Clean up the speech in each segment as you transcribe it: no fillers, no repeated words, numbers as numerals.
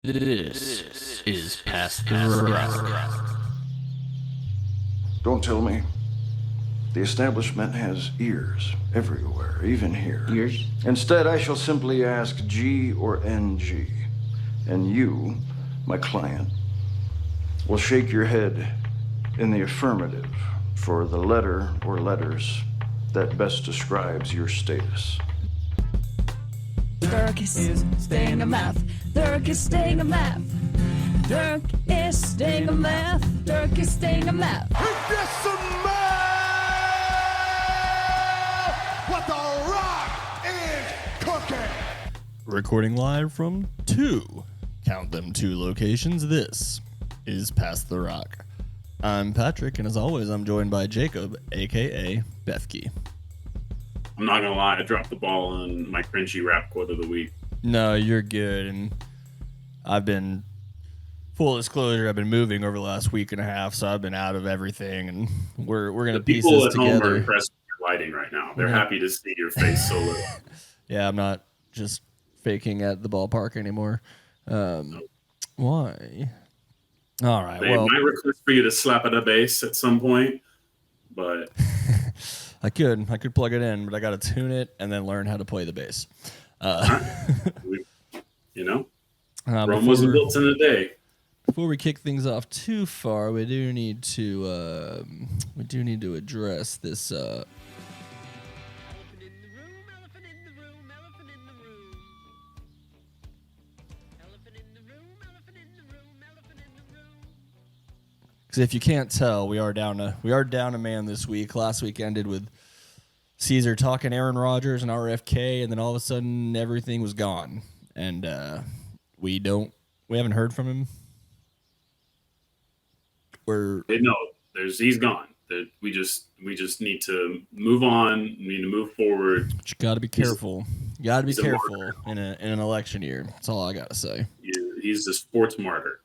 This is Past the Rock. Don't tell me. The establishment has ears everywhere, even here. Ears? Instead, I shall simply ask G or NG. And you, my client, will shake your head in the affirmative for the letter or letters that best describes your status. Dirk is staying a math. Dirk is staying a math. Dirk is staying a math. Dirk is staying a math. Get some math! What the rock is cooking! Recording live from two locations. This is Past the Rock. I'm Patrick, and as always, I'm joined by Jacob, aka Bethke. I'm not gonna lie, I dropped the ball on my cringy rap quote of the week. No, you're good, and I've been, full disclosure, I've been moving over the last week and a half, so I've been out of everything, and we're gonna piece this together. People at home are impressed with your lighting right now. They're happy to see your face so little. Yeah, I'm not just faking at the ballpark anymore. Why? All right. They might request for you to slap at a bass at some point, but I could plug it in, but I got to tune it and then learn how to play the bass. Rome wasn't built in a day. Before we kick things off too far, we do need to address this. Because if you can't tell, we are down a man this week. Last week ended with Caesar talking Aaron Rodgers and RFK, and then all of a sudden everything was gone, and we haven't heard from him. He's gone. We just need to move on. We need to move forward. But you got to be careful. You got to be careful in an election year. That's all I got to say. He's a sports martyr.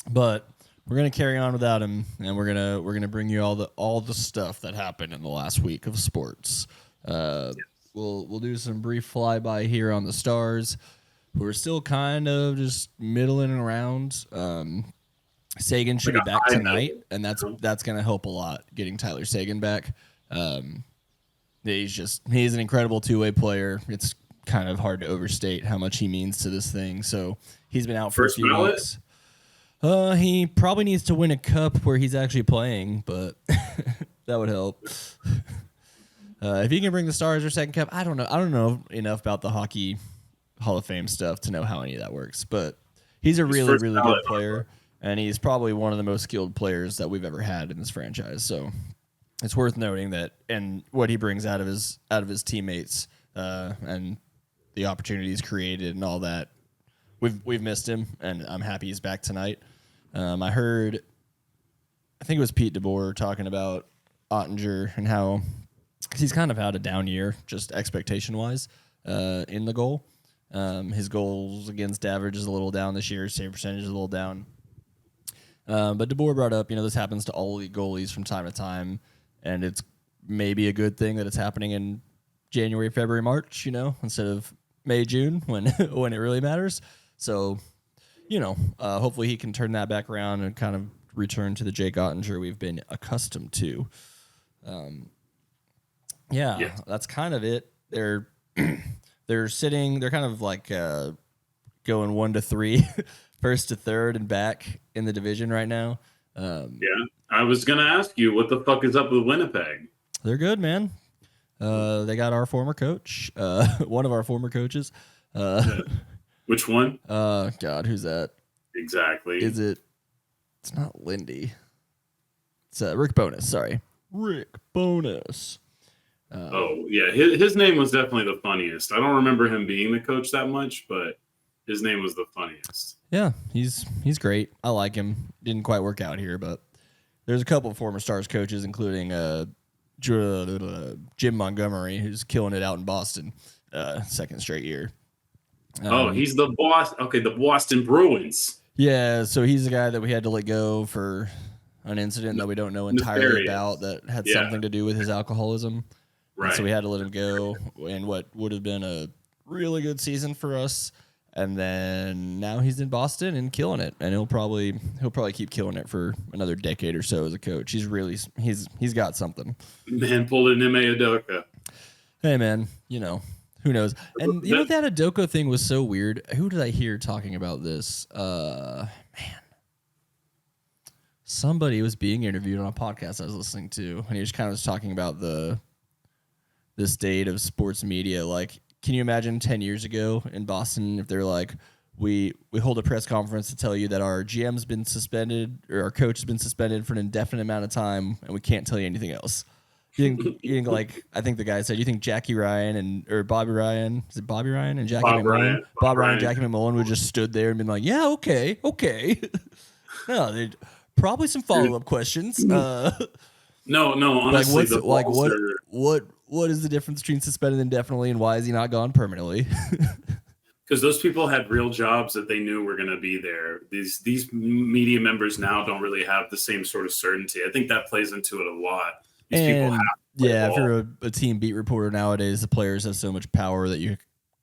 But we're gonna carry on without him, and we're gonna bring you all the stuff that happened in the last week of sports. Yes. We'll do some brief flyby here on the Stars, who are still kind of just middling around. Sagan should be back tonight, and that's gonna help a lot getting Tyler Sagan back. He's an incredible two-way player. It's kind of hard to overstate how much he means to this thing. So he's been out for a few weeks. He probably needs to win a cup where he's actually playing, but that would help. If he can bring the Stars their second cup, I don't know. I don't know enough about the Hockey Hall of Fame stuff to know how any of that works, but he's a really, really good player, and he's probably one of the most skilled players that we've ever had in this franchise. So it's worth noting that, and what he brings out of his teammates, and the opportunities created and all that. We've missed him, and I'm happy he's back tonight. I think it was Pete DeBoer talking about Ottinger and how he's kind of had a down year, just expectation-wise, in the goal. His goals against average is a little down this year. Save percentage is a little down. But DeBoer brought up, this happens to all elite goalies from time to time, and it's maybe a good thing that it's happening in January, February, March, instead of May, June, when it really matters. So, hopefully he can turn that back around and kind of return to the Jake Ottinger we've been accustomed to. That's kind of it. They're kind of like going 1-3, first to third and back in the division right now. I was going to ask you, what the fuck is up with Winnipeg? They're good, man. They got our former coach, one of our former coaches. Which one? God, who's that? Exactly. It's not Lindy. It's Rick Bowness. Sorry. Rick Bowness. His name was definitely the funniest. I don't remember him being the coach that much, but his name was the funniest. Yeah, he's great. I like him. Didn't quite work out here, but there's a couple of former Stars coaches, including Jim Montgomery, who's killing it out in Boston, second straight year. He's the boss. Okay, the Boston Bruins. Yeah, so he's the guy that we had to let go for an incident that we don't know entirely about that had something to do with his alcoholism. Right. And so we had to let him go in what would have been a really good season for us. And then now he's in Boston and killing it, and he'll probably keep killing it for another decade or so as a coach. He's got something. Man pulled an Ime Udoka. Hey man, who knows? And that Udoka thing was so weird. Who did I hear talking about this? Man, somebody was being interviewed on a podcast I was listening to, and he just kind of was talking about the state of sports media. Like, can you imagine 10 years ago in Boston if they're like, we hold a press conference to tell you that our GM's been suspended or our coach has been suspended for an indefinite amount of time and we can't tell you anything else? You think like, I think the guy said, you think Jackie Ryan or Bobby Ryan, is it Bobby Ryan and Jackie McMullen? Bob Ryan, Jackie McMullen would just stood there and been like, yeah, okay. No, they'd probably some follow-up questions. No, honestly, what is the difference between suspended indefinitely and why is he not gone permanently? Because those people had real jobs that they knew were going to be there. These media members now don't really have the same sort of certainty. I think that plays into it a lot. These people have to play ball. If you're a team beat reporter nowadays, the players have so much power that you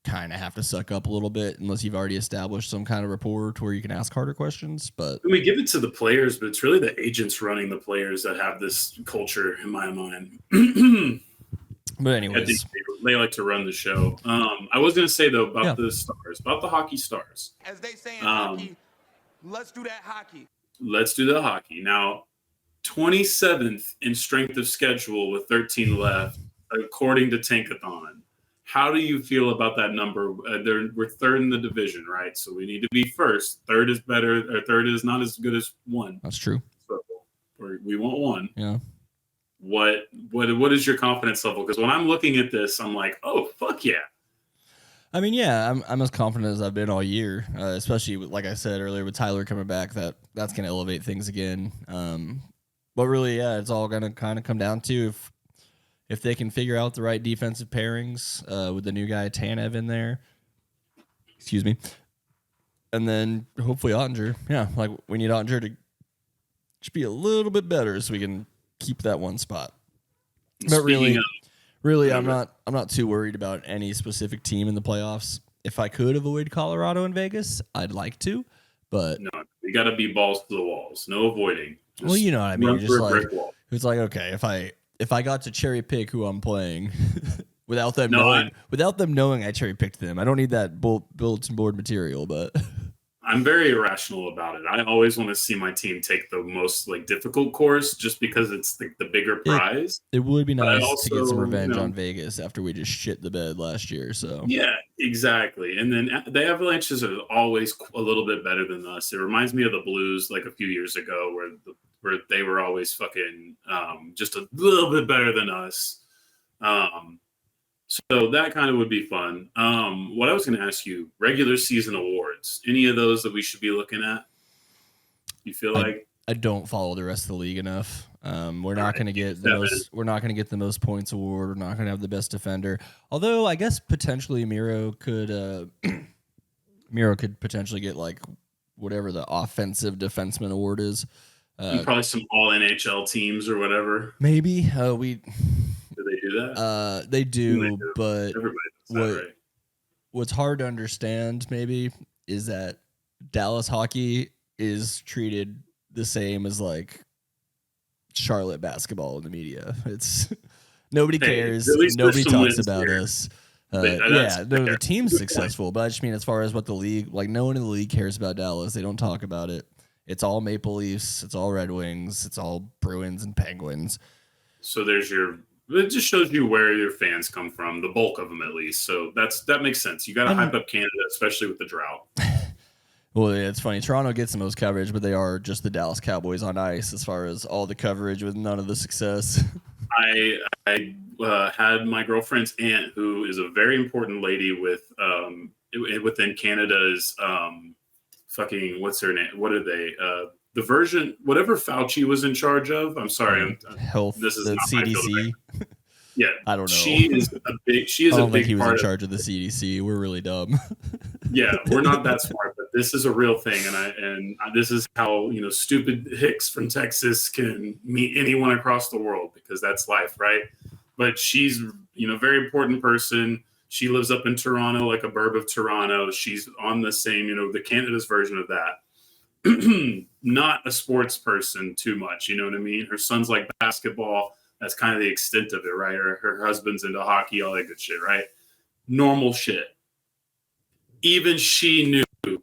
kind of have to suck up a little bit unless you've already established some kind of rapport to where you can ask harder questions. But we give it to the players, but it's really the agents running the players that have this culture, in my mind. But anyways, they like to run the show. I was going to say, though, about the stars, about the hockey stars. As they say in hockey, let's do that hockey. Let's do the hockey. Now, 27th in strength of schedule with 13 left, according to Tankathon. How do you feel about that number? We're third in the division, right? So we need to be first. Third is better, or third is not as good as one. That's true. So we want one. Yeah. What is your confidence level? Because when I'm looking at this, I'm like, oh, fuck yeah. I mean, yeah, I'm as confident as I've been all year, especially like I said earlier with Tyler coming back. That's going to elevate things again. But really, yeah, it's all going to kind of come down to if they can figure out the right defensive pairings with the new guy Tanev in there. Excuse me. And then hopefully Ottinger. Yeah, like we need Ottinger to just be a little bit better so we can keep that one spot. But really, I'm not too worried about any specific team in the playoffs. If I could avoid Colorado and Vegas, I'd like to. But no, you got to be balls to the walls. No avoiding. Well, you know what I mean. Just like it's like, okay, if I got to cherry pick who I'm playing without them knowing I cherry picked them, I don't need that bulletin board material. But I'm very irrational about it. I always want to see my team take the most difficult course, just because it's the bigger prize. It would be nice to get some revenge on Vegas after we just shit the bed last year. So yeah, exactly. And then the Avalanches are always a little bit better than us. It reminds me of the Blues like a few years ago, where they were always fucking just a little bit better than us. So that kind of would be fun. What I was going to ask you, regular season awards, any of those that we should be looking at? You feel like? I don't follow the rest of the league enough. We're not going to get the most points award. We're not going to have the best defender. Although I guess potentially Miro could potentially get like whatever the offensive defenseman award is. Probably some all NHL teams or whatever. Maybe Do they do that? They do, but right? What's hard to understand maybe is that Dallas hockey is treated the same as like Charlotte basketball in the media. It's nobody cares. Nobody talks about us. The team's successful, but I just mean as far as what the league, like no one in the league cares about Dallas. They don't talk about it. It's all Maple Leafs. It's all Red Wings. It's all Bruins and Penguins. So it just shows you where your fans come from, the bulk of them at least. So that makes sense. You got to hype up Canada, especially with the drought. Well, yeah, it's funny. Toronto gets the most coverage, but they are just the Dallas Cowboys on ice as far as all the coverage with none of the success. I had my girlfriend's aunt, who is a very important lady within Canada's fucking, what's her name? What are they? The version, whatever Fauci was in charge of. I'm sorry. Health. This is the not CDC. Yeah, I don't know. She is a big. She is I don't a big think he was part in charge of the CDC. We're really dumb. Yeah, we're not that smart, but this is a real thing, and this is how stupid hicks from Texas can meet anyone across the world, because that's life, right? But she's very important person. She lives up in Toronto, like a burb of Toronto. She's on the same, the Canada's version of that. Not a sports person too much, you know what I mean? Her son's like basketball. That's kind of the extent of it, right? Her husband's into hockey, all that good shit, right? Normal shit. Even she knew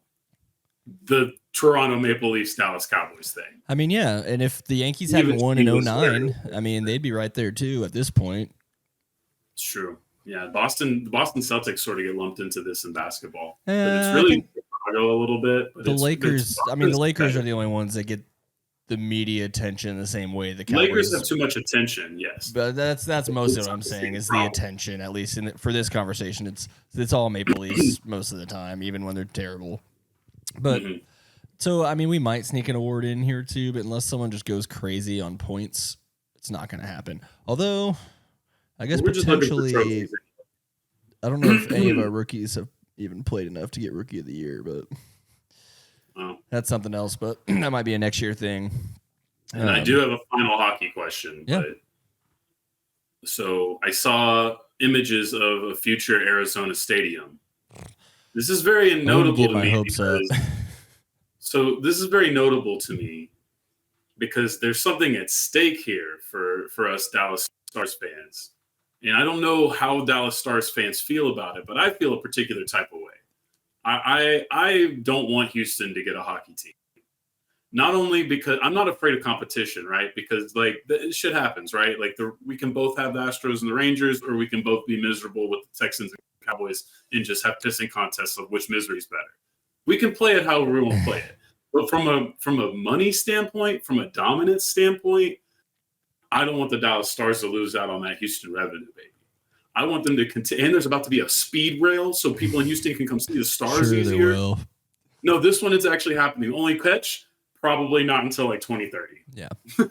the Toronto Maple Leafs Dallas Cowboys thing. I mean, yeah, and if the Yankees hadn't won in 2009, I mean, they'd be right there too at this point. It's true. Yeah, the Boston Celtics sort of get lumped into this in basketball. But it's I really think Chicago a little bit. But the Lakers, I mean, the Lakers are the only ones that get the media attention the same way the Cowboys. Lakers have too much attention, yes. But that's most of what I'm saying is the attention, at least for this conversation. It's all Maple Leafs most of the time, even when they're terrible. But so, I mean, we might sneak an award in here too, but unless someone just goes crazy on points, it's not going to happen. Although, I guess potentially, I don't know if any of our rookies have even played enough to get Rookie of the Year, but that's something else. But that might be a next year thing. And I do have a final hockey question. Yeah. But so I saw images of a future Arizona stadium. This is very notable to me. So this is very notable to me because there's something at stake here for us Dallas Stars fans. And I don't know how Dallas Stars fans feel about it, but I feel a particular type of way. I don't want Houston to get a hockey team. Not only because I'm not afraid of competition, right? Because like shit happens, right? Like we can both have the Astros and the Rangers, or we can both be miserable with the Texans and Cowboys and just have pissing contests of which misery is better. We can play it however we want to play it. But from a money standpoint, from a dominance standpoint, I don't want the Dallas Stars to lose out on that Houston revenue, baby. I want them to continue. And there's about to be a speed rail so people in Houston can come see the Stars easier. They will. No, this one is actually happening. Only catch, probably not until like 2030. Yeah.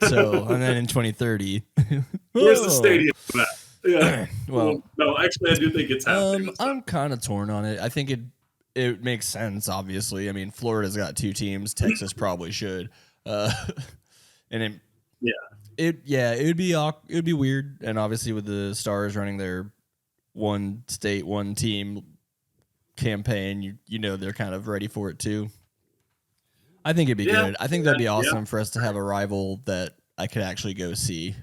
So, and then in 2030. Where's the stadium for that? Yeah. Well, no, actually, I do think it's happening. I'm kind of torn on it. I think it makes sense, obviously. I mean, Florida's got 2 teams. Texas probably should. And it would be weird. And obviously, with the Stars running their one state, one team campaign, you know they're kind of ready for it too. I think it'd be good. I think that'd be awesome for us to have a rival that I could actually go see.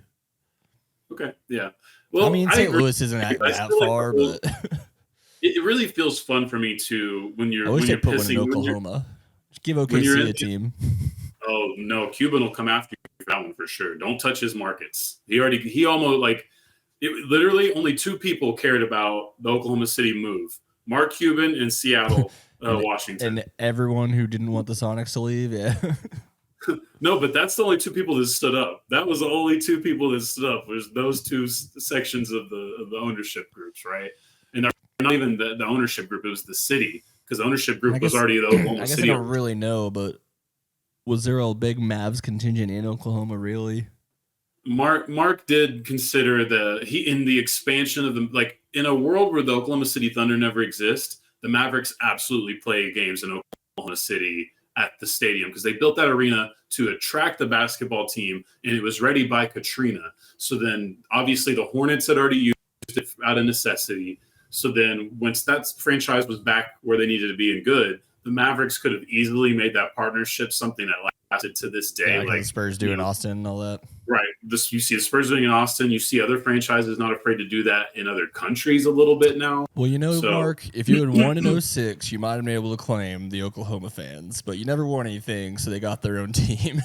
Okay, yeah. Well, I mean, St. Louis isn't that far, but it really feels fun for me to when you're. I wish they put one in Oklahoma. Just give OKC a team. Oh no, Cuban will come after you for that one for sure. Don't touch his markets. He almost like it. Literally, only 2 people cared about the Oklahoma City move: Mark Cuban and Seattle, Washington. And everyone who didn't want the Sonics to leave, yeah. No, but that's the only 2 people that stood up. That was the only 2 people that stood up. Was those 2 sections of the ownership groups, right? And they're not even the ownership group; it was the city, because the ownership group was already the Oklahoma City. I don't really know, but was there a big Mavs contingent in Oklahoma? Really? Mark did consider in the expansion of in a world where the Oklahoma City Thunder never exist, the Mavericks absolutely play games in Oklahoma City at the stadium because they built that arena to attract the basketball team, and it was ready by Katrina. So then obviously the Hornets had already used it out of necessity. So then once that franchise was back where they needed to be and good, the Mavericks could have easily made that partnership something that lasted to this day. Yeah, like the Spurs do in Austin and all that. Right. You see the Spurs doing in Austin. You see other franchises not afraid to do that in other countries a little bit now. Well, Mark, if you had won in 06, you might have been able to claim the Oklahoma fans, but you never won anything, so they got their own team.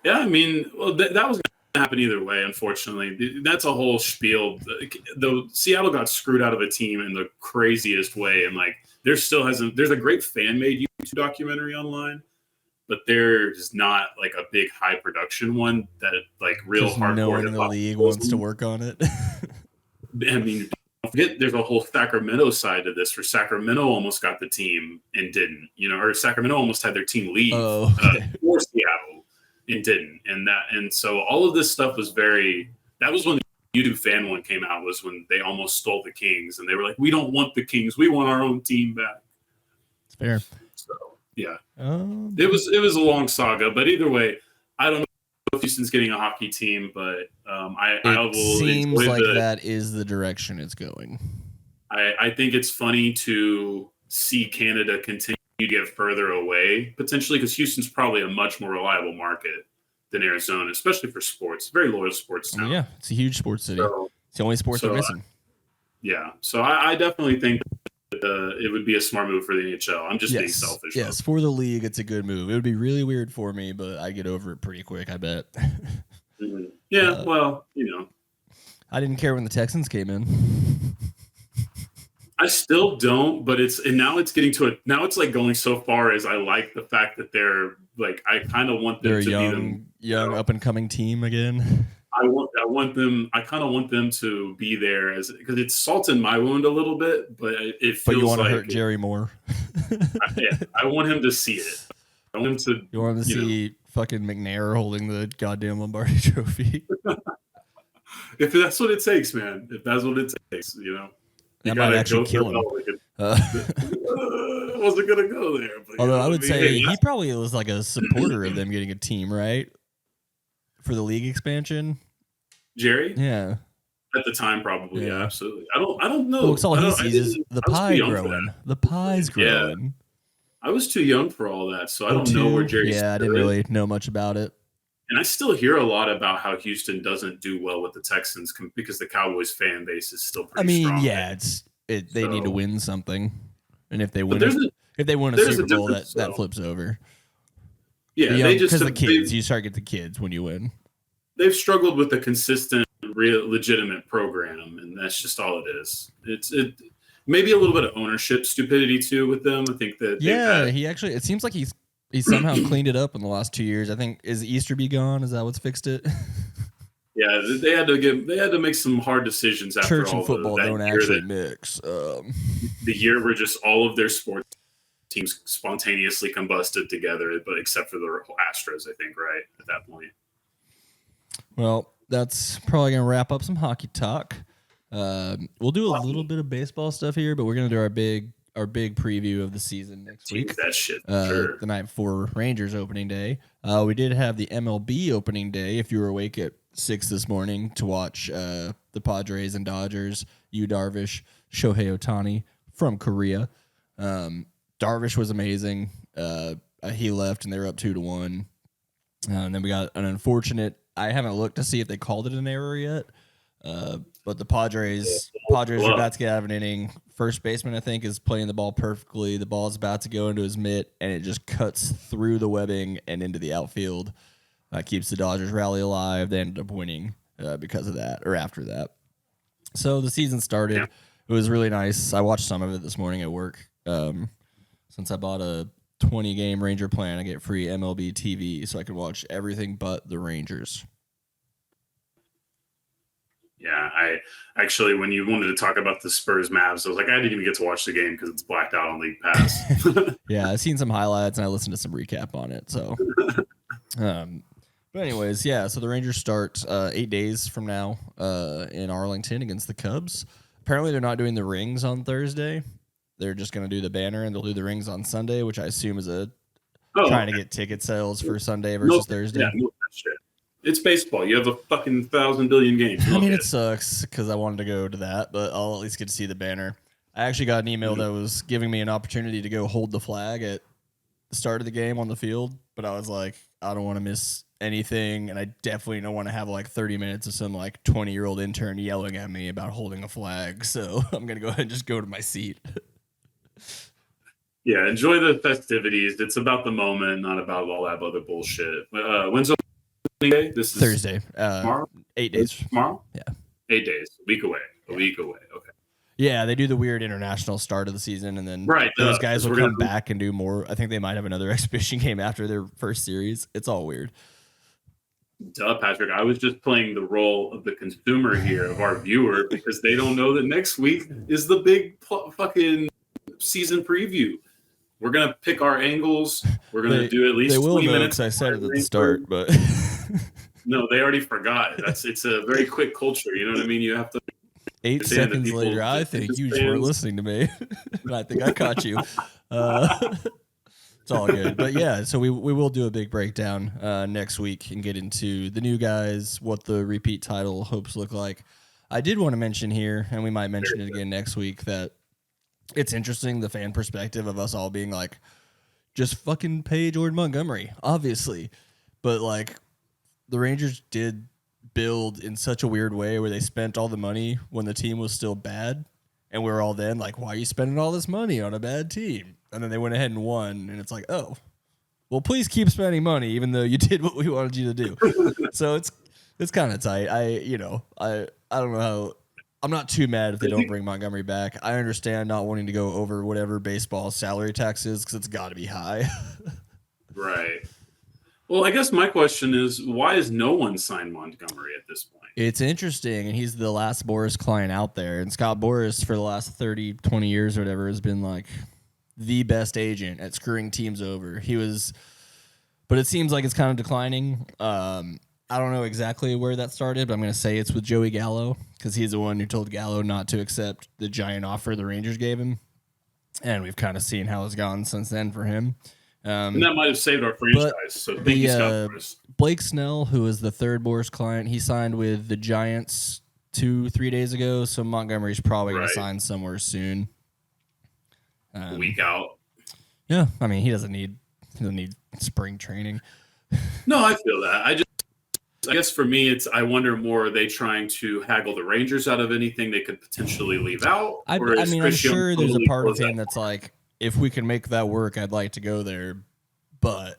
Yeah, I mean, well, that was going to happen either way, unfortunately. That's a whole spiel. Though Seattle got screwed out of a team in the craziest way, and there's a great fan-made YouTube documentary online, but there's not a big high production one that real hardcore. No one in the league wants to work on it. I mean, don't forget there's a whole Sacramento side to this. Where Sacramento almost got the team and didn't, or Sacramento almost had their team leave for Seattle and didn't, and so all of this stuff was that was when the YouTube fan one came out, was when they almost stole the Kings, and they were like, we don't want the Kings, we want our own team back. It's fair. So yeah, it was a long saga, but either way, I don't know if Houston's getting a hockey team, but I will. Seems like that is the direction it's going. I think it's funny to see Canada continue to get further away, potentially, because Houston's probably a much more reliable market than Arizona, especially for sports. Very loyal sports town. Yeah, it's a huge sports city. It's the only sport they're missing. Yeah, so I definitely think that, it would be a smart move for the NHL. I'm just being selfish. Yes, for the league, it's a good move. It would be really weird for me, but I get over it pretty quick, I bet. Mm-hmm. Yeah, well, I didn't care when the Texans came in. I still don't, but now it's getting to now it's like going so far as I like the fact that they're like, I kind of want them they're to young, be them, young up and coming team again. I kind of want them to be there because it's salt in my wound a little bit, but it feels but you want like to hurt Jerry more. I want him to see it. I want him to. You want him to see fucking McNair holding the goddamn Lombardi Trophy. If that's what it takes, man. If that's what it takes, you that might actually kill him. I wasn't gonna go there. But although I would say he probably was like a supporter of them getting a team, right? For the league expansion. Jerry? Yeah. At the time, probably. Yeah, absolutely. I don't know. Well, all he sees is the pie growing. The pie's growing. Yeah. I was too young for all that, so I don't know where Jerry. Yeah, I didn't really know much about it. And I still hear a lot about how Houston doesn't do well with the Texans because the Cowboys fan base is still pretty strong. Yeah, they need to win something, and if they win, if they win a Super Bowl, that flips over. Yeah, because the kids, you start getting the kids when you win. They've struggled with a consistent, real, legitimate program, and that's just all it is. It maybe a little bit of ownership stupidity too with them. I think that he actually. It seems like he's somehow cleaned it up in the last 2 years. I think is Easterby gone? Is that what's fixed it? Yeah, they had to make some hard decisions after church and football don't actually mix. The year where just all of their sports teams spontaneously combusted together, but except for the Astros, I think, right at that point. Well, that's probably gonna wrap up some hockey talk. We'll do a little bit of baseball stuff here, but we're gonna do our big preview of the season next week. That shit, sure. The night before Rangers opening day. We did have the MLB opening day. If you were awake at 6 this morning to watch the Padres and Dodgers, Yu Darvish, Shohei Ohtani from Korea. Darvish was amazing. He left and they were up 2-1. And then we got an unfortunate. I haven't looked to see if they called it an error yet. But the Padres are about to get out of an inning. First baseman, I think, is playing the ball perfectly. The ball is about to go into his mitt, and it just cuts through the webbing and into the outfield. Keeps the Dodgers rally alive. They ended up winning because of that, or after that. So the season started. Yeah. It was really nice. I watched some of it this morning at work. Since I bought a 20-game Ranger plan, I get free MLB TV, so I can watch everything but the Rangers. Yeah, I actually, when you wanted to talk about the Spurs Mavs, I was like, I didn't even get to watch the game because it's blacked out on League Pass. Yeah, I've seen some highlights and I listened to some recap on it. So, but anyways, yeah. So the Rangers start 8 days from now in Arlington against the Cubs. Apparently, they're not doing the rings on Thursday. They're just going to do the banner, and they'll do the rings on Sunday, which I assume is trying to get ticket sales for Sunday versus Thursday. Yeah, no, shit. It's baseball. You have a fucking 1,000 billion games. I mean, it sucks because I wanted to go to that, but I'll at least get to see the banner. I actually got an email that was giving me an opportunity to go hold the flag at the start of the game on the field, but I was like, I don't want to miss anything, and I definitely don't want to have like 30 minutes of some like 20-year-old intern yelling at me about holding a flag, so I'm going to go ahead and just go to my seat. Yeah, enjoy the festivities. It's about the moment, not about all that other bullshit. When's opening day? This is Thursday. Tomorrow? 8 days. Tomorrow? Yeah. 8 days. A week away. Okay. Yeah, they do the weird international start of the season, and then right, those guys will come back and do more. I think they might have another exhibition game after their first series. It's all weird. Duh, Patrick. I was just playing the role of the consumer here, of our viewer, because they don't know that next week is the big fucking season preview. We're going to pick our angles. We're going to do at least 20 minutes. I said it at the start, but no, they already forgot. It's a very quick culture. You know what I mean? You have to 8 seconds later, I think you just weren't listening to me. I think I caught you. It's all good. But yeah, so we will do a big breakdown next week and get into the new guys, what the repeat title hopes look like. I did want to mention here, and we might mention it again next week, that it's interesting, the fan perspective of us all being like, just fucking pay Jordan Montgomery, obviously. But, like, the Rangers did build in such a weird way where they spent all the money when the team was still bad. And we were all then like, why are you spending all this money on a bad team? And then they went ahead and won. And it's like, oh, well, please keep spending money, even though you did what we wanted you to do. So it's kind of tight. I don't know how. I'm not too mad if they don't bring Montgomery back. I understand not wanting to go over whatever baseball salary tax is because it's got to be high. Right. Well, I guess my question is, why has no one signed Montgomery at this point? It's interesting, and he's the last Boris client out there. And Scott Boris, for the last 30, 20 years or whatever, has been like the best agent at screwing teams over. But it seems like it's kind of declining. I don't know exactly where that started, but I'm going to say it's with Joey Gallo because he's the one who told Gallo not to accept the giant offer the Rangers gave him. And we've kind of seen how it's gone since then for him. And that might have saved our franchise. So thank you, Scott Boris. Blake Snell, who is the third Boris client, he signed with the Giants 2-3 days ago. So Montgomery's probably going to sign somewhere soon. A week out. Yeah, I mean, he doesn't need spring training. No, I feel that. I guess for me, I wonder more, are they trying to haggle the Rangers out of anything they could potentially leave out? I'm sure there's a part of him that's like, if we can make that work, I'd like to go there. But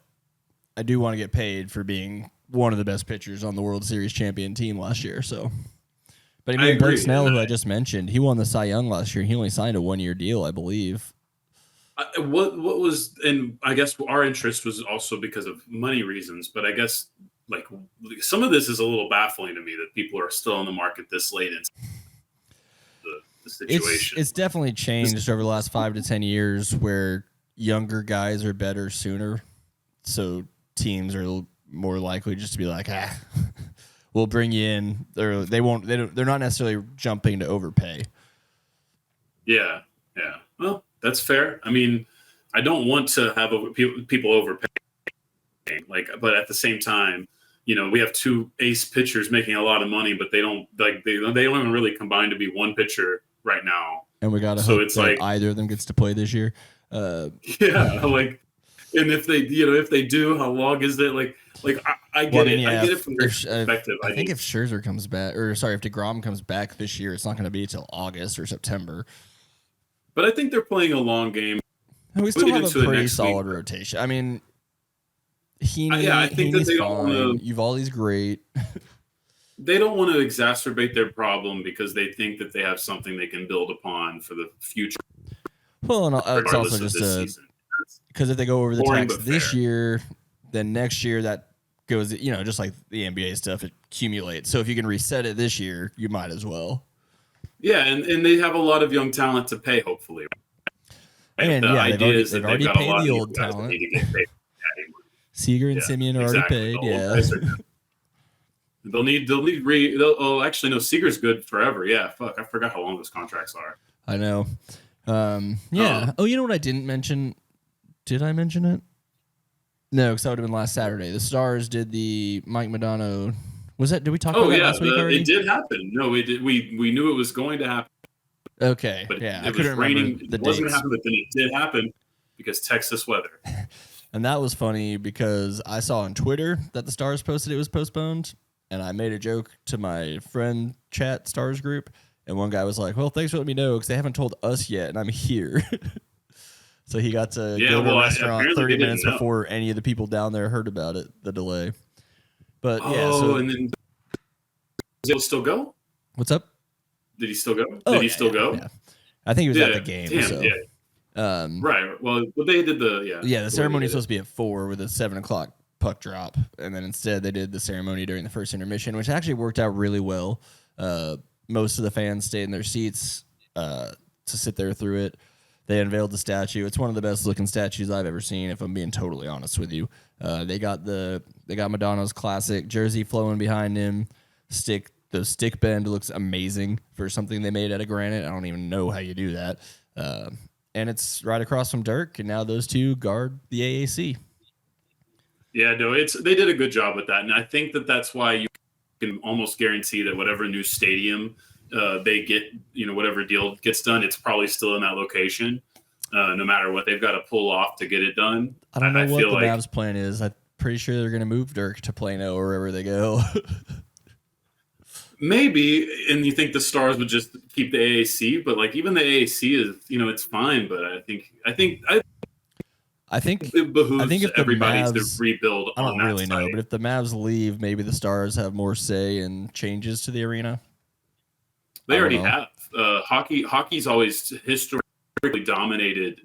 I do want to get paid for being one of the best pitchers on the World Series champion team last year. So, but I mean, Blake Snell, who I just mentioned, he won the Cy Young last year. He only signed a 1-year deal, I believe. What was, and I guess our interest was also because of money reasons, but I guess like some of this is a little baffling to me that people are still on the market this late into the situation. It's definitely changed over the last 5 to 10 years where younger guys are better sooner. So teams are more likely just to be like, we'll bring you in. They're not necessarily jumping to overpay. Yeah. Well, that's fair. I mean, I don't want to have people overpay. But at the same time, we have 2 ace pitchers making a lot of money, but they don't even really combine to be one pitcher right now. And we got to hope that either of them gets to play this year. And if they do, how long is it? I get it. I get it from their perspective. I think if Scherzer comes back, if DeGrom comes back this year, it's not going to be until August or September. But I think they're playing a long game. And we still have a pretty solid rotation. I mean, I think that they don't want to. Uvalde's great. They don't want to exacerbate their problem because they think that they have something they can build upon for the future. Well, and it's also just because if they go over the tax this year, then next year that goes, just like the NBA stuff, it accumulates. So if you can reset it this year, you might as well. Yeah, and they have a lot of young talent to pay, hopefully. And the idea is that they've got paid a lot the of old talent. Need to get paid. Seager and Simeon are already paid. Yeah. Actually, no, Seager's good forever. Yeah, fuck, I forgot how long those contracts are. I know. Yeah. You know what I didn't mention? Did I mention it? No, because that would have been last Saturday. The Stars did the Mike Modano. Did we talk about that last week already? It did happen. No, we did. We knew it was going to happen. Okay. But I couldn't remember the dates. It wasn't going to happen, but then it did happen because Texas weather. And that was funny because I saw on Twitter that the Stars posted it was postponed, and I made a joke to my friend chat Stars group, and one guy was like, well, thanks for letting me know because they haven't told us yet, and I'm here. So he got to go to a restaurant 30 minutes before any of the people down there heard about it, the delay. But and then did he still go? What's up? Did he still go? Did he still go? Yeah. I think he was at the game. Right. Well, they did the ceremony was supposed to be at 4 with a 7:00 puck drop, and then instead they did the ceremony during the first intermission, which actually worked out really well. Most of the fans stayed in their seats to sit there through it. They unveiled the statue. It's one of the best looking statues I've ever seen, if I'm being totally honest with you. They got Madonna's classic jersey flowing behind him. The stick bend looks amazing for something they made out of granite. I don't even know how you do that. And it's right across from Dirk, and now those two guard the AAC. Yeah, no, they did a good job with that, and I think that's why you can almost guarantee that whatever new stadium they get, whatever deal gets done, it's probably still in that location. No matter what they've got to pull off to get it done. I don't know what feel the like Mavs plan is. I'm pretty sure they're going to move Dirk to Plano or wherever they go. maybe, and you think the Stars would just keep the AAC, but like even the AAC is, it's fine. But I think it behooves if the everybody Mavs, to rebuild. I don't on really that know, site. but if the Mavs leave, maybe the Stars have more say in changes to the arena. They already have. Hockey's always historically dominated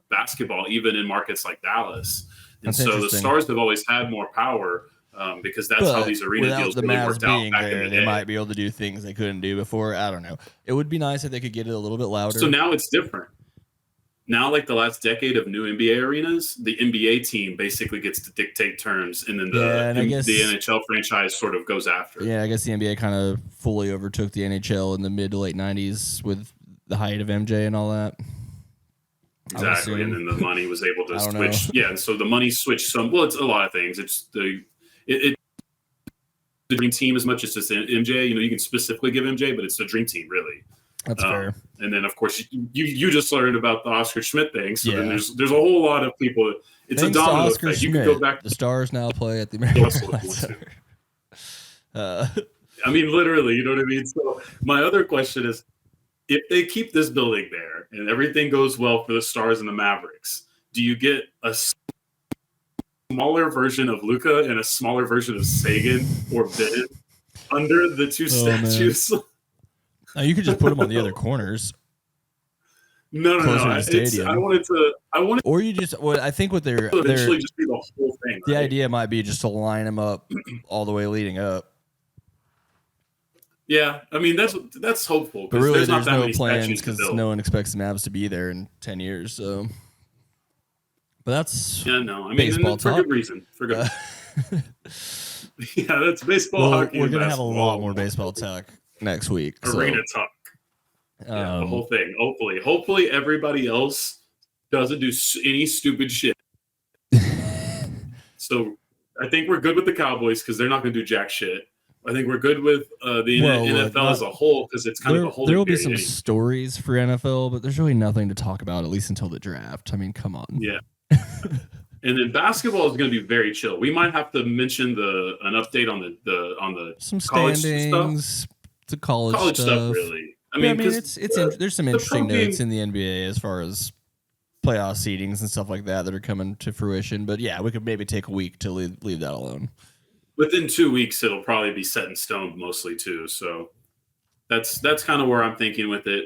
basketball, even in markets like Dallas. And That's so the interesting. Stars have always had more power because that's how these arena without deals the really Mavs worked out being back in there, the they day. might be able to do things they couldn't do before. I don't know. It would be nice if they could get it a little bit louder. So now it's different. Now, like the last decade of new NBA arenas, the NBA team basically gets to dictate terms, and then the NHL franchise sort of goes after. Yeah, I guess the NBA kind of fully overtook the NHL in the mid to late 90s with the height of MJ and all that. Exactly, and then the money was able to switch. know. Yeah, and so the money switched some. Well, it's a lot of things. It's the dream team as much as just MJ. You can specifically give MJ, but it's the dream team really. That's fair. And then of course you just learned about the Oscar Schmidt thing. So then Yeah. there's a whole lot of people. It's Thanks a to domino Oscar effect. Schmidt, You can go back. the Stars now play at the American Russell Athletic wants Center. I mean, literally, you know what I mean? So my other question is, if they keep this building there and everything goes well for the Stars and the Mavericks, do you get a smaller version of Luka and a smaller version of Sagan or Ben under the two statues? Now, you could just put them on the other corners. No. Closer to the stadium. I wanted, Or you just, well, I think what they're eventually just be the whole thing. the right? idea might be just to line them up all the way leading up. Yeah, I mean that's hopeful. But really, there's not there's that no many plans statues to because build. no one expects the Mavs to be there in 10 years. So, but that's Yeah, no. I mean, baseball for talk. good reason. For good. Yeah, that's baseball, hockey. We're and gonna have a basketball. lot more baseball talk next week. So, Arena talk. Yeah, the whole thing. Hopefully, everybody else doesn't do any stupid shit. So, I think we're good with the Cowboys because they're not going to do jack shit. I think we're good with the NFL as a whole because it's kind of a whole. There will be some stories for NFL, but there's really nothing to talk about at least until the draft. I mean, come on. Yeah. And then basketball is going to be very chill. We might have to mention an update on the Some college standings, stuff. the college Stuff really. I Yeah, mean, there's some interesting pro game- notes in the NBA as far as playoff seedings and stuff like that are coming to fruition. But yeah, we could maybe take a week to leave that alone. Within 2 weeks, it'll probably be set in stone mostly too. So that's kind of where I'm thinking with it.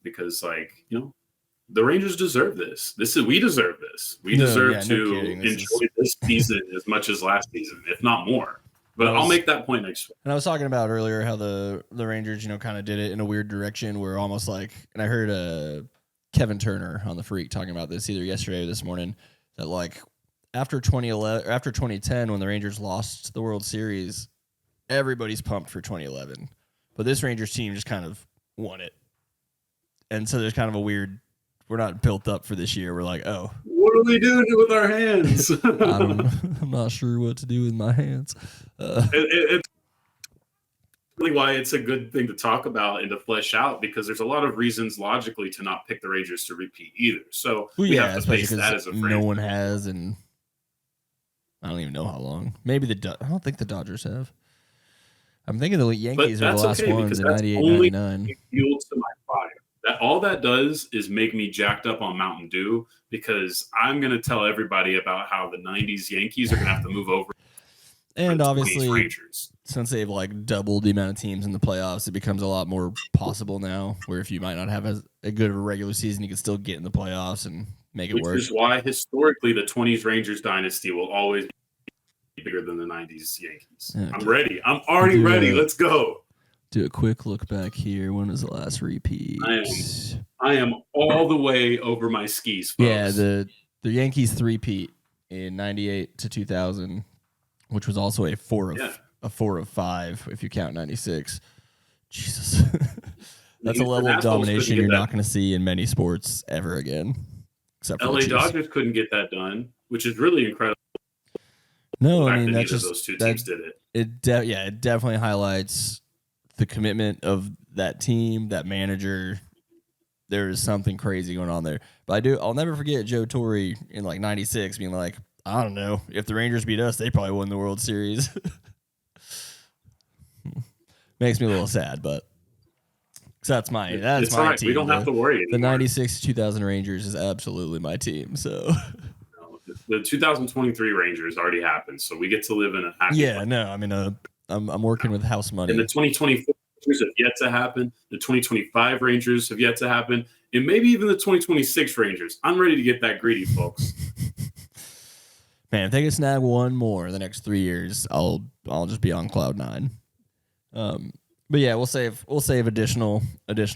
Because the Rangers deserve this. We deserve this. We deserve to enjoy this season as much as last season, if not more. But I'll make that point next week. And I was talking about earlier how the Rangers, kind of did it in a weird direction where almost like, and I heard Kevin Turner on The Freak talking about this either yesterday or this morning, that like after 2011, after 2010, when the Rangers lost the World Series, everybody's pumped for 2011. But this Rangers team just kind of won it. And so there's kind of a weird, we're not built up for this year. We're like, oh. What are we doing with our hands? I'm not sure what to do with my hands. It's really why it's a good thing to talk about and to flesh out because there's a lot of reasons logically to not pick the Rangers to repeat either. So we have to face that as a franchise. No one has, and I don't even know how long. Maybe I don't think the Dodgers have. I'm thinking the Yankees are the last ones in 98, 99. Fuel to my fire. All that does is make me jacked up on Mountain Dew because I'm going to tell everybody about how the 90s Yankees are going to have to move over. And obviously, Rangers. Since they've like doubled the amount of teams in the playoffs, it becomes a lot more possible now where if you might not have a good regular season, you can still get in the playoffs and make it work. Which is why historically the 20s Rangers dynasty will always be bigger than the 90s Yankees. Okay. I'm ready. I'm already ready. Let's go. Do a quick look back here. When was the last repeat? I am all the way over my skis, folks. Yeah, the Yankees three-peat in 98 to 2000, which was also a 4 of 5 if you count 96. Jesus. That's a level of domination you're not going to see in many sports ever again. Except for LA Dodgers couldn't get that done, which is really incredible. No, The I fact mean that that's neither of just those two teams did it. it definitely highlights the commitment of that team, that manager. There is something crazy going on there. But I'll never forget Joe Torre in like '96 being like, I don't know, if the Rangers beat us, they probably won the World Series. Makes me a little sad, but that's my It's my right. team. We don't have to worry The anymore. '96 2000 Rangers is absolutely my team. So The 2023 Rangers already happened, so we get to live in a happy yeah, place. no, I mean, I'm working with house money. And the 2024 Rangers have yet to happen. The 2025 Rangers have yet to happen. And maybe even the 2026 Rangers. I'm ready to get that greedy, folks. Man, if they can snag one more in the next 3 years, I'll just be on cloud nine. But yeah, we'll save additional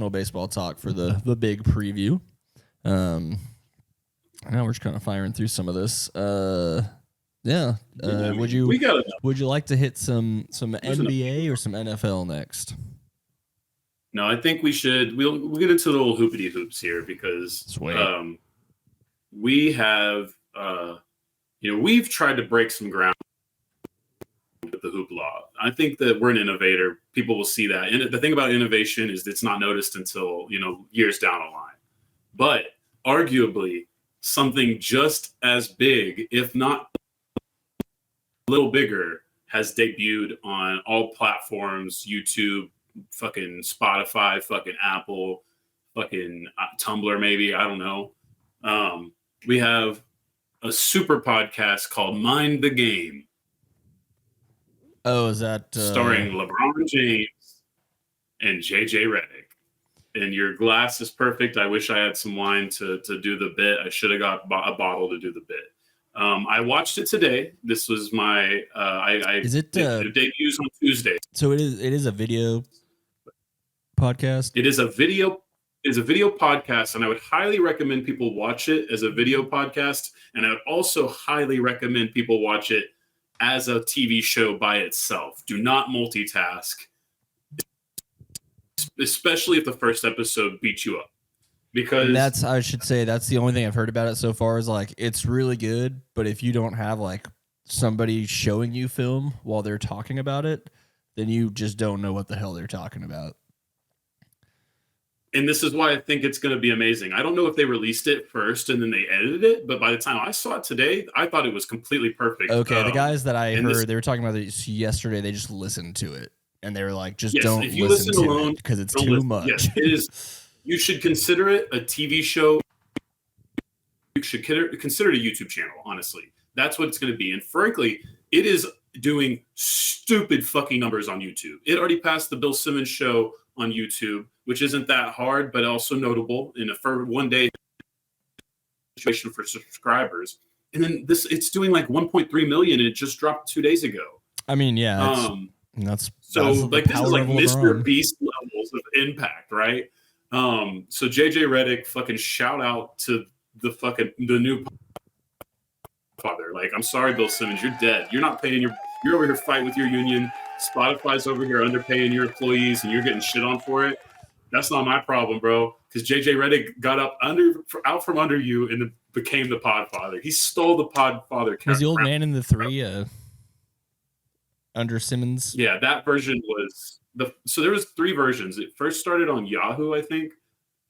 baseball talk for the big preview. Now we're just kind of firing through some of this. Yeah. Would you like to hit some NBA or some NFL next? No, I think we should. We'll get into the little hoopity hoops here because we have we've tried to break some ground with the hoop law. I think that we're an innovator. People will see that. And the thing about innovation is it's not noticed until years down the line. But arguably, something just as big, if not a little bigger, has debuted on all platforms: YouTube, fucking Spotify, fucking Apple, fucking Tumblr, maybe. I don't know. We have a super podcast called Mind the Game. Oh, is that starring LeBron James and JJ Redick? And your glass is perfect. I wish I had some wine to do the bit. I should have got a bottle to do the bit. I watched it today. This was my it debuts on Tuesday. So it is a video podcast. It is a video podcast, and I would highly recommend people watch it as a video podcast. And I would also highly recommend people watch it as a TV show by itself. Do not multitask, especially if the first episode beats you up. Because I should say that's the only thing I've heard about it so far is like it's really good, but if you don't have like somebody showing you film while they're talking about it, then you just don't know what the hell they're talking about. And this is why I think it's going to be amazing. I don't know if they released it first and then they edited it, but by the time I saw it today, I thought it was completely perfect. Okay, the guys that I heard, they were talking about this yesterday. They just listened to it, and they were like, "Just don't if you listen to alone, it because it's too much." Yes, it is. You should consider it a TV show. You should consider it a YouTube channel. Honestly, that's what it's going to be. And frankly, it is doing stupid fucking numbers on YouTube. It already passed the Bill Simmons show on YouTube, which isn't that hard, but also notable in a one day situation for subscribers. And then it's doing like 1.3 million, and it just dropped 2 days ago. I mean, yeah, that's like this is like Mr. Beast levels of impact, right? So JJ Redick, fucking shout out to the new father. Like, I'm sorry, Bill Simmons, you're dead. You're not paying you're over here fighting with your union. Spotify's over here underpaying your employees, and you're getting shit on for it. That's not my problem, bro. Because JJ Redick got out from under you and became the Podfather. He stole the Podfather. Was the old man in the three under Simmons? Yeah, that version was so there was 3 versions. It first started on Yahoo, I think.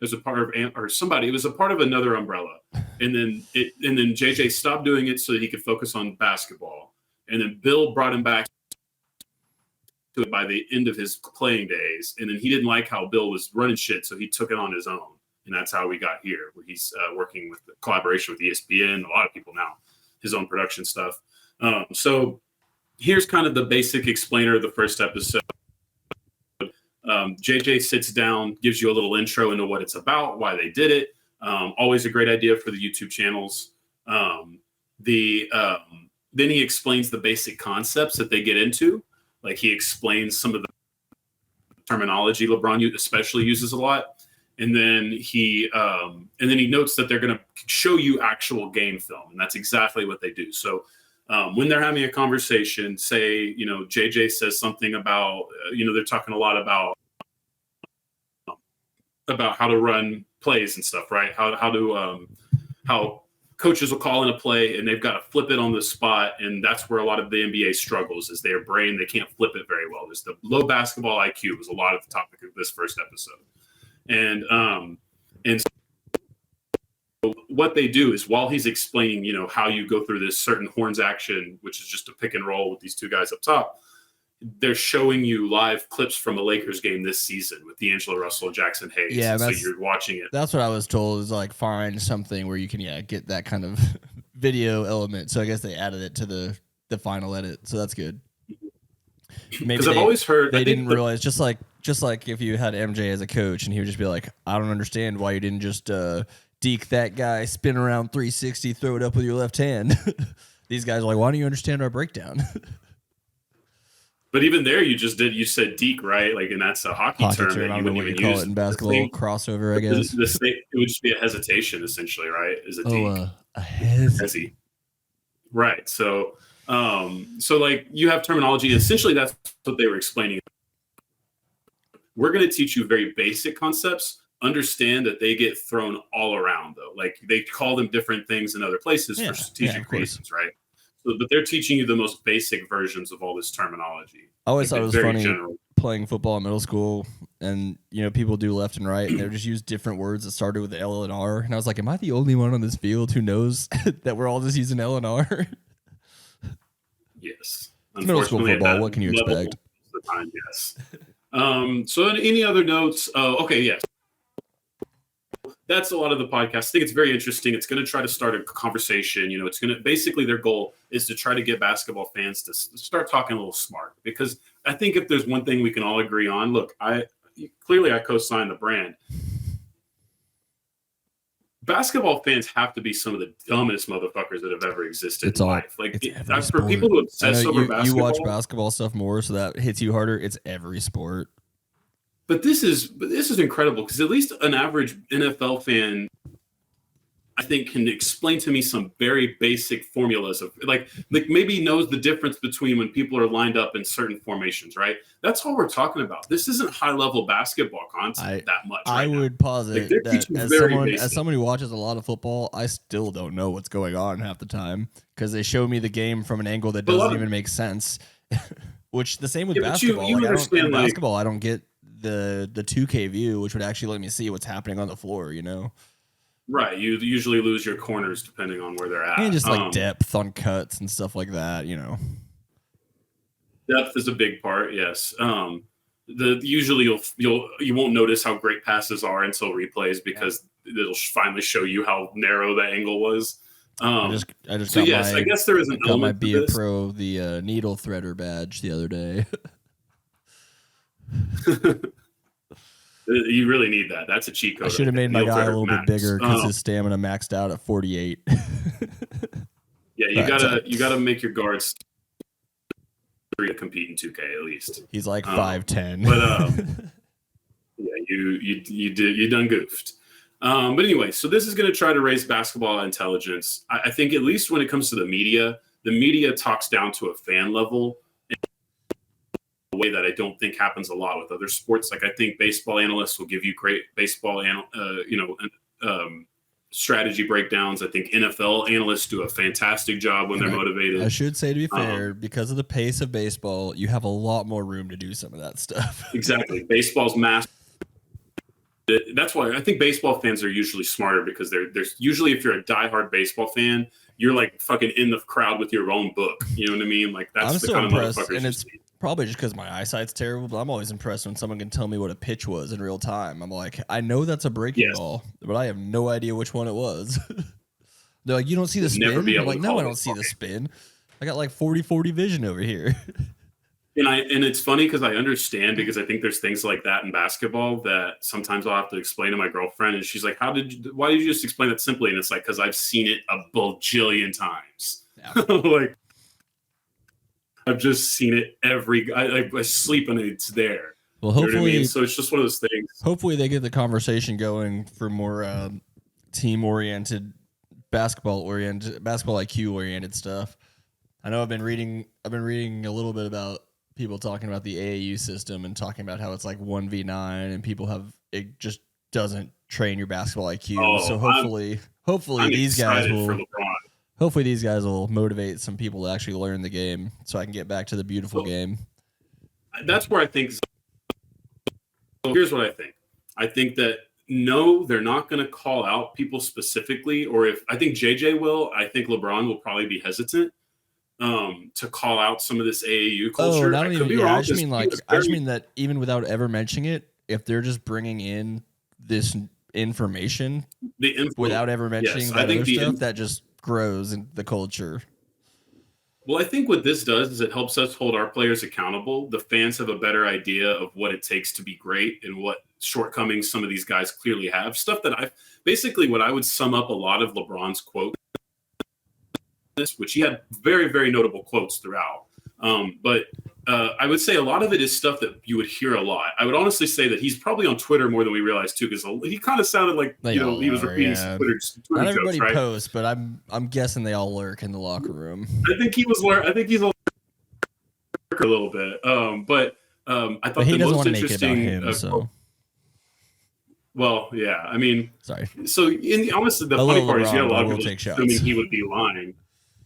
As a part of somebody. It was a part of another umbrella, and then JJ stopped doing it so that he could focus on basketball. And then Bill brought him back to it by the end of his playing days, and then he didn't like how Bill was running shit, so he took it on his own, and that's how we got here. Where he's working with the collaboration with ESPN, a lot of people now, his own production stuff. So here's kind of the basic explainer of the first episode. JJ sits down, gives you a little intro into what it's about, why they did it. Always a great idea for the YouTube channels. Then he explains the basic concepts that they get into. Like, he explains some of the terminology LeBron especially uses a lot. And then he notes that they're going to show you actual game film. And that's exactly what they do. So when they're having a conversation, say, JJ says something about, they're talking a lot about how to run plays and stuff, right? How coaches will call in a play and they've got to flip it on the spot, and that's where a lot of the NBA struggles is their brain. They can't flip it very well. There's the low basketball IQ was a lot of the topic of this first episode, and so what they do is while he's explaining, how you go through this certain horns action, which is just a pick and roll with these two guys up top, they're showing you live clips from a Lakers game this season with D'Angelo Russell and Jackson Hayes. Yeah, so you're watching it. That's what I was told, is like find something where you can get that kind of video element. So I guess they added it to the final edit. So that's good. Maybe I've always heard they didn't realize, just like if you had MJ as a coach and he would just be like, I don't understand why you didn't just deke that guy, spin around 360, throw it up with your left hand. These guys are like, why don't you understand our breakdown? But even there, you said deke, right? Like, and that's a hockey term that you wouldn't even call use it in basketball. Crossover, I guess. It would just be a hesitation, essentially, right? Is a deke. A hesi. Right. So like you have terminology. Essentially, that's what they were explaining. We're going to teach you very basic concepts. Understand that they get thrown all around, though. Like they call them different things in other places for strategic reasons, right? So, but they're teaching you the most basic versions of all this terminology. I always thought it was funny general. Playing football in middle school, and people do left and right, and they would just use different words that started with L and R. And I was like, am I the only one on this field who knows that we're all just using L and R? Yes. Middle school football, what can you expect? The time, yes. So any other notes? Okay, yes. That's a lot of the podcast. I think it's very interesting. It's going to try to start a conversation. It's going to basically their goal is to try to get basketball fans to start talking a little smart, because I think if there's one thing we can all agree on, look, I co-sign the brand. Basketball fans have to be some of the dumbest motherfuckers that have ever existed in life. Like for people who obsess over basketball, you watch basketball stuff more, so that hits you harder. It's every sport. But this is incredible, because at least an average NFL fan, I think, can explain to me some very basic formulas of like maybe knows the difference between when people are lined up in certain formations, right? That's all we're talking about. This isn't high level basketball content that much. I would posit that as someone who watches a lot of football, I still don't know what's going on half the time, because they show me the game from an angle that doesn't even make sense. Which the same with basketball. Basketball, I don't get the 2K view, which would actually let me see what's happening on the floor, Right. You usually lose your corners depending on where they're at. And just like depth on cuts and stuff like that, Depth is a big part, yes. Usually you won't notice how great passes are until replays, because it'll finally show you how narrow the angle was. I just so yes, I guess there is an element to this. Pro the needle threader badge the other day. You really need that. That's a cheat code. I should have made my guy a little bit bigger, because his stamina maxed out at 48. Yeah, you gotta make your guards to compete in 2K at least. He's like 5'10". But yeah, you done goofed. But anyway, so this is going to try to raise basketball intelligence. I think at least when it comes to the media talks down to a fan level in a way that I don't think happens a lot with other sports. Like I think baseball analysts will give you great baseball, strategy breakdowns. I think NFL analysts do a fantastic job when they're motivated. I should say, to be fair, because of the pace of baseball, you have a lot more room to do some of that stuff. Exactly. Baseball's massive. That's why I think baseball fans are usually smarter, because there's usually, if you're a diehard baseball fan, you're like fucking in the crowd with your own book. You know what I mean? Like that's the kind of motherfuckers. And it's probably just because my eyesight's terrible, but I'm always impressed when someone can tell me what a pitch was in real time. I'm like, I know that's a breaking ball, but I have no idea which one it was. They're like, you don't see the spin? I'm like, no, I don't see the spin. I got like 40-40 vision over here. And it's funny because I understand, because I think there's things like that in basketball that sometimes I'll have to explain to my girlfriend, and she's like, why did you just explain that simply? And it's like, because I've seen it a bajillion times. Yeah. Like I've just seen it I sleep and it's there. Well, hopefully, you know what I mean? So it's just one of those things. Hopefully they get the conversation going for more team oriented, basketball IQ oriented stuff. I know I've been reading a little bit about people talking about the AAU system and talking about how it's like 1v9 and it just doesn't train your basketball IQ. So hopefully hopefully I'm these guys excited will. for LeBron. Hopefully these guys will motivate some people to actually learn the game, so I can get back to the beautiful game. That's where I think. So here's what I think. I think that no, they're not going to call out people specifically, or if I think JJ will, I think LeBron will probably be hesitant to call out some of this AAU culture. Oh, not I even. could be Yeah, wrong. I just mean I just mean that even without ever mentioning it, if they're just bringing in this information without ever mentioning that other stuff, that just grows in the culture. Well, I think what this does is it helps us hold our players accountable. The fans have a better idea of what it takes to be great and what shortcomings some of these guys clearly have. Stuff that basically what I would sum up a lot of LeBron's quotes, which he had very, very notable quotes throughout. But I would say a lot of it is stuff that you would hear a lot. I would honestly say that he's probably on Twitter more than we realize too, because he kind of sounded like he was repeating some Twitter Not everybody jokes, right? posts, but I'm guessing they all lurk in the locker room. I think he's a little bit. I thought he the doesn't most want to make it about interesting. him, so. Well, yeah. I mean, sorry. So honestly, the funny part is you had a lot of people assuming he would be lying.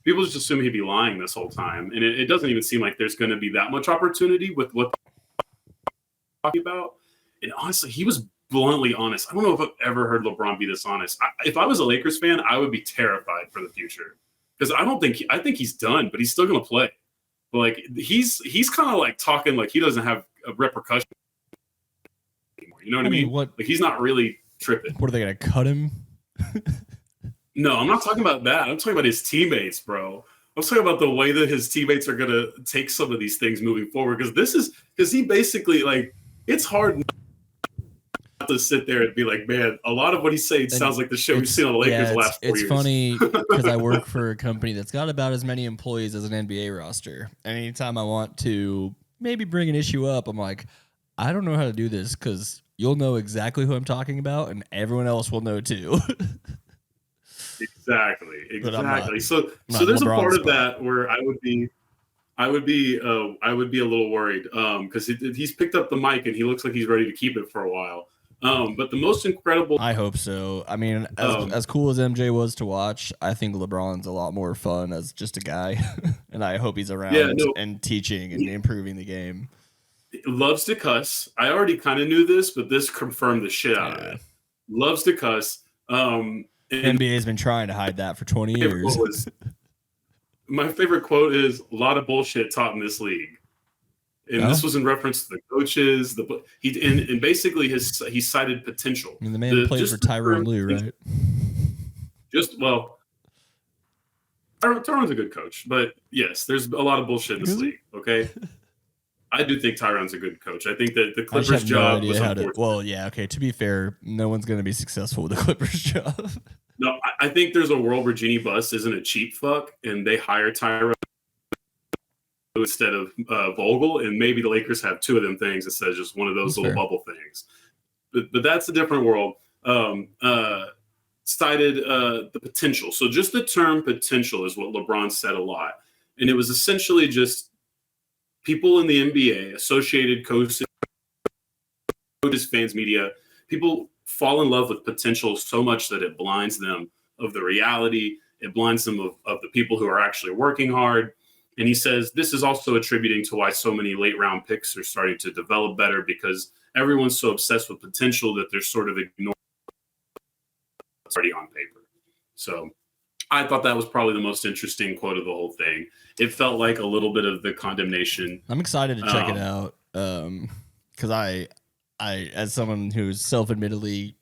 People just assume he'd be lying this whole time, and it doesn't even seem like there's going to be that much opportunity with what they're talking about. And honestly, he was bluntly honest. I don't know if I've ever heard LeBron be this honest. If I was a Lakers fan, I would be terrified for the future because I think he's done, but he's still going to play. But like he's kind of like talking like he doesn't have a repercussion anymore. You know what I mean? What? Like he's not really tripping. What are they going to cut him? No, I'm not talking about that. I'm talking about his teammates, bro. I'm talking about the way that his teammates are going to take some of these things moving forward. Because he basically, like, it's hard not to sit there and be like, man, a lot of what he's saying sounds like the shit we've seen on the Lakers the last 4 years. It's funny because I work for a company that's got about as many employees as an NBA roster. And anytime I want to maybe bring an issue up, I'm like, I don't know how to do this because you'll know exactly who I'm talking about and everyone else will know too. Exactly. So there's a part of that where I would be a little worried because he's picked up the mic and he looks like he's ready to keep it for a while. But the most incredible, I hope so. I mean, as cool as MJ was to watch, I think LeBron's a lot more fun as just a guy, and I hope he's around and teaching and improving the game. Loves to cuss. I already kind of knew this, but this confirmed the shit out of it. Loves to cuss. NBA has been trying to hide that for 20 years. My favorite quote is a lot of bullshit taught in this league. And this was in reference to the coaches. And basically he cited potential. I mean, the man played for Tyronn Lue, right? Tyron's a good coach. But yes, there's a lot of bullshit in this league, okay? I do think Tyron's a good coach. I think that the Clippers' job was unfortunate. Well, yeah, okay. To be fair, no one's going to be successful with the Clippers' job. No, I think there's a world where Jeannie Buss isn't a cheap fuck, and they hire Tyronn instead of Vogel, and maybe the Lakers have two of them things instead of just one of those bubble things. But that's a different world. Cited the potential. So just the term potential is what LeBron said a lot, and it was essentially just people in the NBA, associated coaches, fans, media, people fall in love with potential so much that it blinds them of the reality. It blinds them of the people who are actually working hard. And he says this is also attributing to why so many late round picks are starting to develop better because everyone's so obsessed with potential that they're sort of ignoring what's already on paper. So I thought that was probably the most interesting quote of the whole thing. It felt like a little bit of the condemnation. I'm excited to check it out because I, as someone who's self-admittedly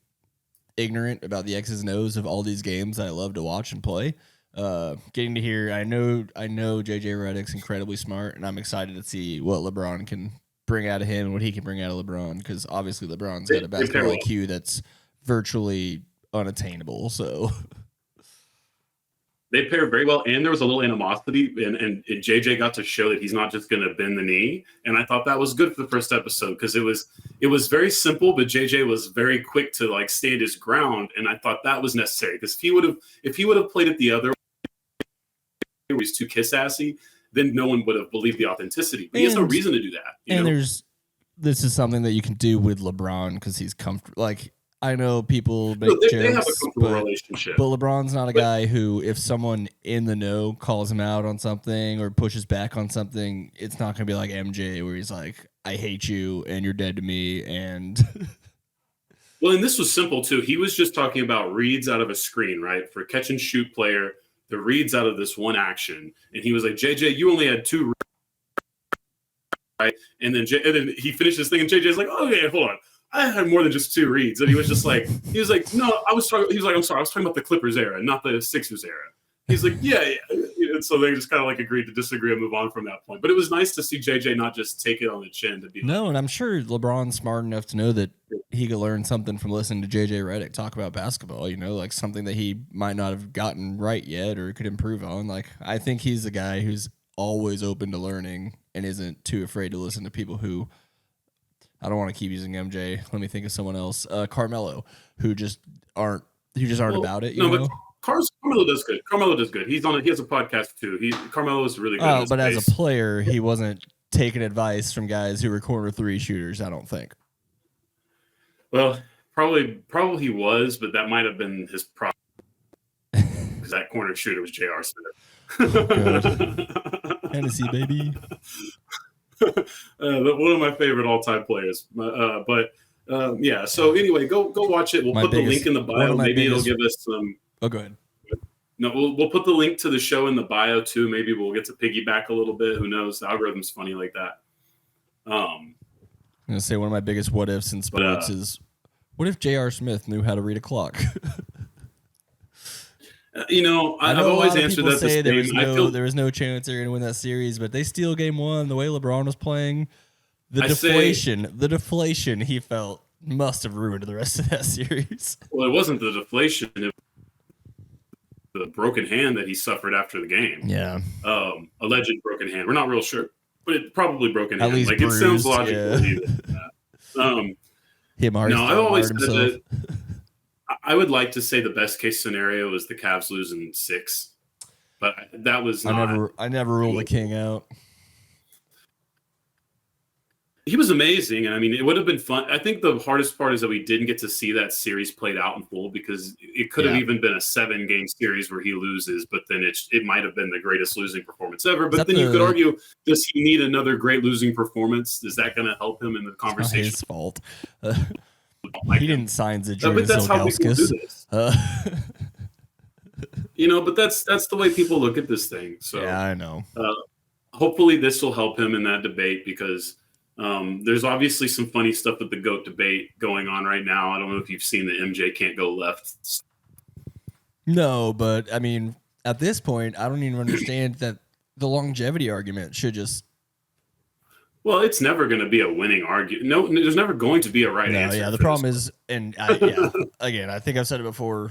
ignorant about the X's and O's of all these games that I love to watch and play, getting to hear, I know JJ Redick's incredibly smart, and I'm excited to see what LeBron can bring out of him and what he can bring out of LeBron because obviously LeBron's got a basketball IQ that's virtually unattainable. So. They pair very well, and there was a little animosity, and JJ got to show that he's not just going to bend the knee, and I thought that was good for the first episode because it was very simple, but JJ was very quick to like stand his ground, and I thought that was necessary because if he would have played it the other way, where he's too kiss-assy, then no one would have believed the authenticity. But he has no reason to do that. This is something that you can do with LeBron because he's comfortable. Like I know people make They have a jokes, comfortable relationship. but LeBron's not a guy who, if someone in the know calls him out on something or pushes back on something, it's not going to be like MJ where he's like, I hate you and you're dead to me. And well, and this was simple too. He was just talking about reads out of a screen, right? For catch and shoot player, the reads out of this one action. And he was like, JJ, you only had 2 reads, right? And then he finished this thing and JJ's like, oh yeah, hold on. I had more than just 2 reads. And he was just like, no, I'm sorry. I was talking about the Clippers era, not the Sixers era. He's like, yeah. And so they just kind of like agreed to disagree and move on from that point. But it was nice to see JJ not just take it on the chin to be like, no, and I'm sure LeBron's smart enough to know that he could learn something from listening to JJ Redick talk about basketball, like something that he might not have gotten right yet or could improve on. Like, I think he's the guy who's always open to learning and isn't too afraid to listen to people who, I don't want to keep using MJ. Let me think of someone else. Carmelo, who just aren't about it. But Carmelo does good. Carmelo does good. He has a podcast too. Carmelo is really good. Oh, but as a player, he wasn't taking advice from guys who were corner 3 shooters, I don't think. Well, probably he was, but that might have been his problem because that corner shooter was J.R. Smith. Hennessy, baby. One of my favorite all-time players. Yeah. So anyway, go watch it. We'll put the link in the bio. Maybe it'll give us some. Oh, go ahead. No, we'll put the link to the show in the bio too. Maybe we'll get to piggyback a little bit. Who knows? The algorithm's funny like that. I'm gonna say one of my biggest what ifs in sports is, what if J.R. Smith knew how to read a clock? I've always answered that the same. There was no chance they're going to win that series, but they steal game 1. The way LeBron was playing, the deflation he felt must have ruined the rest of that series. Well, it wasn't the deflation; it was the broken hand that he suffered after the game. Yeah, alleged broken hand. We're not real sure, but it probably broken At hand. least like bruised, it sounds logical. Yeah. I've always said that. I would like to say the best case scenario is the Cavs losing 6, but that was not. I never ruled the king out. He was amazing, and I mean, it would have been fun. I think the hardest part is that we didn't get to see that series played out in full because it could have even been a 7-game series where he loses, but then it might have been the greatest losing performance ever. But then you could argue, does he need another great losing performance? Is that going to help him in the conversation? It's not his fault. He didn't sign Zydrunas. But that's how people do this. But that's the way people look at this thing. So yeah, I know. Hopefully this will help him in that debate because there's obviously some funny stuff with the GOAT debate going on right now. I don't know if you've seen the MJ can't go left. No, but I mean, at this point, I don't even understand that the longevity argument should just. Well, it's never going to be a winning argument. No, there's never going to be a right answer. Yeah, the problem is, again, I think I've said it before.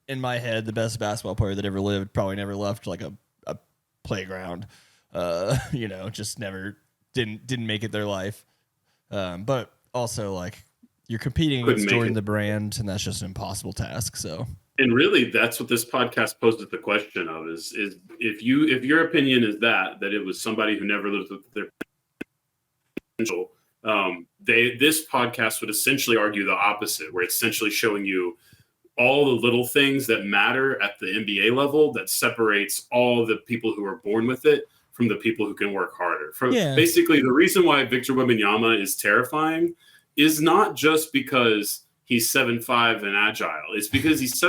In my head, the best basketball player that ever lived probably never left like a playground. Just never didn't make it their life. But also, like, you're competing against Jordan the Brand, and that's just an impossible task. So. And really, that's what this podcast poses the question of: is if your opinion is that it was somebody who never lived with their potential, this podcast would essentially argue the opposite, where it's essentially showing you all the little things that matter at the NBA level that separates all the people who are born with it from the people who can work harder. Basically, the reason why Victor Wembanyama is terrifying is not just because he's 7'5" and agile; it's because he's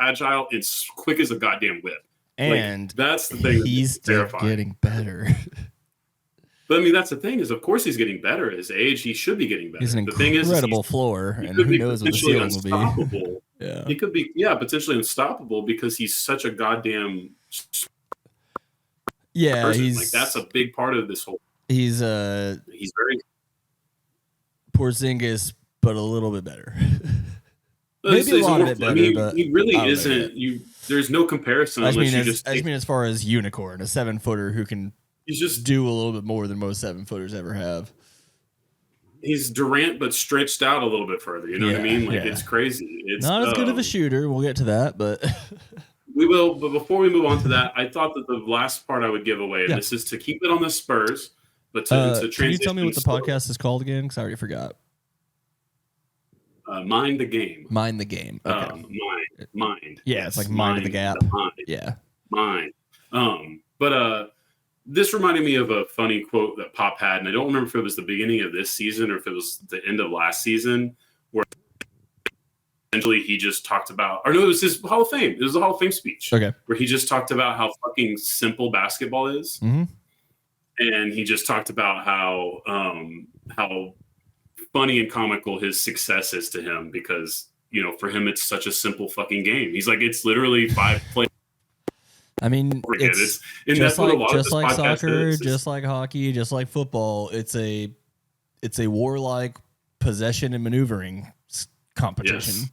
agile and quick as a goddamn whip. And that's the thing. He's still getting better. But I mean, that's the thing is, of course, he's getting better at his age. He should be getting better. He's an incredible floor, and who knows what the ceiling will be. Yeah, he could be, potentially unstoppable because he's such a goddamn. Yeah, person. That's a big part of this whole. He's very Porzingis, but a little bit better. Maybe a lot of it better, but he really isn't. There's no comparison. I mean, as far as unicorn, a 7-footer who can do a little bit more than most 7-footers ever have. He's Durant, but stretched out a little bit further. You know what I mean? It's crazy. It's not as good of a shooter. We'll get to that, but we will. But before we move on to that, I thought that the last part I would give away, and this is to keep it on the Spurs, but to transition. Can you tell me what the podcast is called again? Because I already forgot. Mind the Game. Mind the Game. Okay. Mind. Yeah, Yes, it's like Mind of the Gap. Mind. Yeah. Mind. But this reminded me of a funny quote that Pop had, and I don't remember if it was the beginning of this season or if it was the end of last season, where essentially he just talked about, or no, it was his Hall of Fame. It was the Hall of Fame speech. Okay. Where he just talked about how fucking simple basketball is. Mm-hmm. And he just talked about how funny and comical his success is to him because, for him, it's such a simple fucking game. He's like, it's literally 5 plays. I mean, it's just like soccer, just like hockey, just like football. It's a warlike possession and maneuvering competition.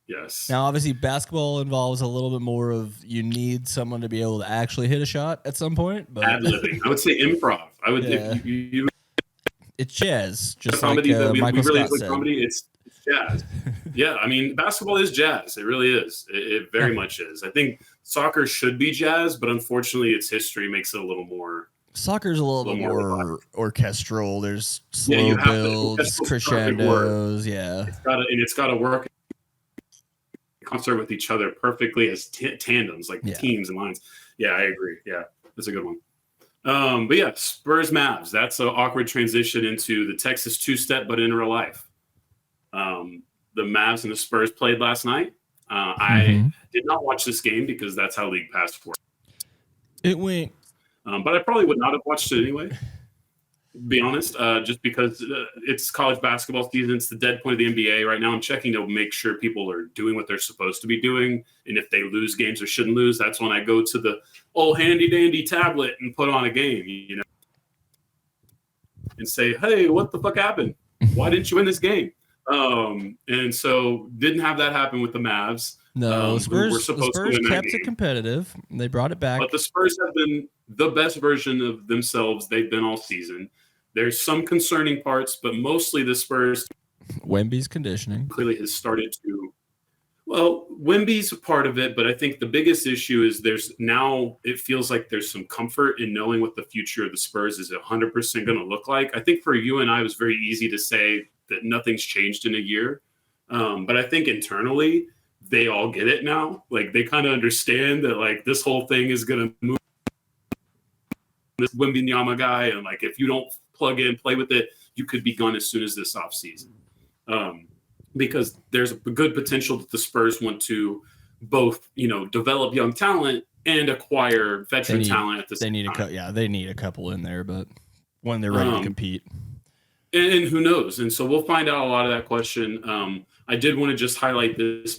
Yes. Now, obviously, basketball involves a little bit more of you need someone to be able to actually hit a shot at some point. But ad-libbing. I would say improv. I would. Yeah. If you it's jazz, just comedy, like we Michael really Scott said. Comedy. It's jazz. Yeah, I mean, basketball is jazz. It really is. It very much is. I think soccer should be jazz, but unfortunately, its history makes it a little more. Soccer's a little bit more orchestral. There's slow builds, crescendos. Yeah, it's got to work in concert with each other perfectly as tandems, like teams and lines. Yeah, I agree. Yeah, that's a good one. But yeah, Spurs Mavs. That's an awkward transition into the Texas two-step, but in real life. The Mavs and the Spurs played last night. I did not watch this game because that's how League Pass works. It went. But I probably would not have watched it anyway, to be honest, just because it's college basketball season. It's the dead point of the NBA right now. I'm checking to make sure people are doing what they're supposed to be doing. And if they lose games or shouldn't lose, that's when I go to the old handy-dandy tablet and put on a game, and say, hey, what the fuck happened? Why didn't you win this game? And so didn't have that happen with the Mavs. No, the Spurs kept it competitive. They brought it back. But the Spurs have been the best version of themselves they've been all season. There's some concerning parts, but mostly the Spurs. Wemby's conditioning clearly has started to. Well, Wemby's a part of it, but I think the biggest issue is it feels like there's some comfort in knowing what the future of the Spurs is 100% going to look like. I think for you and I, it was very easy to say that nothing's changed in a year. But I think internally, they all get it now. Like, they kind of understand that, like, this whole thing is going to move this Wembenyama guy. And, like, if you don't plug in, play with it, you could be gone as soon as this offseason. Because there's a good potential that the Spurs want to both, develop young talent and acquire veteran talent at the same time. They need a couple in there, but when they're ready to compete. And who knows? And so we'll find out a lot of that question. I did want to just highlight this.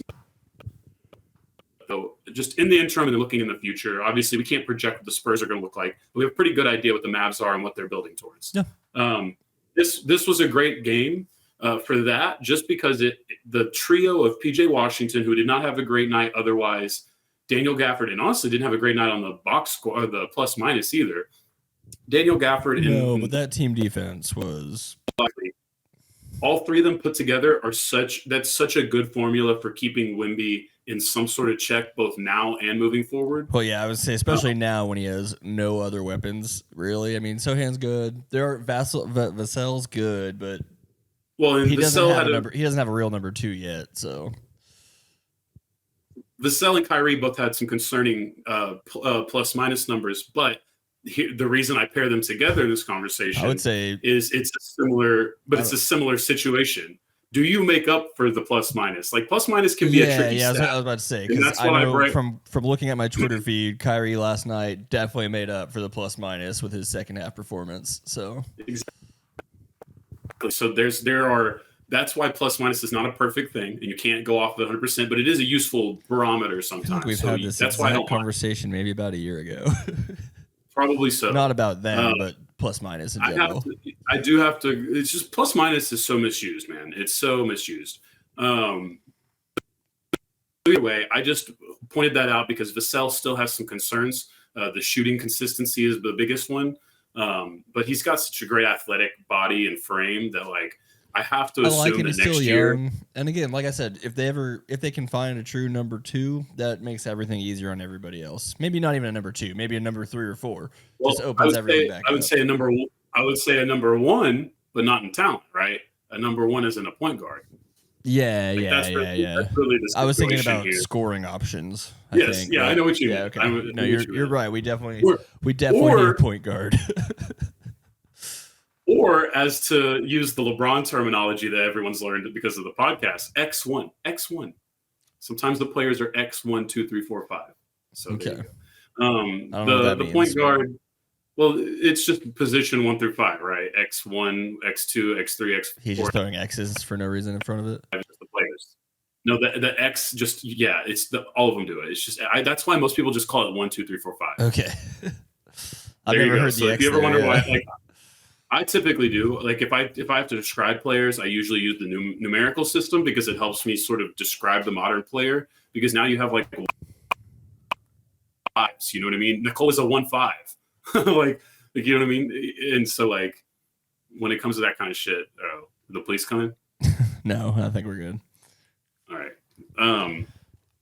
So just in the interim and looking in the future, obviously we can't project what the Spurs are going to look like. But we have a pretty good idea what the Mavs are and what they're building towards. Yeah. This was a great game for that, just because the trio of PJ Washington, who did not have a great night otherwise, Daniel Gafford, and honestly didn't have a great night on the box score, or the plus minus either. Daniel Gafford. But that team defense was. All three of them put together that's such a good formula for keeping Wemby in some sort of check, both now and moving forward. Well, yeah, I would say especially now when he has no other weapons, really. I mean, Sohan's good. Vassell's good, but he doesn't have a real number 2 yet. So Vassell and Kyrie both had some concerning plus minus numbers, but the reason I pair them together in this conversation, I would say, is it's a similar situation. Do you make up for the plus minus? Like, plus minus can be a tricky stat. I was about to say, because I know from looking at my Twitter feed, Kyrie last night definitely made up for the plus minus with his second half performance. So exactly. So that's why plus minus is not a perfect thing, and you can't go off of 100%, but it is a useful barometer sometimes. I think we've had this exact conversation maybe about a year ago. Probably so. Not about them, but plus minus in general. I do have to. It's just plus minus is so misused, man. It's so misused. Anyway, I just pointed that out because Vassell still has some concerns. The shooting consistency is the biggest one, but he's got such a great athletic body and frame that, like, I have to assume that next year. Young. And again, like I said, if they can find a true number 2, that makes everything easier on everybody else. Maybe not even a number 2, maybe a number 3 or 4. Well, just opens everything back. I would say a number 1, but not in talent, right? A number 1 isn't a point guard. Yeah, Like, yeah, that's yeah, really, yeah. That's really the I was thinking situation about here. scoring options. Yes, think, yeah, I but- know what you Yeah, mean. okay. I know No, what you you're mean. right. We definitely Or- need or- a point guard. Or, as to use the LeBron terminology that everyone's learned because of the podcast, X1, X1. Sometimes the players are X1, 2, 3, 4, 5. So there you go. I don't know what that The means. point guard, well, it's just position 1 through 5, right? X1, X2, X3, X4. He's just throwing X's for no reason in front of it. Just the players. No, the X just it's all of them do it. It's just that's why most people just call it 1, 2, 3, 4, 5. Okay. I've There you never go. heard So the if X you ever there, wonder yeah. why, like, I typically do. Like, if I have to describe players, I usually use the numerical system because it helps me sort of describe the modern player. Because now you have like fives, you know what I mean? Nicole is a 1-5, like you know what I mean. And so, like, when it comes to that kind of shit, the police coming. No, I think we're good. All right.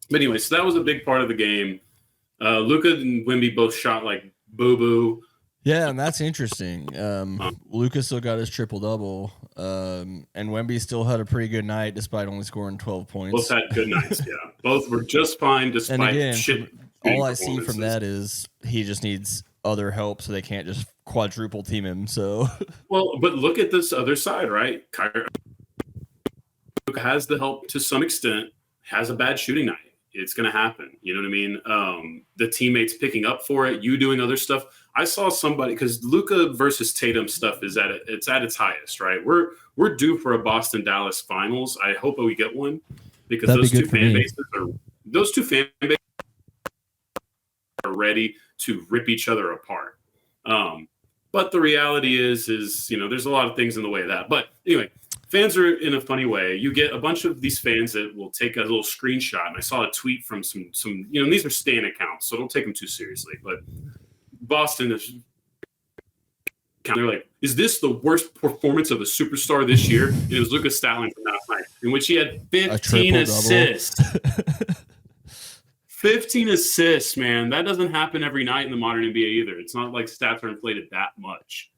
But anyway, so that was a big part of the game. Luka and Wemby both shot like boo boo. Yeah, and that's interesting. Lucas still got his triple double, and Wemby still had a pretty good night despite only scoring 12 points. Both had good nights. Yeah, both were just fine despite And again, shit. all I see from that is he just needs other help, so they can't just quadruple team him. So, well, but look at this other side, right? Luka has the help to some extent. Has a bad shooting night. It's going to happen. You know what I mean? The teammates picking up for it, you doing other stuff. I saw somebody, because Luka versus Tatum stuff is at its highest, right? We're due for a Boston Dallas finals. I hope we get one, because those two fan bases are ready to rip each other apart. But the reality is there's a lot of things in the way of that. But anyway, fans are in a funny way. You get a bunch of these fans that will take a little screenshot, and I saw a tweet from some and these are Stan accounts, so don't take them too seriously. But Boston is, they're like, is this the worst performance of a superstar this year? And it was Lucas Statline from last night, in which he had 15 assists. 15 assists, man. That doesn't happen every night in the modern NBA either. It's not like stats are inflated that much.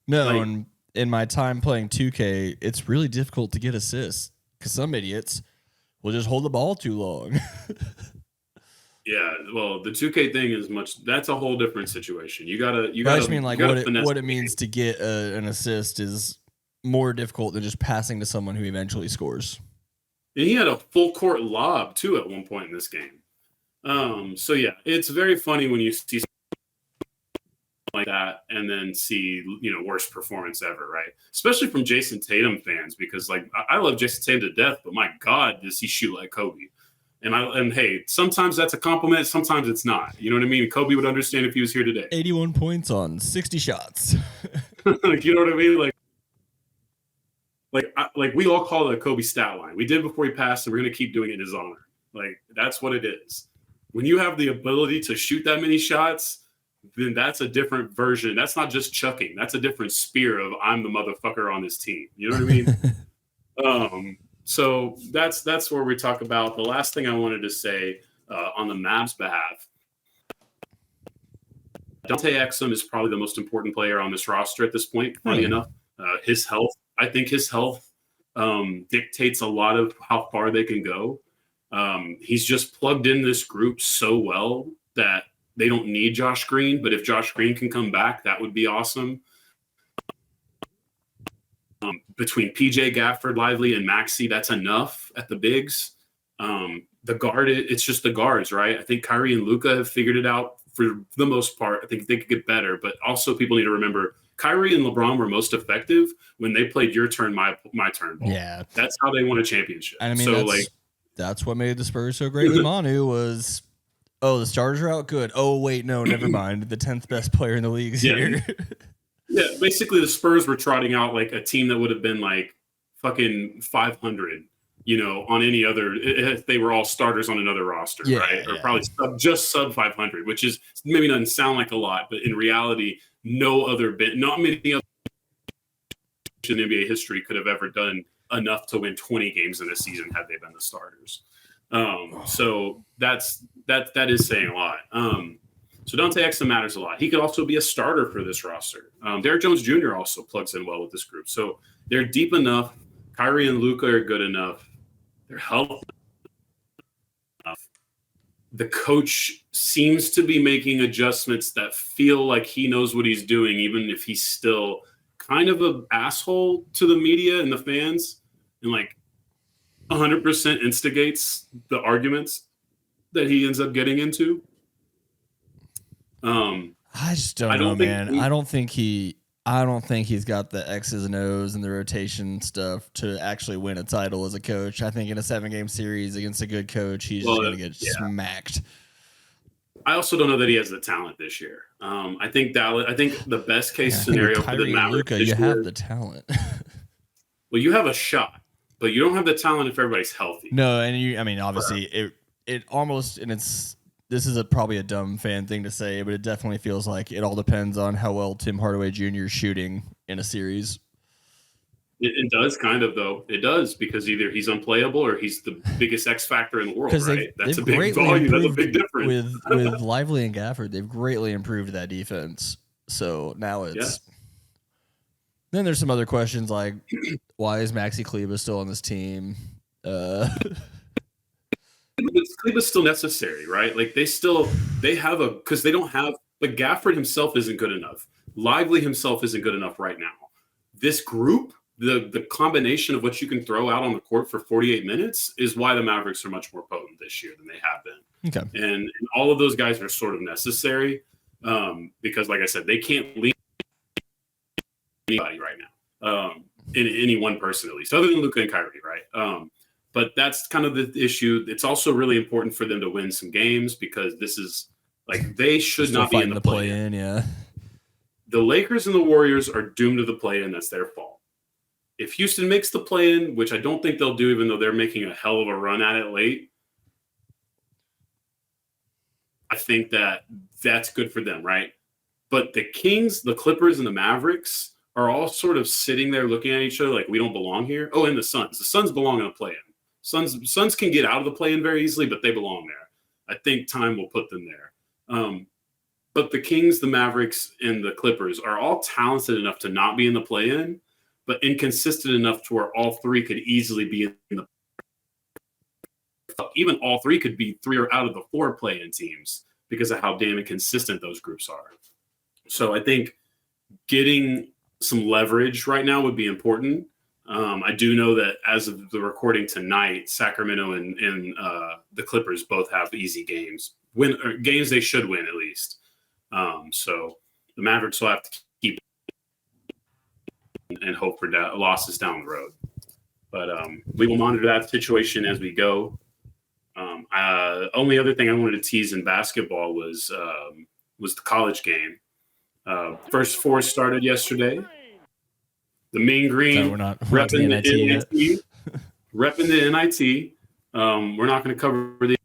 no, Like, and in my time playing 2K, it's really difficult to get assists because some idiots will just hold the ball too long. yeah, well, the 2K thing is that's a whole different situation. You gotta. I just mean, like, what finesse it means to get an assist is more difficult than just passing to someone who eventually scores. And he had a full court lob too at one point in this game. So yeah, it's very funny when you see like that and then see worst performance ever, right? Especially from Jason Tatum fans, because like I love Jason Tatum to death, but my God, does he shoot like Kobe? And hey, sometimes that's a compliment, sometimes it's not. You know what I mean? Kobe would understand if he was here today. 81 points on 60 shots. Like, you know what I mean? Like we all call it a Kobe stat line. We did before he passed, and we're gonna keep doing it in his honor. Like, that's what it is. When you have the ability to shoot that many shots, then that's a different version. That's not just chucking. That's a different spear of I'm the motherfucker on this team. You know what I mean? So that's where we talk about. The last thing I wanted to say on the Mavs behalf, Dante Exum is probably the most important player on this roster at this point, funny enough. His health, I think his health dictates a lot of how far they can go. He's just plugged in this group so well that they don't need Josh Green, but if Josh Green can come back, that would be awesome. Between PJ, Gafford, Lively, and Maxey, that's enough at the bigs. The guard, it's just the guards, right? I think Kyrie and Luka have figured it out for the most part. I think they could get better, but also people need to remember Kyrie and LeBron were most effective when they played your turn, my turn ball. Yeah. That's how they won a championship. And I mean, that's what made the Spurs so great with Manu was, the starters are out, good. Oh, wait, no, never mind. The 10th best player in the league is here. Yeah, basically the Spurs were trotting out like a team that would have been like fucking 500, on any other, if they were all starters on another roster, right? Or probably sub 500, which is maybe doesn't sound like a lot, but in reality, not many other in NBA history could have ever done enough to win 20 games in a season had they been the starters. So that is saying a lot. So Dante Exum matters a lot. He could also be a starter for this roster. Derrick Jones Jr. also plugs in well with this group. So they're deep enough. Kyrie and Luka are good enough. They're healthy enough. The coach seems to be making adjustments that feel like he knows what he's doing, even if he's still kind of an asshole to the media and the fans, and like 100% instigates the arguments that he ends up getting into. I just don't know, man. I don't think he's got the X's and O's and the rotation stuff to actually win a title as a coach. I think in a 7-game series against a good coach, he's just going to get smacked. I also don't know that he has the talent this year. I think the best case scenario for the Mavericks you have the talent. Well, you have a shot, but you don't have the talent if everybody's healthy. No, and obviously it almost, and this is probably a dumb fan thing to say, but it definitely feels like it all depends on how well Tim Hardaway Jr. is shooting in a series. It does kind of, though. It does, because either he's unplayable or he's the biggest X factor in the world, right? That's a big volume. That's a big difference. With Lively and Gafford, they've greatly improved that defense. So now it's... Yeah. Then there's some other questions like, why is Maxi Kleber still on this team? Kleber's still necessary, right? Like because they don't have, like Gafford himself isn't good enough. Lively himself isn't good enough right now. This group, the combination of what you can throw out on the court for 48 minutes is why the Mavericks are much more potent this year than they have been. Okay. And all of those guys are sort of necessary because, like I said, they can't lead anybody right now, in any one person at least, other than Luka and Kyrie, right? But that's kind of the issue. It's also really important for them to win some games because this is like they should not be in the play-in. Yeah, the Lakers and the Warriors are doomed to the play-in. That's their fault. If Houston makes the play-in, which I don't think they'll do, even though they're making a hell of a run at it late, I think that's good for them, right? But the Kings, the Clippers, and the Mavericks are all sort of sitting there looking at each other like we don't belong here. Oh, and the Suns. The Suns belong in the play-in. Suns can get out of the play-in very easily, but they belong there. I think time will put them there. But the Kings, the Mavericks, and the Clippers are all talented enough to not be in the play-in, but inconsistent enough to where all three could easily be in the – even all three could be 3 or out of the 4 play-in teams because of how damn inconsistent those groups are. So I think getting some leverage right now would be important. I do know that as of the recording tonight, Sacramento and the Clippers both have easy games. Games they should win at least. So the Mavericks will have to keep and hope for losses down the road. But we will monitor that situation as we go. Only other thing I wanted to tease in basketball was the college game. First 4 started yesterday. The Mean Green repping the NIT. Repping the NIT. We're not going to cover the,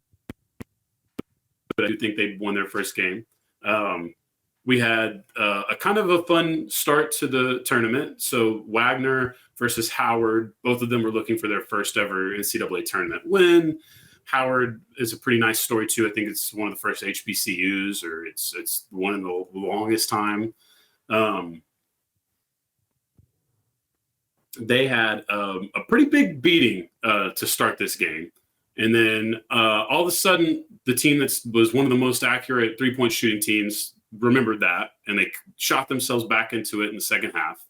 but I do think they won their first game. We had a kind of a fun start to the tournament. So Wagner versus Howard, both of them were looking for their first ever NCAA tournament win. Howard is a pretty nice story too. I think it's one of the first HBCUs, or it's one in the longest time. They had a pretty big beating to start this game. And then all of a sudden, the team that was one of the most accurate three-point shooting teams remembered that, and they shot themselves back into it in the second half.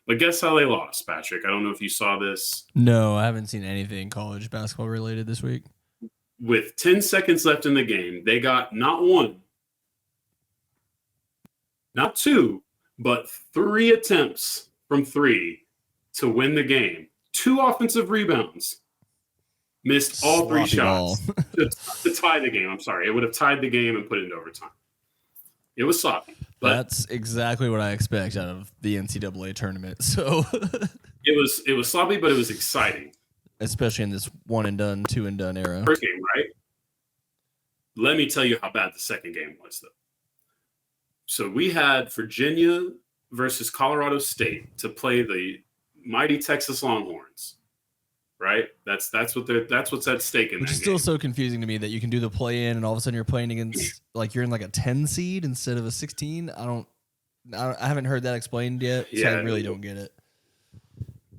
But guess how they lost, Patrick? I don't know if you saw this. No, I haven't seen anything college basketball related this week. With 10 seconds left in the game, they got not 1, not 2, but 3 attempts from 3 to win the game. 2 offensive rebounds. Missed all 3 shots to tie the game. I'm sorry. It would have tied the game and put it into overtime. It was sloppy. But that's exactly what I expect out of the NCAA tournament. So it was sloppy, but it was exciting. Especially in this 1 and done, 2 and done era. First game, right? Let me tell you how bad the second game was, though. So we had Virginia versus Colorado State to play the mighty Texas Longhorns, right? That's what's at stake in Which that is still game. so confusing to me that you can do the play in and all of a sudden you're playing against like you're in like a 10 seed instead of a 16. I haven't heard that explained yet, so I really don't get it.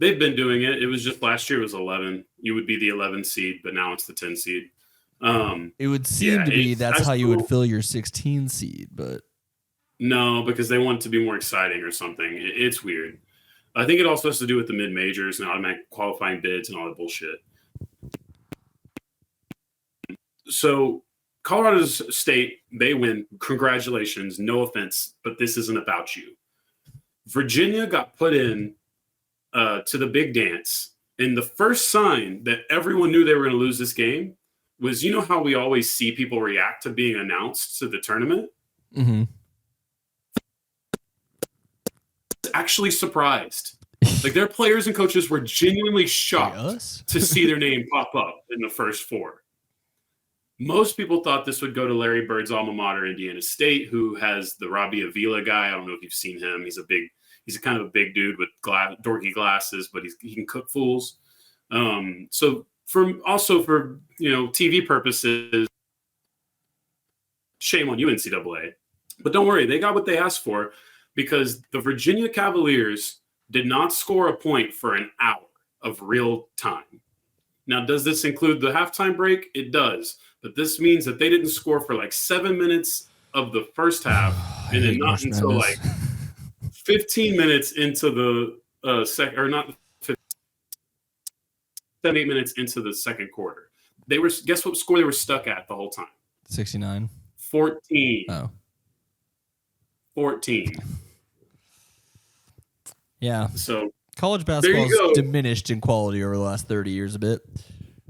They've been doing it. It was just last year it was 11. You would be the 11 seed, but now it's the 10 seed. It would seem to be that's how you would fill your 16 seed, but no, because they want it to be more exciting or something. It's weird. I think it also has to do with the mid majors and automatic qualifying bids and all that bullshit. So Colorado State, they win. Congratulations. No offense, but this isn't about you. Virginia got put in to the big dance. And the first sign that everyone knew they were going to lose this game was, you know how we always see people react to being announced to the tournament? Mm-hmm. Actually surprised. Like their players and coaches were genuinely shocked to see their name pop up in the first four. Most people thought this would go to Larry Bird's alma mater, Indiana State, who has the Robbie Avila guy. I don't know if you've seen him. He's a kind of a big dude with dorky glasses, but he can cook fools. So for TV purposes, shame on you, NCAA. But don't worry, they got what they asked for because the Virginia Cavaliers did not score a point for an hour of real time. Now, does this include the halftime break? It does. But this means that they didn't score for like 7 minutes of the first half, and then not until like 15 minutes into the second, or not 7, 8 minutes into the second quarter. They were, guess what score they were stuck at the whole time? 69. 14. Oh. 14. Yeah. So college basketball has diminished in quality over the last 30 years a bit.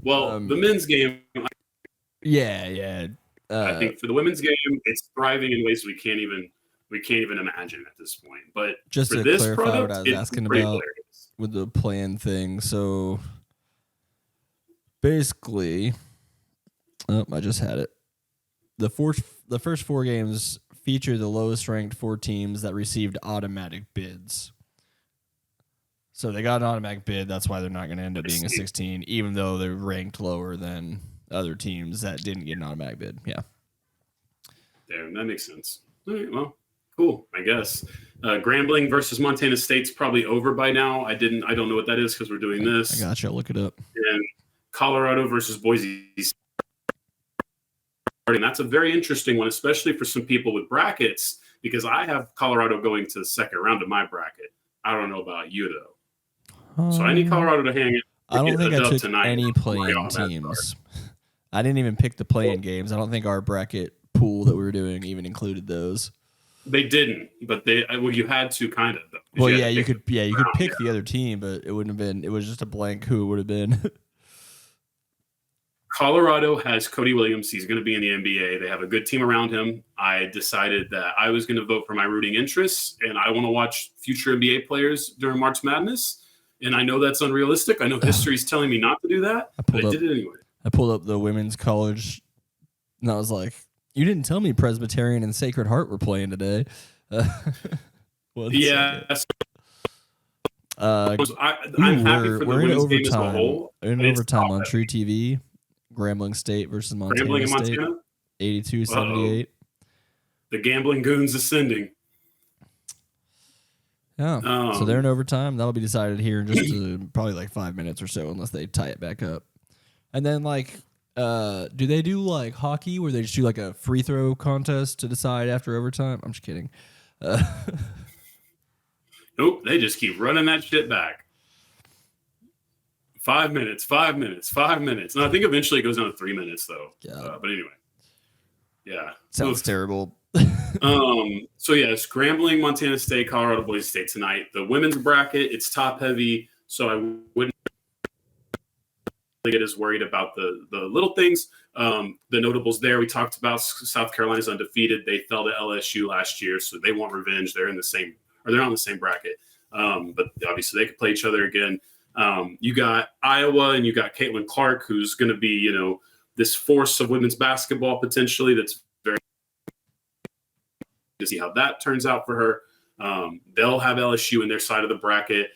Well, the men's game. Yeah. I think for the women's game, it's thriving in ways we can't even imagine at this point. But just for to this clarify product, what I was asking about hilarious. With the plan thing, so basically, I just had it. The first 4 games feature the lowest ranked 4 teams that received automatic bids. So they got an automatic bid. That's why they're not going to end up being a 16, even though they're ranked lower than other teams that didn't get an automatic bid. Yeah. Damn, that makes sense. All right, well, cool, I guess. Grambling versus Montana State's probably over by now. I don't know what that is because we're doing this. I gotcha. Look it up. And Colorado versus Boise State. And that's a very interesting one, especially for some people with brackets, because I have Colorado going to the second round of my bracket. I don't know about you, though. So I need Colorado to hang it. I don't think I took any play-in teams. I didn't even pick the play-in games. I don't think our bracket pool that we were doing even included those. They didn't, but you had to kind of. Well, you could pick the other team, but it wouldn't have been. It was just a blank who it would have been. Colorado has Cody Williams. He's going to be in the NBA. They have a good team around him. I decided that I was going to vote for my rooting interests, and I want to watch future NBA players during March Madness. And I know that's unrealistic. I know history's telling me not to do that, but I did it anyway. I pulled up the women's college, and I was like, you didn't tell me Presbyterian and Sacred Heart were playing today. Yeah. I'm happy for the women's game as a whole. We're in overtime on True TV. Grambling State versus Montana State. 82-78. The gambling goons ascending. Yeah. So they're in overtime. That'll be decided here in just probably like 5 minutes or so, unless they tie it back up. And then do they do like hockey where they just do like a free throw contest to decide after overtime? I'm just kidding. Nope. They just keep running that shit back. 5 minutes. No, I think eventually it goes down to 3 minutes though. Yeah. But anyway. Yeah. Sounds terrible. So yeah, it's Grambling, Montana State, Colorado, Boise State tonight. The women's bracket, it's top heavy, so I wouldn't get as worried about the little things. The notables there, we talked about South Carolina's undefeated. They fell to LSU last year, so they want revenge. They're on the same bracket. But obviously they could play each other again. You got Iowa and you got Caitlin Clark, who's going to be, this force of women's basketball potentially. That's very to see how that turns out for her. They'll have LSU in their side of the bracket.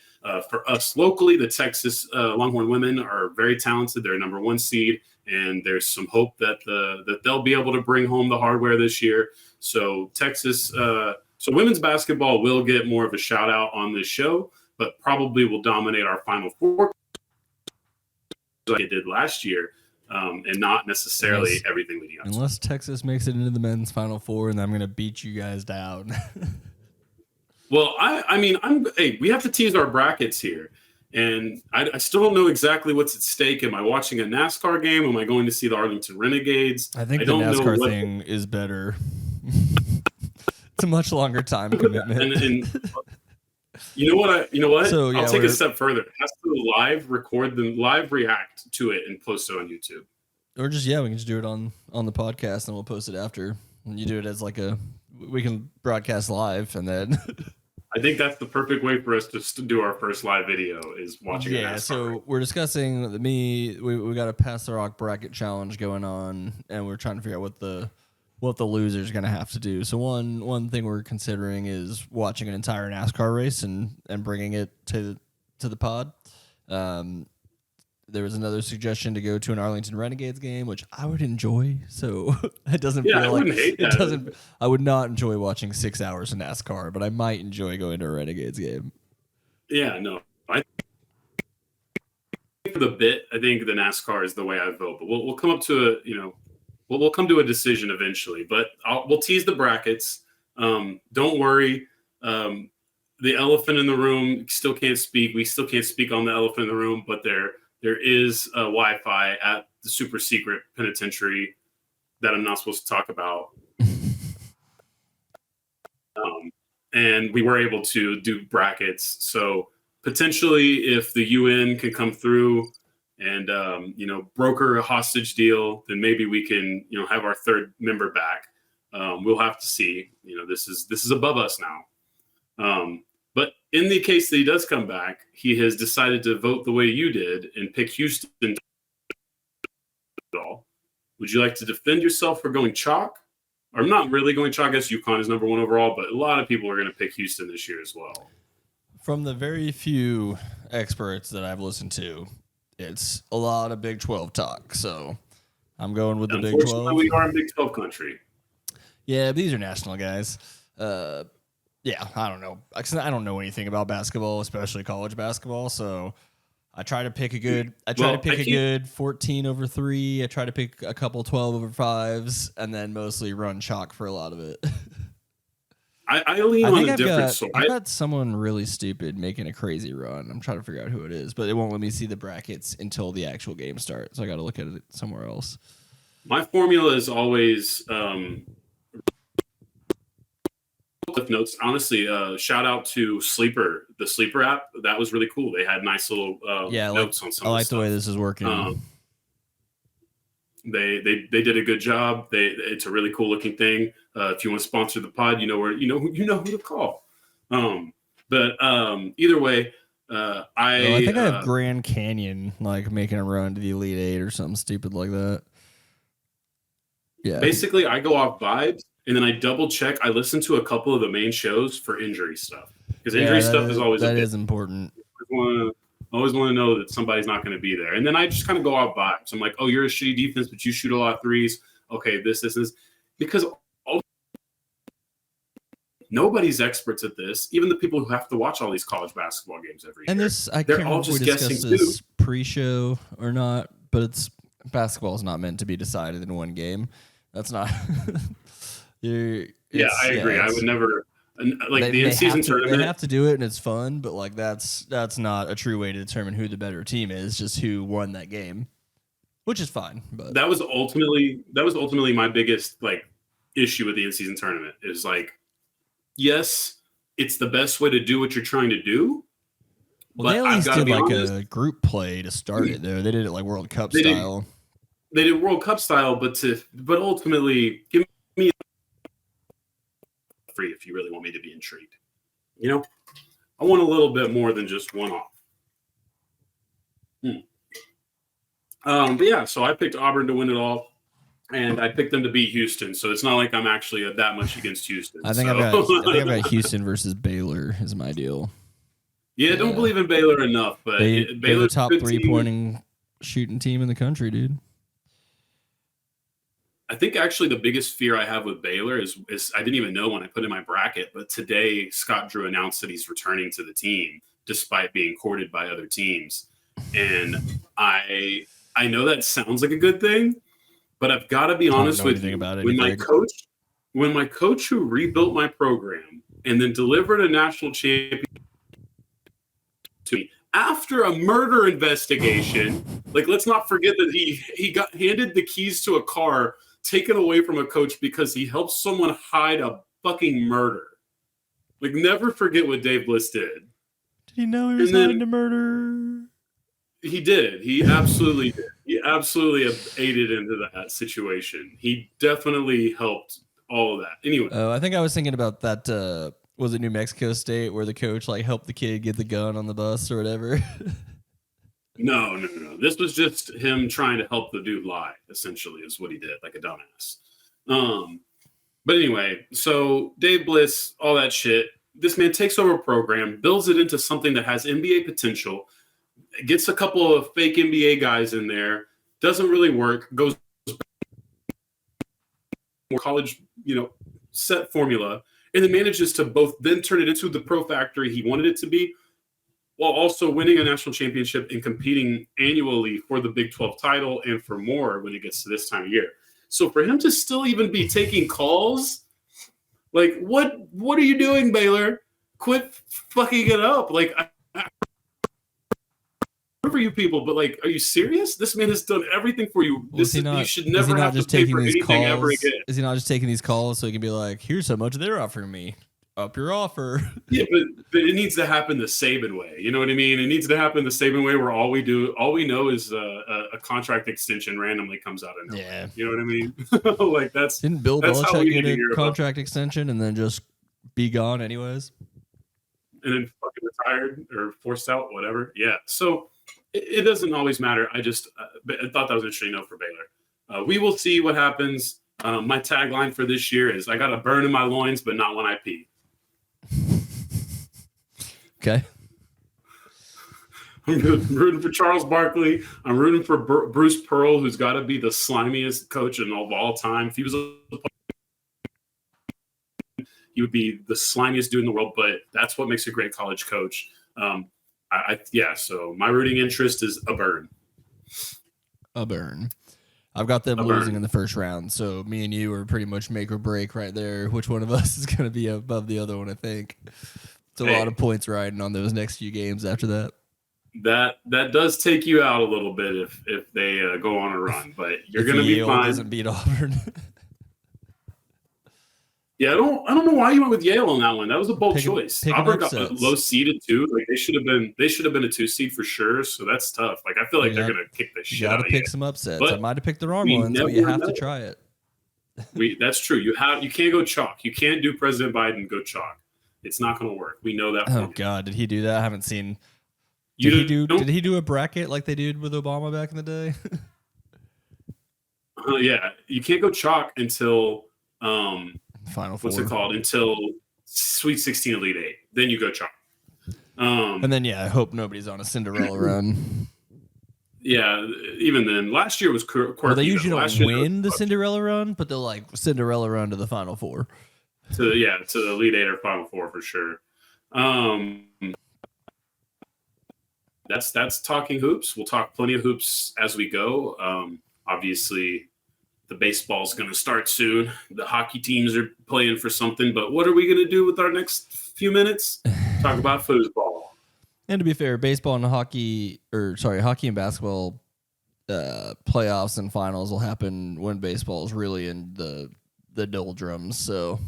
For us locally, the Texas Longhorn women are very talented. They're number 1 seed, and there's some hope that they'll be able to bring home the hardware this year. So Texas, so women's basketball will get more of a shout out on this show. but probably will dominate our Final Four like it did last year, and not necessarily everything leading up. Unless Texas makes it into the men's Final Four, and I'm going to beat you guys down. Well, I mean, we have to tease our brackets here. And I still don't know exactly what's at stake. Am I watching a NASCAR game? Am I going to see the Arlington Renegades? I think the NASCAR thing is better. It's a much longer time commitment. And you know what? So, yeah, I'll take a step further. It has to live react to it and post it on YouTube. Or just, we can just do it on the podcast and we'll post it after. And you do it as we can broadcast live and then... I think that's the perfect way for us to do our first live video is watching. Yeah, so we're discussing we got a Pass the Rock bracket challenge going on, and we're trying to figure out what the loser's going to have to do. So one thing we're considering is watching an entire NASCAR race and bringing it to the pod. There was another suggestion to go to an Arlington Renegades game, which I would enjoy. So it doesn't feel I like hate it that. doesn't. I would not enjoy watching 6 hours of NASCAR, but I might enjoy going to a Renegades game. Yeah, no, I think for the bit, I think the NASCAR is the way I vote. But we'll come up to we'll come to a decision eventually. But we'll tease the brackets. Don't worry. The elephant in the room still can't speak. We still can't speak on the elephant in the room, but there is Wi-Fi at the super secret penitentiary that I'm not supposed to talk about. And we were able to do brackets. So potentially if the UN can come through and, broker a hostage deal, then maybe we can, have our third member back. We'll have to see. This is above us now. But in the case that he does come back, he has decided to vote the way you did and pick Houston. Would you like to defend yourself for going chalk? Or not really going chalk. I guess UConn is number 1 overall, but a lot of people are going to pick Houston this year as well. From the very few experts that I've listened to, it's a lot of Big 12 talk. So I'm going with the Big 12. Unfortunately, we are in Big 12 country. Yeah, these are national guys. I don't know. I don't know anything about basketball, especially college basketball. So I try to pick a good. I try to pick a good 14 over 3. I try to pick a couple 12 over 5s, and then mostly run chalk for a lot of it. I lean on a different source. I've got someone really stupid making a crazy run. I'm trying to figure out who it is, but it won't let me see the brackets until the actual game starts. So I got to look at it somewhere else. My formula is always. Cliff notes. Honestly, shout out to Sleeper, the Sleeper app. That was really cool. They had nice little notes on some. I like of the the way stuff. this is working. They did a good job. It's a really cool looking thing. If you want to sponsor the pod, you know who to call. But either way, I think I have Grand Canyon making a run to the Elite Eight or something stupid like that. Yeah. Basically, I go off vibes. And then I double check. I listen to a couple of the main shows for injury stuff because injury stuff is always important. I always want to know that somebody's not going to be there. And then I just kind of go off vibes. I'm like, oh, you're a shitty defense, but you shoot a lot of threes. Okay, this, because nobody's experts at this. Even the people who have to watch all these college basketball games every year. And I can't remember if we discussed this pre-show or not, but basketball is not meant to be decided in one game. That's not. I agree. I would never the in-season tournament. They have to do it, and it's fun, but that's not a true way to determine who the better team is. Just who won that game, which is fine. But that was ultimately my biggest issue with the in-season tournament is yes, it's the best way to do what you're trying to do. Well, they at least did a group play to start it. Though they did it World Cup style. They did World Cup style, but ultimately give me free if you really want me to be intrigued. I want a little bit more than just one off. But yeah, so I picked Auburn to win it all, and I picked them to beat Houston. So it's not like I'm actually that much against Houston. I think I've got Houston versus Baylor is my deal. Yeah, I don't believe in Baylor enough, but Baylor's the top 3-pointing shooting team in the country, dude. I think actually the biggest fear I have with Baylor is I didn't even know when I put in my bracket, but today Scott Drew announced that he's returning to the team. despite being courted by other teams. And I know that sounds like a good thing, but I've got to be honest with you. About it, when my coach who rebuilt my program and then delivered a national championship to me after a murder investigation, like, let's not forget that he got handed the keys to a car taken away from a coach because he helped someone hide a fucking murder. Like, never forget what Dave Bliss did. Did he know he was hiding a murder? He did. He absolutely did. He absolutely aided into that situation. He definitely helped all of that. Anyway. I think I was thinking about that. Was it New Mexico State where the coach like helped the kid get the gun on the bus or whatever? No. This was just him trying to help the dude lie, essentially, is what he did, like a dumbass. But anyway, so Dave Bliss, all that shit. This man takes over a program, builds it into something that has NBA potential, gets a couple of fake NBA guys in there, doesn't really work, goes more college, set formula, and then manages to both then turn it into the pro factory he wanted it to be, while also winning a national championship and competing annually for the Big 12 title and for more when it gets to this time of year. So for him to still even be taking calls, like, what are you doing, Baylor? Quit fucking it up. Like, for you people, but like, are you serious? This man has done everything for you. You should never have to pay for anything ever again. Is he not just taking these calls so he can be like, here's how much they're offering me? Up your offer. Yeah, but it needs to happen the Saban way. You know what I mean? It needs to happen the Saban way, where all we know is a contract extension randomly comes out of nowhere. Yeah. You know what I mean? Like, didn't Bill Belichick get a contract extension and then just be gone anyways? And then fucking retired or forced out, whatever. Yeah. So it doesn't always matter. I thought that was interesting to know for Baylor. We will see what happens. My tagline for this year is, I got a burn in my loins, but not when I pee. Okay. I'm rooting for Charles Barkley. I'm rooting for Bruce Pearl, who's got to be the slimiest coach of all time. If he was he would be the slimiest dude in the world, but that's what makes a great college coach. So my rooting interest is a burn. A burn. I've got them losing in the first round, so me and you are pretty much make or break right there. Which one of us is going to be above the other one, I think. It's a lot of points riding on those next few games after that. That does take you out a little bit if they go on a run, but you're going to be fine. Doesn't beat Auburn. Yeah, I don't know why you went with Yale on that one. That was a bold choice. Auburn got low seeded too. Like, they should have been a 2 seed for sure. So that's tough. Like, I feel like they're gonna kick the shit out of you. Got to pick some upsets. I might have picked the wrong ones, but you have to try it. That's true. You can't go chalk. You can't do President Biden go chalk. It's not going to work. We know that. Oh God, did he do that? I haven't seen. Did he do a bracket like they did with Obama back in the day? Yeah, you can't go chalk until Final Four. What's it called? Until Sweet 16, Elite 8. Then you go chalk. And then I hope nobody's on a Cinderella run. Yeah, even then, last year was quirky. Well, they usually don't win the Cinderella run, but they'll like Cinderella run to the Final Four. To the Elite 8 or Final Four for sure. That's talking hoops. We'll talk plenty of hoops as we go. Obviously, the baseball's going to start soon. The hockey teams are playing for something, but what are we going to do with our next few minutes? Talk about football. And to be fair, baseball and hockey and basketball playoffs and finals will happen when baseball is really in the doldrums. So,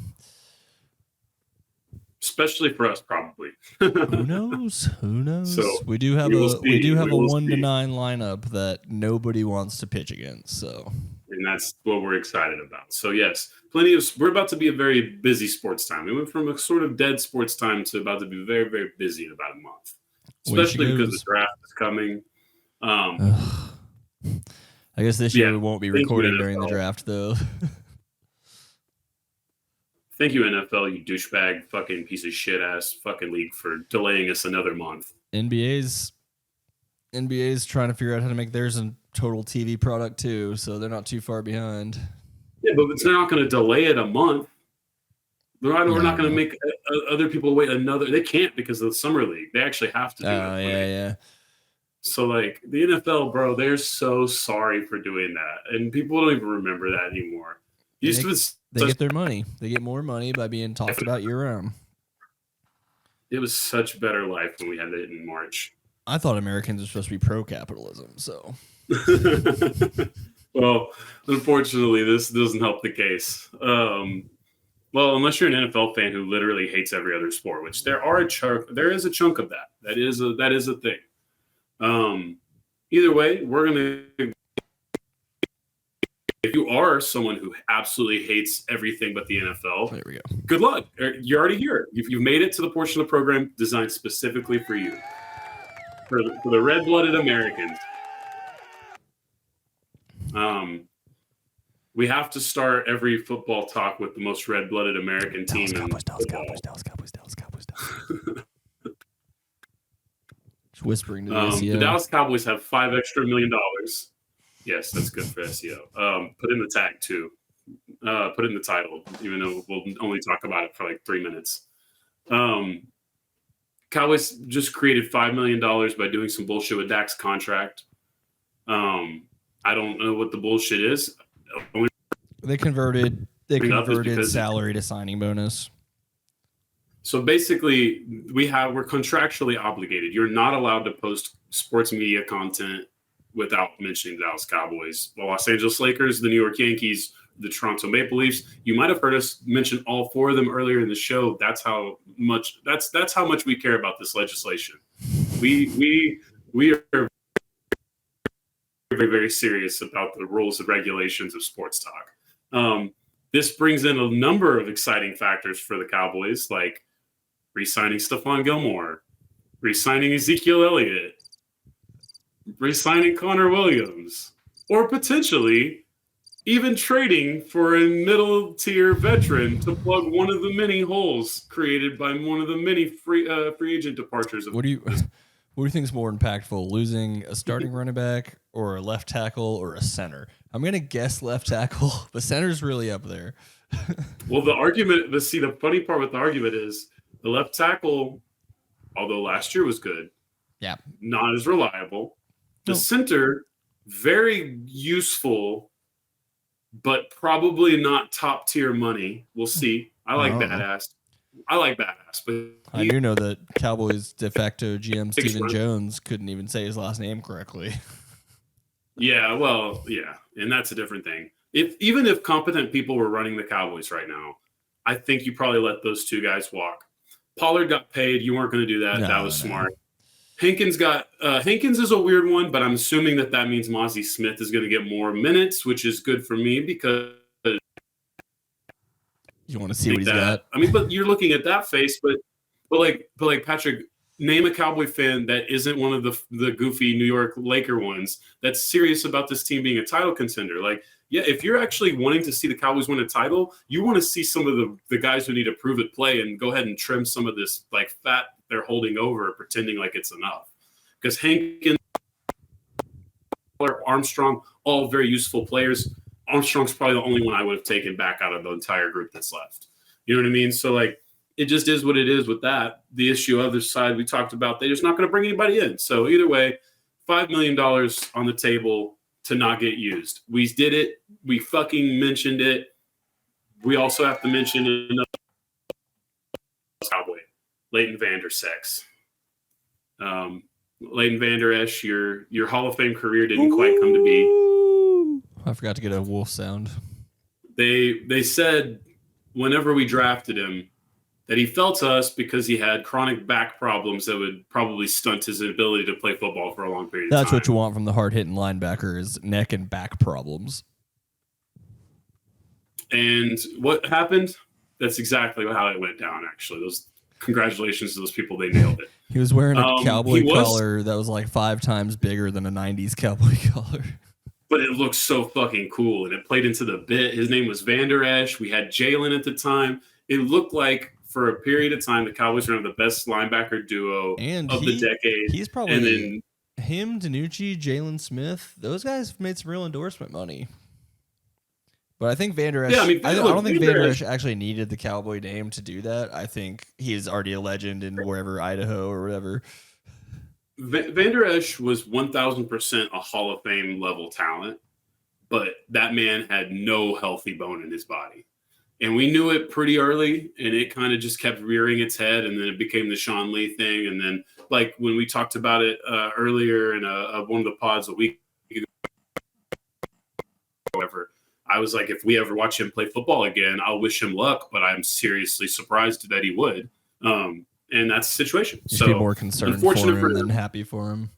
especially for us, probably. Who knows? So we do have a 1-9 lineup that nobody wants to pitch against. So, and that's what we're excited about. So yes, we're about to be a very busy sports time. We went from a sort of dead sports time to about to be very, very busy in about a month. Especially because the draft is coming. I guess this year we won't be recording during the draft, though. Thank you, NFL, you douchebag, fucking piece of shit ass fucking league, for delaying us another month. NBA's trying to figure out how to make theirs a total TV product too, so they're not too far behind. Yeah, but it's not going to delay it a month. We're not going to make other people wait another. They can't because of the summer league. They actually have to do it. Yeah. So, like, the NFL, bro, they're so sorry for doing that. And people don't even remember that anymore. They get their money. They get more money by being talked about year-round. It was such better life when we had it in March. I thought Americans were supposed to be pro-capitalism, so. Well, unfortunately, this doesn't help the case. Well, unless you're an NFL fan who literally hates every other sport, which there is a chunk of that. That is a thing. Either way, we're gonna. If you are someone who absolutely hates everything but the NFL, there we go. Good luck. You're already here. You've made it to the portion of the program designed specifically for you, for the red-blooded Americans. We have to start every football talk with the most red-blooded American team. Dallas Cowboys. Just whispering to the SEO. The Dallas Cowboys have $5 extra million. Yes, that's good for SEO. Put in the tag too. Put in the title, even though we'll only talk about it for like 3 minutes. Cowboys just created $5 million by doing some bullshit with Dak's contract. I don't know what the bullshit is. They converted salary to signing bonus. So basically, we're contractually obligated. You're not allowed to post sports media content without mentioning the Dallas Cowboys, the Los Angeles Lakers, the New York Yankees, the Toronto Maple Leafs. You might have heard us mention all 4 of them earlier in the show. That's how much we care about this legislation. We are very, very serious about the rules and regulations of sports talk. This brings in a number of exciting factors for the Cowboys, like re-signing Stephon Gilmore, re-signing Ezekiel Elliott, re-signing Connor Williams, or potentially even trading for a middle-tier veteran to plug one of the many holes created by one of the many free agent departures. What do you think is more impactful, losing a starting running back or a left tackle or a center? I'm going to guess left tackle, but center's really up there. Well, the funny part with the argument is the left tackle, although last year was good, not as reliable. The center, very useful, but probably not top tier money. We'll see. I like badass, but I do know that Cowboys de facto GM Stephen Jones couldn't even say his last name correctly. Yeah, and that's a different thing. Even if competent people were running the Cowboys right now, I think you probably let those 2 guys walk. Pollard got paid. You weren't going to do that. That was smart. Hankins is a weird one, but I'm assuming that means Mozzie Smith is going to get more minutes, which is good for me because you want to see what he's got. I mean, but you're looking at that face, but like Patrick, name a Cowboy fan that isn't one of the goofy New York Laker ones that's serious about this team being a title contender. Like, yeah, if you're actually wanting to see the Cowboys win a title, you want to see some of the guys who need to prove it play and go ahead and trim some of this like fat they're holding over, pretending like it's enough. Because Hankins, Armstrong, all very useful players. Armstrong's probably the only one I would have taken back out of the entire group that's left. You know what I mean? So, like, it just is what it is with that. The issue other side we talked about, they're just not going to bring anybody in. So either way, $5 million on the table to not get used. We did it. We fucking mentioned it. We also have to mention another Cowboy, Leighton Vander Sex. Leighton Vander Esch, your Hall of Fame career didn't quite come to be. I forgot to get a wolf sound. They said whenever we drafted him that he fell to us because he had chronic back problems that would probably stunt his ability to play football for a long period of time. That's what you want from the hard-hitting linebacker is neck and back problems. And what happened? That's exactly how it went down, actually. Congratulations to those people. They nailed it. He was wearing a cowboy collar that was like 5 times bigger than a 90s cowboy collar. But it looked so fucking cool, and it played into the bit. His name was Vander Esch. We had Jalen at the time. It looked like for a period of time, the Cowboys were the best linebacker duo of the decade. He's probably him, Danucci, Jalen Smith. Those guys made some real endorsement money. But I think Vander Esch. Yeah, I mean, I look, don't think Vander Vander Esch- Esch actually needed the Cowboy name to do that. I think he's already a legend in wherever Idaho or whatever. Vander Esch was 1,000% a Hall of Fame level talent, but that man had no healthy bone in his body. And we knew it pretty early, and it kind of just kept rearing its head, and then it became the Sean Lee thing. And then, like, when we talked about it earlier in one of the pods a week ago, however, I was like, if we ever watch him play football again, I'll wish him luck, but I'm seriously surprised that he would. And that's the situation. You So should be more concerned for him than happy for him.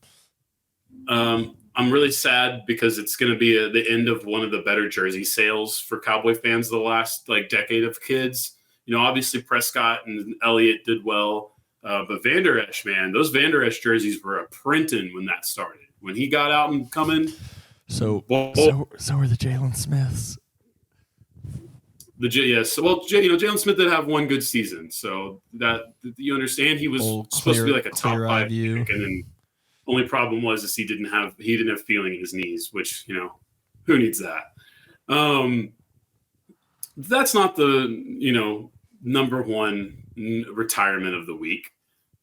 I'm really sad because it's going to be the end of one of the better jersey sales for Cowboy fans the last decade of kids. You know, obviously Prescott and Elliott did well, but Vander Esch, man, those Vander Esch jerseys were a printing when that started. When he got out and coming, so are the Jalen Smiths. Jalen Smith did have one good season, so that you understand he was supposed to be like a top 5 pick, and then only problem was he didn't have feeling in his knees, which who needs that? That's not the number one retirement of the week,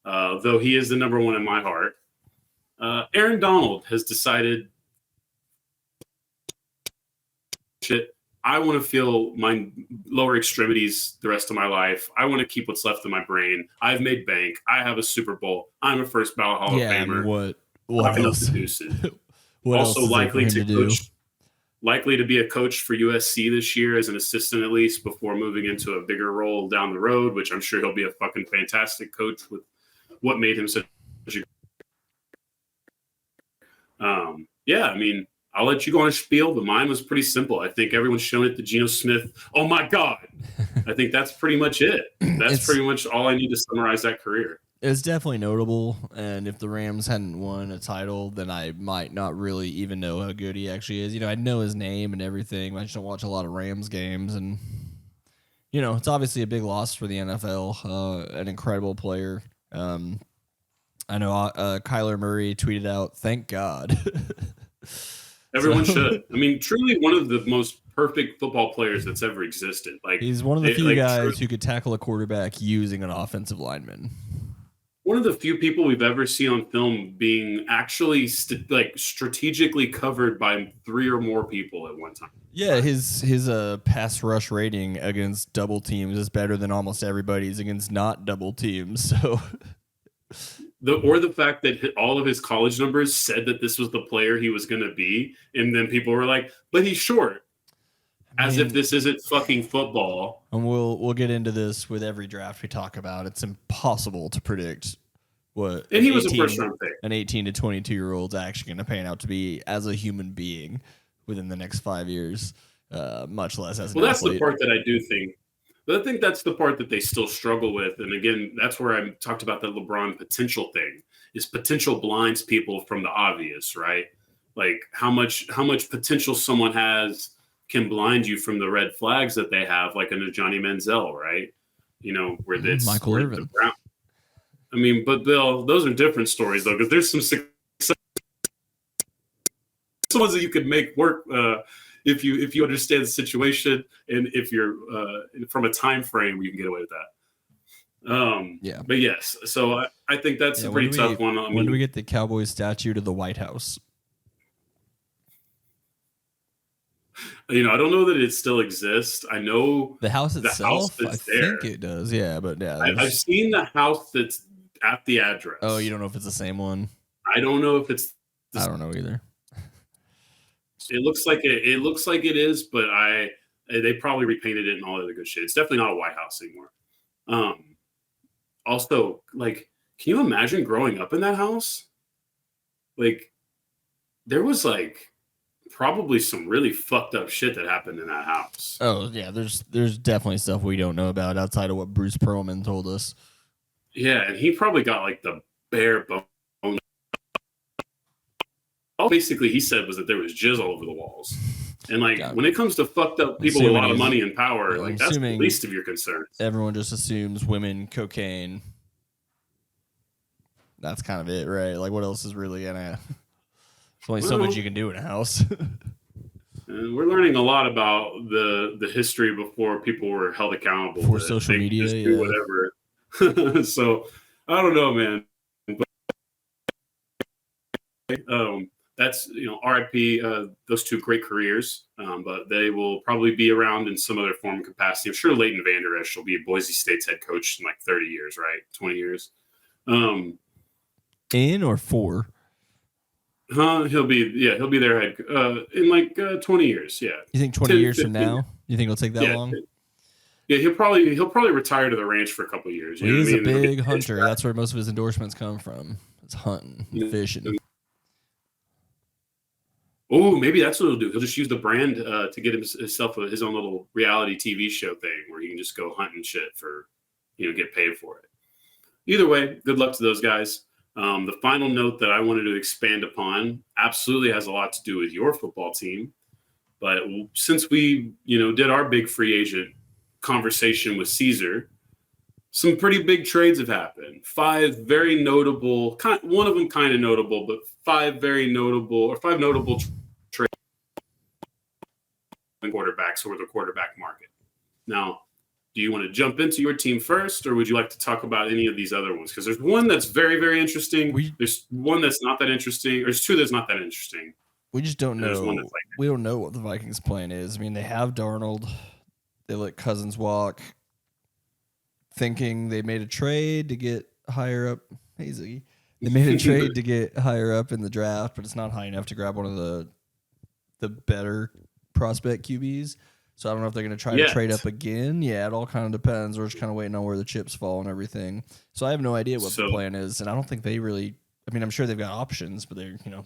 though he is the number one in my heart. Aaron Donald has decided shit. I want to feel my lower extremities the rest of my life. I want to keep what's left of my brain. I've made bank. I have a Super Bowl. I'm a first ballot Hall of Famer. What else? What also else likely to coach, likely to be a coach for USC this year as an assistant at least before moving into a bigger role down the road, which I'm sure he'll be a fucking fantastic coach with what made him such a yeah, I mean, I'll let you go on a spiel, but mine was pretty simple. I think everyone's shown it to Geno Smith. Oh my God. I think that's pretty much it. That's pretty much all I need to summarize that career. It's definitely notable. And if the Rams hadn't won a title, then I might not really even know how good he actually is. I know his name and everything, but I just don't watch a lot of Rams games. And, it's obviously a big loss for the NFL. An incredible player. I know Kyler Murray tweeted out, "Thank God." Everyone should. I mean, truly one of the most perfect football players that's ever existed. He's one of the few guys who could tackle a quarterback using an offensive lineman. One of the few people we've ever seen on film being actually strategically covered by 3 or more people at one time. Yeah, his pass rush rating against double teams is better than almost everybody's against not double teams. So. The fact that all of his college numbers said that this was the player he was going to be, and then people were like, "But he's short," as if this isn't fucking football. And we'll get into this with every draft we talk about. It's impossible to predict what. And he was a first round pick. An 18 to 22-year-old's actually going to pan out to be as a human being within the next 5 years, much less as an athlete. That's the part that I do think. But I think that's the part that they still struggle with. And again, that's where I talked about the LeBron potential thing, is potential blinds people from the obvious, right? Like how much potential someone has can blind you from the red flags that they have, like in a Johnny Manziel, right? Where that's Michael Irvin. I mean, but Bill, those are different stories though, because there's some ones that you could make work if you understand the situation, and if you're from a time frame, you can get away with that. Yeah. But yes, so I think that's a pretty tough one. When do we get the Cowboys statue to the White House? I don't know that it still exists. I know the house itself. I there. think it does. Yeah, but yeah, I've seen the house that's at the address. Oh, you don't know if it's the same one? I don't know if it's. I don't know either. It looks like it is, but they probably repainted it and all of the good shit. It's definitely not a White House anymore. Also, can you imagine growing up in that house? There was probably some really fucked up shit that happened in that house. Oh yeah, there's definitely stuff we don't know about outside of what Bruce Perlman told us. Yeah, and he probably got the bare bone. All basically he said was that there was jizz all over the walls. And when it comes to fucked up people with a lot of money and power, that's the least of your concerns. Everyone just assumes women, cocaine. That's kind of it, right? What else is really gonna? There's only so much you can do in a house. And we're learning a lot about the history before people were held accountable for social media. Just do whatever. So I don't know, man. That's RIP. Those two great careers, but they will probably be around in some other form and capacity. I'm sure Leighton Vander Esch will be Boise State's head coach in like 30 years, right? 20 years. In or for? He'll be their head in like 20 years. Yeah. You think 20 years from now? You think it'll take that long? Yeah, he'll probably retire to the ranch for a couple of years. Well, he's a big hunter. That's where most of his endorsements come from. It's hunting, fishing. Oh, maybe that's what he'll do. He'll just use the brand to get himself his own little reality TV show thing where he can just go hunt and shit for, get paid for it. Either way, good luck to those guys. The final note that I wanted to expand upon absolutely has a lot to do with your football team. But since we, did our big free agent conversation with Caesar, some pretty big trades have happened. 5 very notable, one of them kind of notable, but 5 notable trades in quarterbacks or the quarterback market. Now, do you want to jump into your team first, or would you like to talk about any of these other ones? Because there's one that's very, very interesting. There's one that's not that interesting. There's 2 that's not that interesting. We just don't know. We don't know what the Vikings' plan is. I mean, they have Darnold. They let Cousins walk, thinking they made a trade to get higher up. Hey, Ziggy. They made a trade to get higher up in the draft, but it's not high enough to grab one of the better prospect QBs. So I don't know if they're going to try to trade up again. Yeah, it all kind of depends. We're just kind of waiting on where the chips fall and everything. So I have no idea what the plan is, and I don't think they really. I mean, I'm sure they've got options, but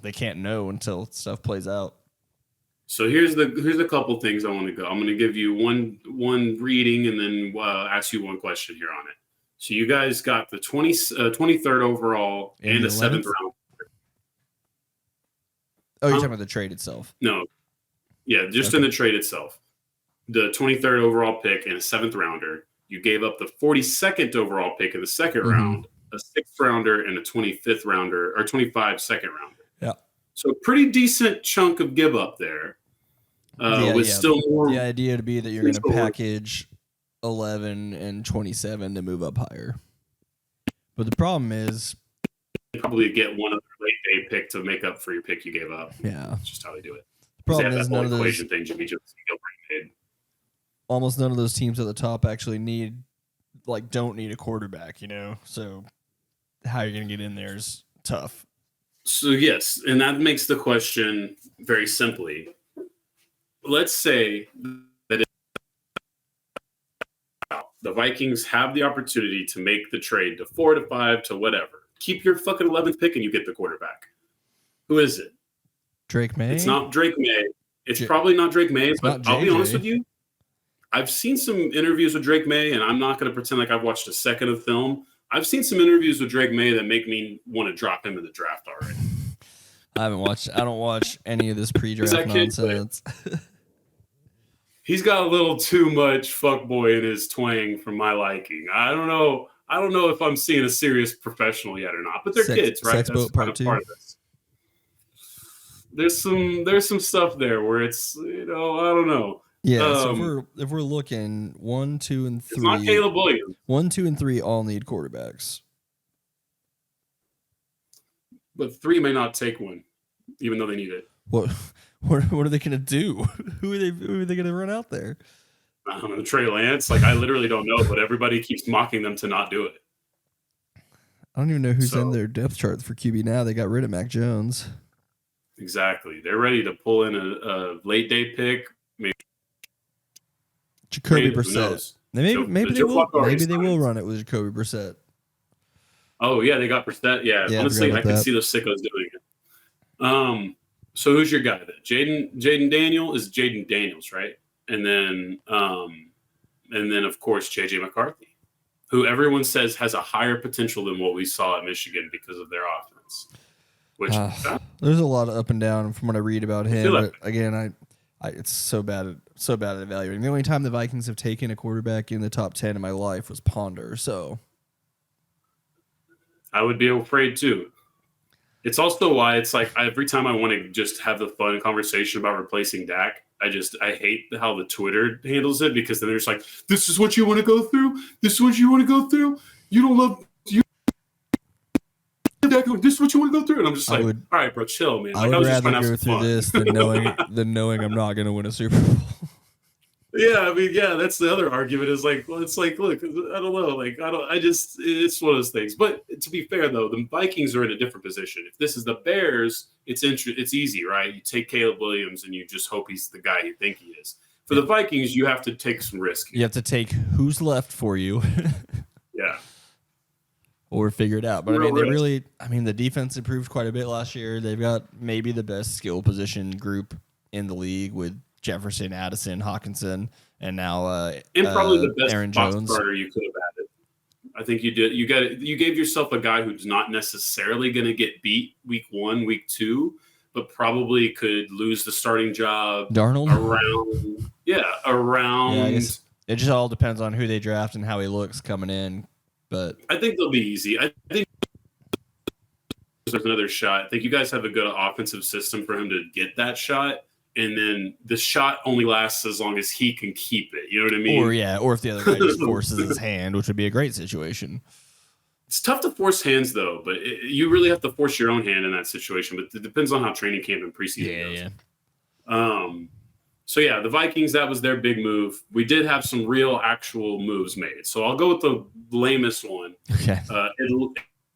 they can't know until stuff plays out. So here's a couple things I want to go. I'm going to give you one reading and then ask you one question here on it. So you guys got the 23rd overall and the 7th round. Oh, you're talking about the trade itself? No. Yeah, just in the trade itself. The 23rd overall pick and a 7th rounder. You gave up the 42nd overall pick in the 2nd round, a 6th rounder, and a 25th rounder, or 25 second rounder. Yeah. So a pretty decent chunk of give up there. Still more. The idea to be that you're going to package 11 and 27 to move up higher. But the problem is, you probably get one other late day pick to make up for your pick you gave up. Yeah. That's just how they do it. The problem is none of those thing Jimmy Johnson made. Almost none of those teams at the top actually don't need a quarterback, So how you're going to get in there is tough. So yes, and that makes the question very simply. Let's say that the Vikings have the opportunity to make the trade to 4 to 5 to whatever. Keep your fucking 11th pick and you get the quarterback. Who is it? Drake May? It's not Drake May. It's probably not Drake May, but I'll be honest with you. I've seen some interviews with Drake May, and I'm not going to pretend like I've watched a second of film. I've seen some interviews with Drake May that make me want to drop him in the draft already. I don't watch any of this pre-draft nonsense. He's got a little too much fuckboy in his twang for my liking. I don't know if I'm seeing a serious professional yet or not, but they're kids, right? That's kind of part of this. There's some stuff there where it's, I don't know. Yeah, so if we're looking 1, 2, and 3, it's not Caleb Williams. 1, 2, and 3 all need quarterbacks. But 3 may not take one, even though they need it. What are they going to do? Who are they going to run out there? I don't know, Trey Lance. I literally don't know, but everybody keeps mocking them to not do it. I don't even know who's in their depth chart for QB now. They got rid of Mac Jones. Exactly. They're ready to pull in a late day pick. Maybe Jacoby Brissett. Maybe they will run it with Jacoby Brissett. Oh yeah, they got Brissett. Yeah, honestly, I can see those sickos doing it. So who's your guy then? Jaden Daniels, right? And then of course JJ McCarthy, who everyone says has a higher potential than what we saw at Michigan because of their offense. Which there's a lot of up and down from what I read about him. But again, it's so bad at evaluating. The only time the Vikings have taken a quarterback in the top 10 in my life was Ponder. So I would be afraid too. It's also why it's like every time I want to just have the fun conversation about replacing Dak, I hate how the Twitter handles it, because then they're just like, this is what you want to go through? This is what you want to go through? You don't love you. This is what you want to go through? And I'm just like, all right, bro, chill, man. I would rather go through this than knowing I'm not going to win a Super Bowl. Yeah, I mean, yeah, that's the other argument is like, well, it's like, look, I don't know. Like, it's one of those things. But to be fair, though, the Vikings are in a different position. If this is the Bears, it's easy, right? You take Caleb Williams and you just hope he's the guy you think he is. For the Vikings, you have to take some risk. You have to take who's left for you. Yeah. Or figure it out. But the defense improved quite a bit last year. They've got maybe the best skill position group in the league with Jefferson, Addison, Hawkinson, and now and probably the best Aaron box Jones. starter you could have added. I think you did. You gave yourself a guy who's not necessarily going to get beat week 1, week 2, but probably could lose the starting job. Darnold? Around. Yeah, I guess it just all depends on who they draft and how he looks coming in. But I think they'll be easy. I think there's another shot. I think you guys have a good offensive system for him to get that shot. And then the shot only lasts as long as he can keep it. You know what I mean? Or if the other guy just forces his hand, which would be a great situation. It's tough to force hands, though, but you really have to force your own hand in that situation. But it depends on how training camp and preseason goes. So, the Vikings, that was their big move. We did have some real actual moves made. So I'll go with the lamest one. Okay.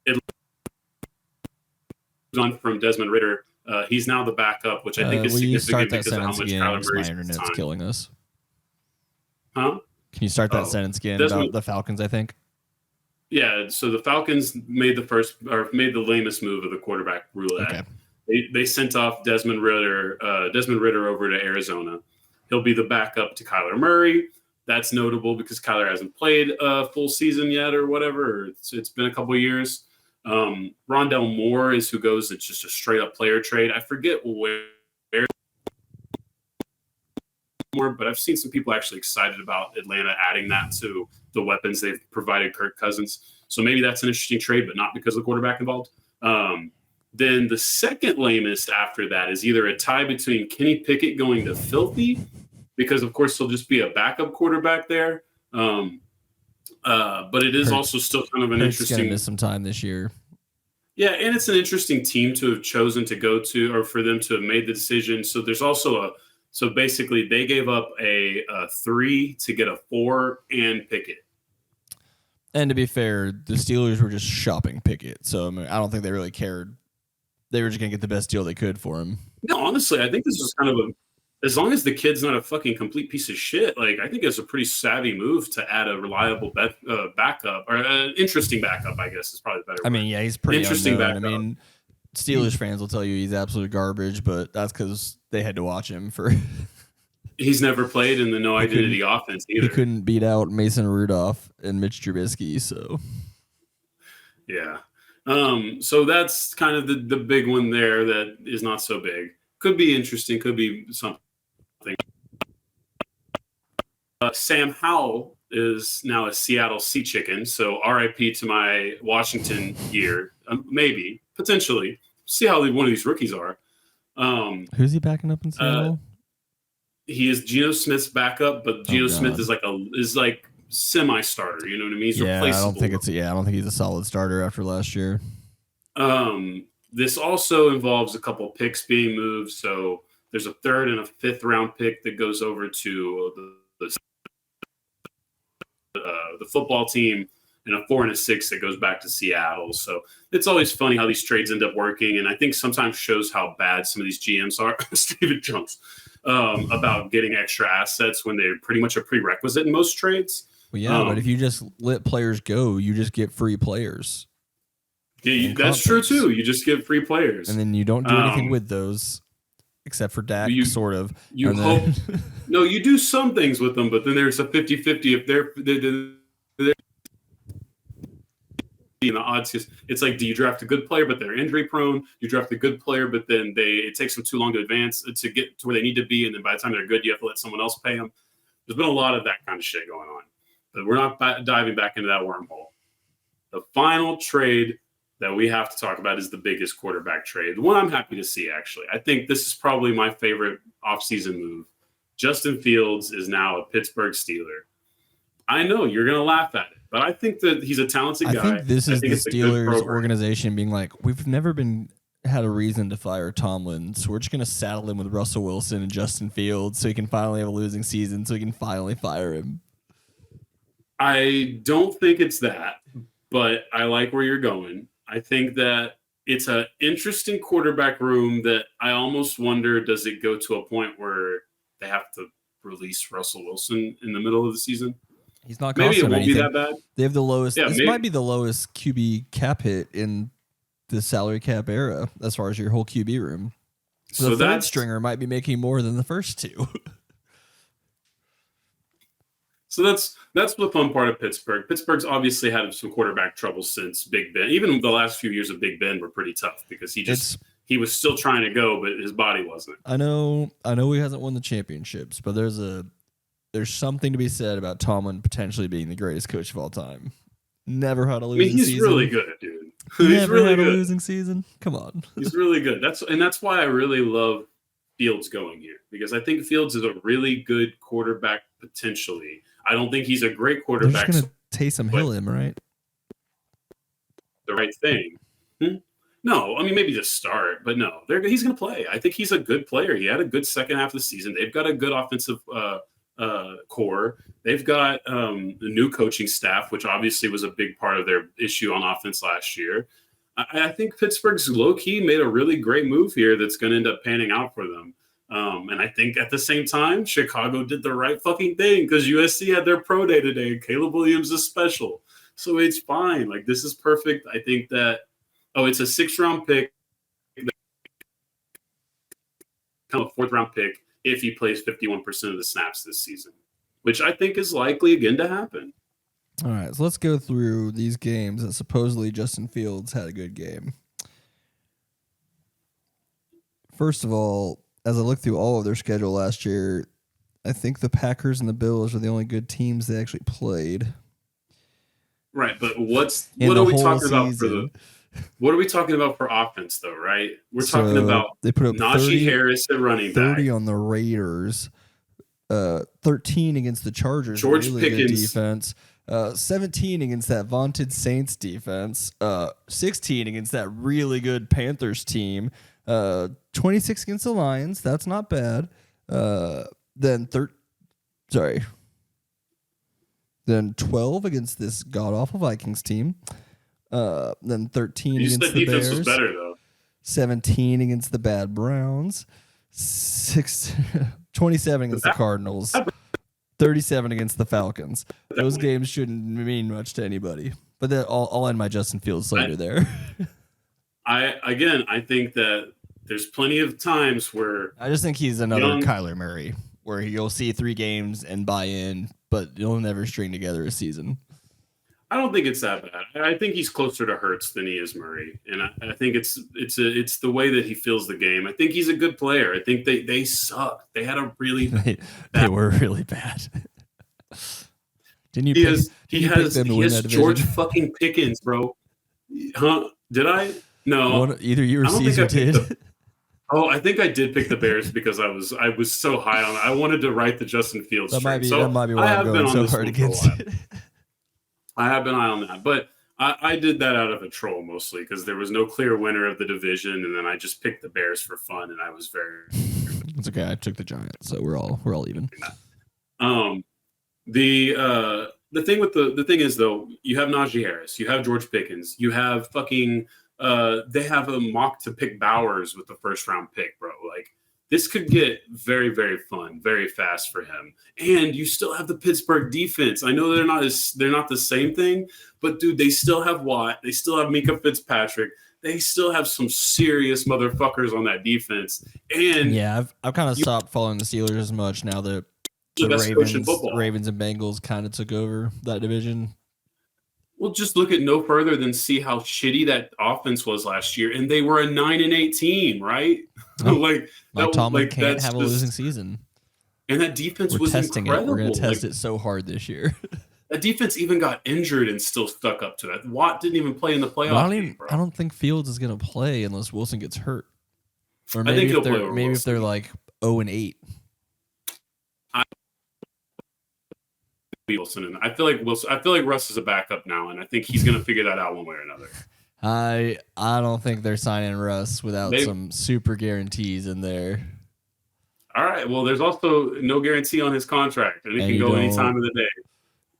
It on from Desmond Ridder. He's now the backup, which I think is significant because of how much Kyler Murray's my internet's time. killing us. Huh? Can you start that sentence again about the Falcons, I think? Yeah, so the Falcons made the lamest move of the quarterback roulette. Okay. They sent off Desmond Ridder over to Arizona. He'll be the backup to Kyler Murray. That's notable because Kyler hasn't played a full season yet or whatever. It's been a couple of years. Rondell Moore is who goes. It's just a straight up player trade. I forget where, but I've seen some people actually excited about Atlanta adding that to the weapons they've provided Kirk Cousins. So maybe that's an interesting trade, but not because of the quarterback involved. Then the second lamest after that is either a tie between Kenny Pickett going to Filthy, because of course he'll just be a backup quarterback there. But it is also still kind of an interesting. Gonna miss some time this year. Yeah, and it's an interesting team to have chosen to go to, or for them to have made the decision. So there's also so basically they gave up a 3 to get a 4 and Pickett. And to be fair, the Steelers were just shopping Pickett, so I don't think they really cared. They were just gonna get the best deal they could for him. No, honestly, I think this is kind of as long as the kid's not a fucking complete piece of shit, like I think it's a pretty savvy move to add a reliable backup, or an interesting backup, I guess is probably the better word. I mean, yeah, he's pretty interesting unknown. backup. I mean, Steelers fans will tell you he's absolute garbage, but that's because they had to watch him for. He's never played in the no identity offense either. He couldn't beat out Mason Rudolph and Mitch Trubisky, so. Yeah. So that's kind of the big one there that is not so big. Could be interesting. Could be something. Sam Howell is now a Seattle Sea Chicken, so RIP to my Washington year. Maybe, potentially. See how one of these rookies are. Who's he backing up in Seattle? He is Geno Smith's backup, but Geno Smith is like semi-starter. You know what I mean? He's replaceable. I don't think he's a solid starter after last year. This also involves a couple picks being moved. So there's a 3rd and a 5th round pick that goes over to the football team, and a 4 and a 6 that goes back to Seattle. So it's always funny how these trades end up working, and I think sometimes shows how bad some of these GMs are. Stephen Jones about getting extra assets when they're pretty much a prerequisite in most trades. Well, yeah, but if you just let players go, you just get free players. Yeah, that's true too. You just get free players, and then you don't do anything with those, except for Dak, sort of. You hope. No, you do some things with them, but then there's a 50-50 if they're the odds. It's like, do you draft a good player but they're injury prone? You draft a good player, but then it takes them too long to advance to get to where they need to be, and then by the time they're good, you have to let someone else pay them. There's been a lot of that kind of shit going on, but we're not diving back into that wormhole. The final trade that we have to talk about is the biggest quarterback trade. The one I'm happy to see, actually. I think this is probably my favorite offseason move Justin Fields is now a Pittsburgh Steeler. I know you're going to laugh at it, but I think that he's a talented guy. I think this is the it's a good Steelers program. organization being like, we've never had a reason to fire Tomlin, so we're just going to saddle him with Russell Wilson and Justin Fields so he can finally have a losing season, so he can finally fire him. I don't think it's that, but I like where you're going. I think that it's an interesting quarterback room that I almost wonder, does it go to a point where they have to release Russell Wilson in the middle of the season? He's not maybe it costing won't anything. be that bad. They have the lowest. Yeah, this maybe. might be the lowest QB cap hit in the salary cap era as far as your whole QB room. So the third stringer might be making more than the first two. So that's the fun part of Pittsburgh. Pittsburgh's obviously had some quarterback trouble since Big Ben. Even the last few years of Big Ben were pretty tough because he was still trying to go, but his body wasn't. I know he hasn't won the championships, but there's something to be said about Tomlin potentially being the greatest coach of all time. Never had a losing season. He's really good, dude. He's really had a losing season. Come on. He's really good. That's why I really love Fields going here, because I think Fields is a really good quarterback potentially. I don't think he's a great quarterback. They're just going to Taysom Hill him, right? The right thing. No, I mean, maybe to start, but no, he's going to play. I think he's a good player. He had a good second half of the season. They've got a good offensive core. They've got the new coaching staff, which obviously was a big part of their issue on offense last year. I think Pittsburgh's low-key made a really great move here that's going to end up panning out for them. And I think at the same time, Chicago did the right fucking thing because USC had their pro day today and Caleb Williams is special. So it's fine. Like, this is perfect. I think that, it's a 6th-round pick, kind of a 4th-round pick if he plays 51% of the snaps this season, which I think is likely again to happen. All right, so let's go through these games that supposedly Justin Fields had a good game. First of all, as I look through all of their schedule last year, I think the Packers and the Bills are the only good teams they actually played. Right, but what are we talking about for the? What are we talking about for offense, though? Right, we're talking about they put up Najee Harris at running back, 30 on the Raiders, 13 against the Chargers, George really Pickens good defense. 17 against that vaunted Saints defense, 16 against that really good Panthers team, 26 against the Lions. That's not bad. Then 12 against this god-awful Vikings team. Then 13 against the defense Bears. Was better, though. 17 against the bad Browns. 27 against the Cardinals. 37 against the Falcons. Those games shouldn't mean much to anybody. But I'll end my Justin Fields slander there. I think that there's plenty of times where I just think he's another Kyler Murray, where you'll see 3 games and buy in, but you'll never string together a season. I don't think it's that bad. I think he's closer to Hurts than he is Murray, and I think it's the way that he feels the game. I think he's a good player. I think they suck. They had a really they were really bad. Didn't you? He has George fucking Pickens, bro. Huh? Did I? No. Either you or Caesar did. I think I did pick the Bears because I was so high on it. I wanted to write the Justin Fields. That might be why I'm going so hard against it. I have been high on that, but I did that out of a troll mostly because there was no clear winner of the division, and then I just picked the Bears for fun, and I was very. It's okay. I took the Giants, so we're all even. The thing is though, you have Najee Harris, you have George Pickens, you have fucking. They have a mock to pick Bowers with the 1st-round pick, bro. Like, this could get very, very fun, very fast for him. And you still have the Pittsburgh defense. I know they're not the same thing, but dude, they still have Watt. They still have Mika Fitzpatrick. They still have some serious motherfuckers on that defense. And yeah, I've kind of stopped following the Steelers as much now that the Ravens and Bengals kind of took over that division. Well, just look at no further than see how shitty that offense was last year, and they were a 9-8 team, right? Tomlin can't have a losing season, and that defense was testing incredible. We're going to test it so hard this year. That defense even got injured and still stuck up to that. Watt didn't even play in the playoffs. I don't think Fields is going to play unless Wilson gets hurt, or I think he'll play if they're like 0-8. Wilson, and I feel like Russ is a backup now, and I think he's going to figure that out one way or another. I don't think they're signing Russ without some super guarantees in there. All right. Well, there's also no guarantee on his contract, and it can go any time of the day.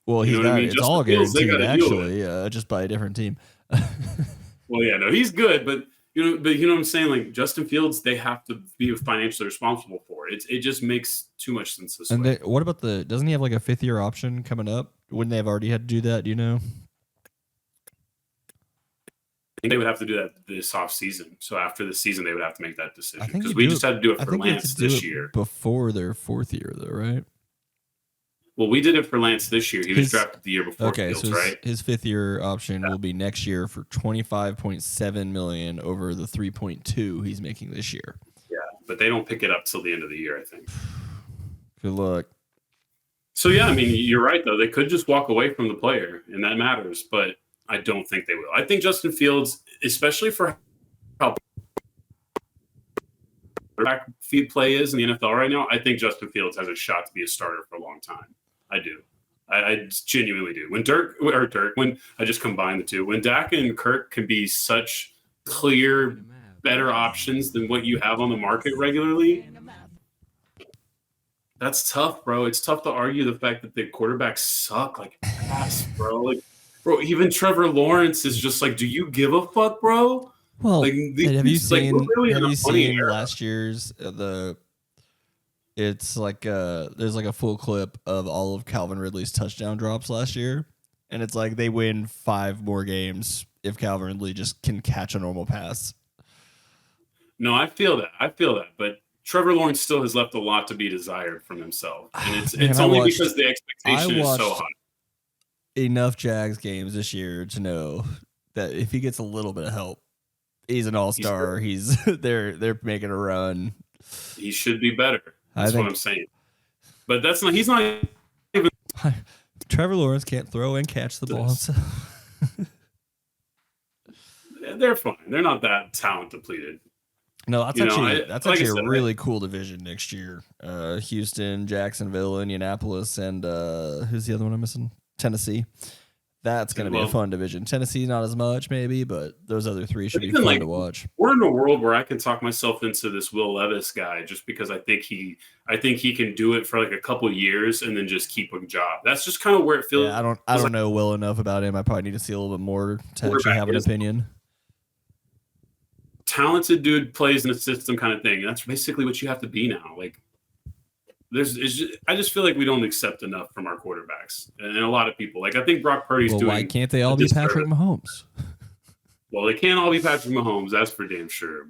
Well, you know what I mean? It's Justin all Fields, guaranteed actually, just by a different team. Well, yeah, no, he's good, but you know what I'm saying? Like Justin Fields, they have to be financially responsible for it. It just makes too much sense this way. What about doesn't he have like a 5th-year option coming up? Wouldn't they have already had to do that? Do you know? I think they would have to do that this off season. So after the season, they would have to make that decision because we just had to do it for Lance this year. Before their 4th year, though, right? Well, we did it for Lance this year. He was drafted the year before. Okay, Fields, so right? His 5th-year option will be next year for $25.7 million over the $3.2 he's making this year. Yeah, but they don't pick it up till the end of the year, I think. Good luck. So yeah, I mean, you're right though. They could just walk away from the player, and that matters. But I don't think they will. I think Justin Fields, especially for how quarterback play is in the NFL right now, I think Justin Fields has a shot to be a starter for a long time. I do. I genuinely do. When when I just combine the two, when Dak and Kirk can be such clear, better options than what you have on the market regularly, that's tough, bro. It's tough to argue the fact that the quarterbacks suck like ass, bro. Like, bro, even Trevor Lawrence is just like, do you give a fuck, bro? Well, like, have you seen era. last year's it's like there's like a full clip of all of Calvin Ridley's touchdown drops last year, and it's like they win 5 more games if Calvin Ridley just can catch a normal pass. No, I feel that, but Trevor Lawrence still has left a lot to be desired from himself, and it's only because the expectation is so high. Enough Jags games this year to know that if he gets a little bit of help, he's an all-star. They're making a run. He should be better. That's what I'm saying. But he's not even. Trevor Lawrence can't throw and catch the ball. They're fine. They're not that talent depleted. No, that's actually a really cool division next year. Houston, Jacksonville, Indianapolis, and who's the other one I'm missing? Tennessee. That's going to be a fun division. Tennessee, not as much, maybe, but those other 3 should be fun to watch. We're in a world where I can talk myself into this Will Levis guy just because I think he can do it for like a couple years and then just keep a job. That's just kind of where it feels. Yeah, I don't know well enough about him. I probably need to see a little bit more to actually have an opinion. Talented dude plays in a system kind of thing. That's basically what you have to be now. Like, I just feel like we don't accept enough from our quarterbacks and a lot of people. Like, I think Brock Purdy's doing. Why can't they all be Patrick Mahomes? Well, they can't all be Patrick Mahomes. That's for damn sure.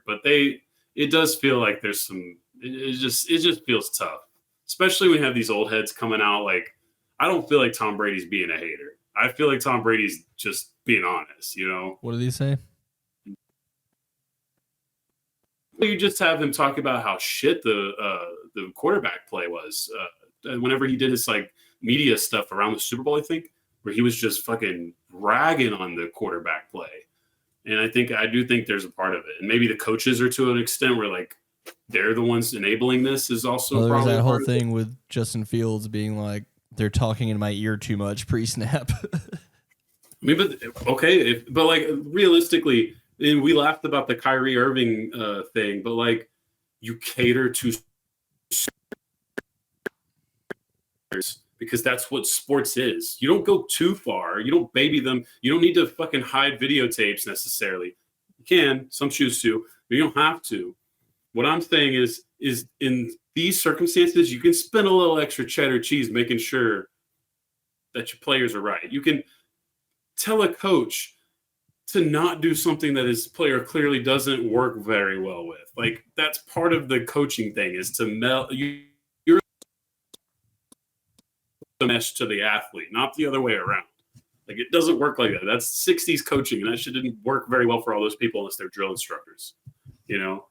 But it does feel like there's some. It just feels tough, especially when you have these old heads coming out. Like, I don't feel like Tom Brady's being a hater. I feel like Tom Brady's just being honest. You know. What did he say? You just have him talk about how shit the quarterback play was whenever he did his like media stuff around the Super Bowl, I think, where he was just fucking ragging on the quarterback play. And I do think there's a part of it. And maybe the coaches are to an extent where like they're the ones enabling this is also there's that whole thing with Justin Fields being like, they're talking in my ear too much pre-snap. I mean, but like realistically, and we laughed about the Kyrie Irving thing, but like you cater to because that's what sports is. You don't go too far. You don't baby them. You don't need to fucking hide videotapes necessarily. You can, some choose to, but you don't have to. What I'm saying is in these circumstances, you can spend a little extra cheddar cheese making sure that your players are right. You can tell a coach to not do something that his player clearly doesn't work very well with. Like, that's part of the coaching thing is to you're the mesh to the athlete, not the other way around. Like, it doesn't work like that. That's 60s coaching, and that shit didn't work very well for all those people unless they're drill instructors, you know?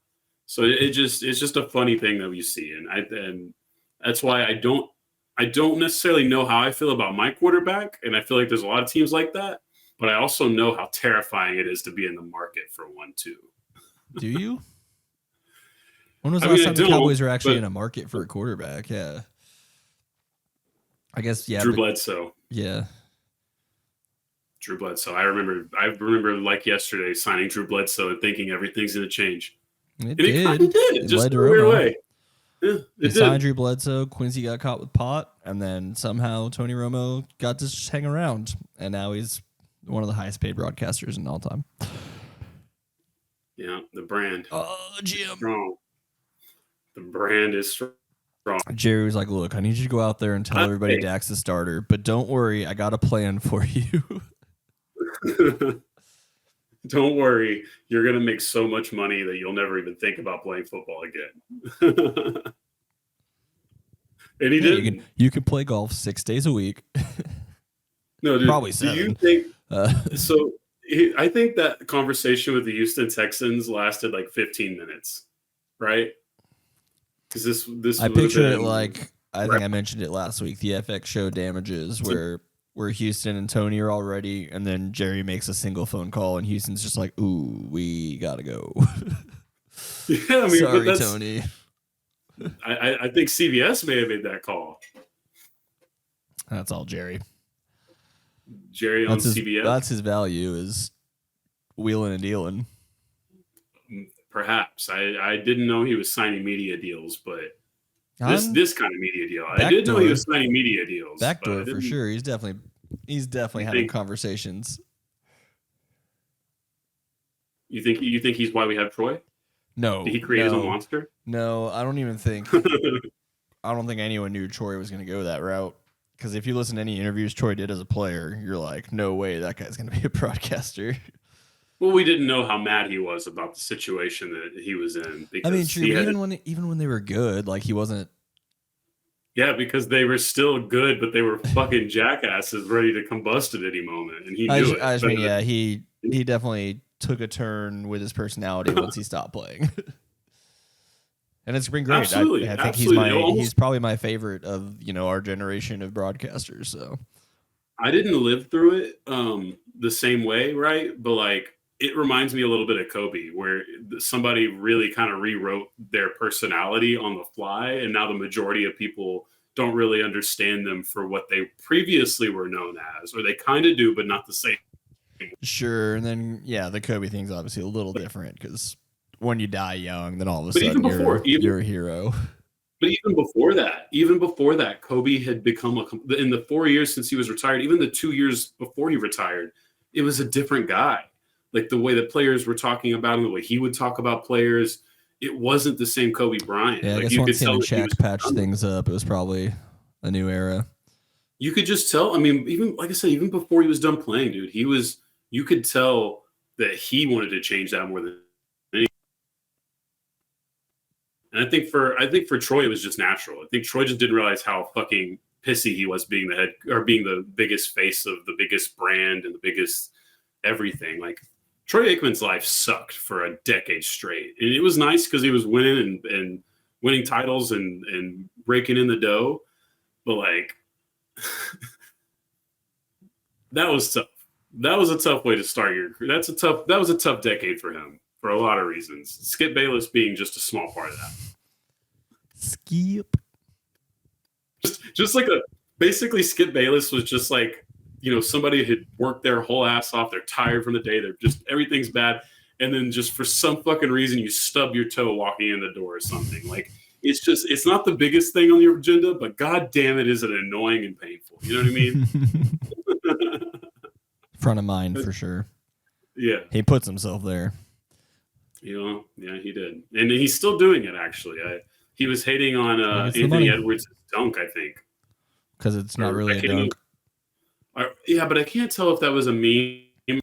So it's just a funny thing that we see. And that's why I don't necessarily know how I feel about my quarterback. And I feel like there's a lot of teams like that. But I also know how terrifying it is to be in the market for one, too. Do you? When was the last time the Cowboys were actually in a market for a quarterback? Yeah. I guess Drew Bledsoe. Yeah. Drew Bledsoe. I remember like yesterday signing Drew Bledsoe and thinking everything's going to change. It It kind of did. It Just led in to a weird Romo. way. Yeah, They it signed did. Drew Bledsoe. Quincy got caught with pot, and then somehow Tony Romo got to just hang around, and now he's one of the highest paid broadcasters in all time. Yeah, the brand. Oh, Jim. Strong. The brand is strong. Jerry was like, look, I need you to go out there and tell everybody Dak's the starter, but don't worry, I got a plan for you. Don't worry, you're going to make so much money that you'll never even think about playing football again. And he did. You can play golf 6 days a week. No, dude. Probably Do 7. you think so? I think that conversation with the Houston Texans lasted like 15 minutes, right? Because this I picture it like I think I mentioned it last week. The FX show Damages, where Houston and Tony are all ready, and then Jerry makes a single phone call, and Houston's just like, "Ooh, we gotta go." Yeah, I mean, sorry, but Tony. I think CBS may have made that call. That's all Jerry. Jerry on CBS. That's his value, is wheeling and dealing. Perhaps I didn't know he was signing media deals, but this kind of media deal, I did know he was signing media deals. Backdoor for sure. He's definitely having conversations. You think he's why we have Troy? No. Did he create his own monster? No, I don't even think. I don't think anyone knew Troy was going to go that route. Because if you listen to any interviews Troy did as a player, you're like, no way that guy's going to be a broadcaster. Well, we didn't know how mad he was about the situation that he was in. I mean, true. Even when they were good, like he wasn't. Yeah, because they were still good, but they were fucking jackasses ready to combust at any moment, and he knew it. He definitely took a turn with his personality once he stopped playing. And it's been great. Absolutely, I think he's probably my favorite of our generation of broadcasters. So I didn't live through it the same way, right? But like it reminds me a little bit of Kobe, where somebody really kind of rewrote their personality on the fly, and now the majority of people don't really understand them for what they previously were known as, or they kind of do, but not the same. Sure, and then the Kobe thing's obviously a little different because when you die young, then all of a sudden you're a hero. But even before that, Kobe had become in the 4 years since he was retired, even the 2 years before he retired, it was a different guy. Like the way that players were talking about him, the way he would talk about players, it wasn't the same Kobe Bryant. Yeah, like I guess once him and Shaq patched things up, it was probably a new era. You could just tell. I mean, even like I said, even before he was done playing, dude, you could tell that he wanted to change that more than anything. And I think for Troy, it was just natural. I think Troy just didn't realize how fucking pissy he was being the head or being the biggest face of the biggest brand and the biggest everything. Like Troy Aikman's life sucked for a decade straight. And it was nice because he was winning and winning titles and breaking in the dough. But like that was tough. That was a tough way to start your career. That was a tough decade for him for a lot of reasons. Skip Bayless being just a small part of that. Skip. Just like basically Skip Bayless was just like, somebody had worked their whole ass off. They're tired from the day. They're just, everything's bad. And then just for some fucking reason, you stub your toe walking in the door or something. Like, it's not the biggest thing on your agenda, but God damn it, is it annoying and painful. You know what I mean? Front of mind for sure. Yeah. He puts himself there. Yeah, he did. And he's still doing it, actually. He was hating on Anthony Edwards' dunk, I think. Because it's not really a dunk. Yeah, but I can't tell if that was a meme.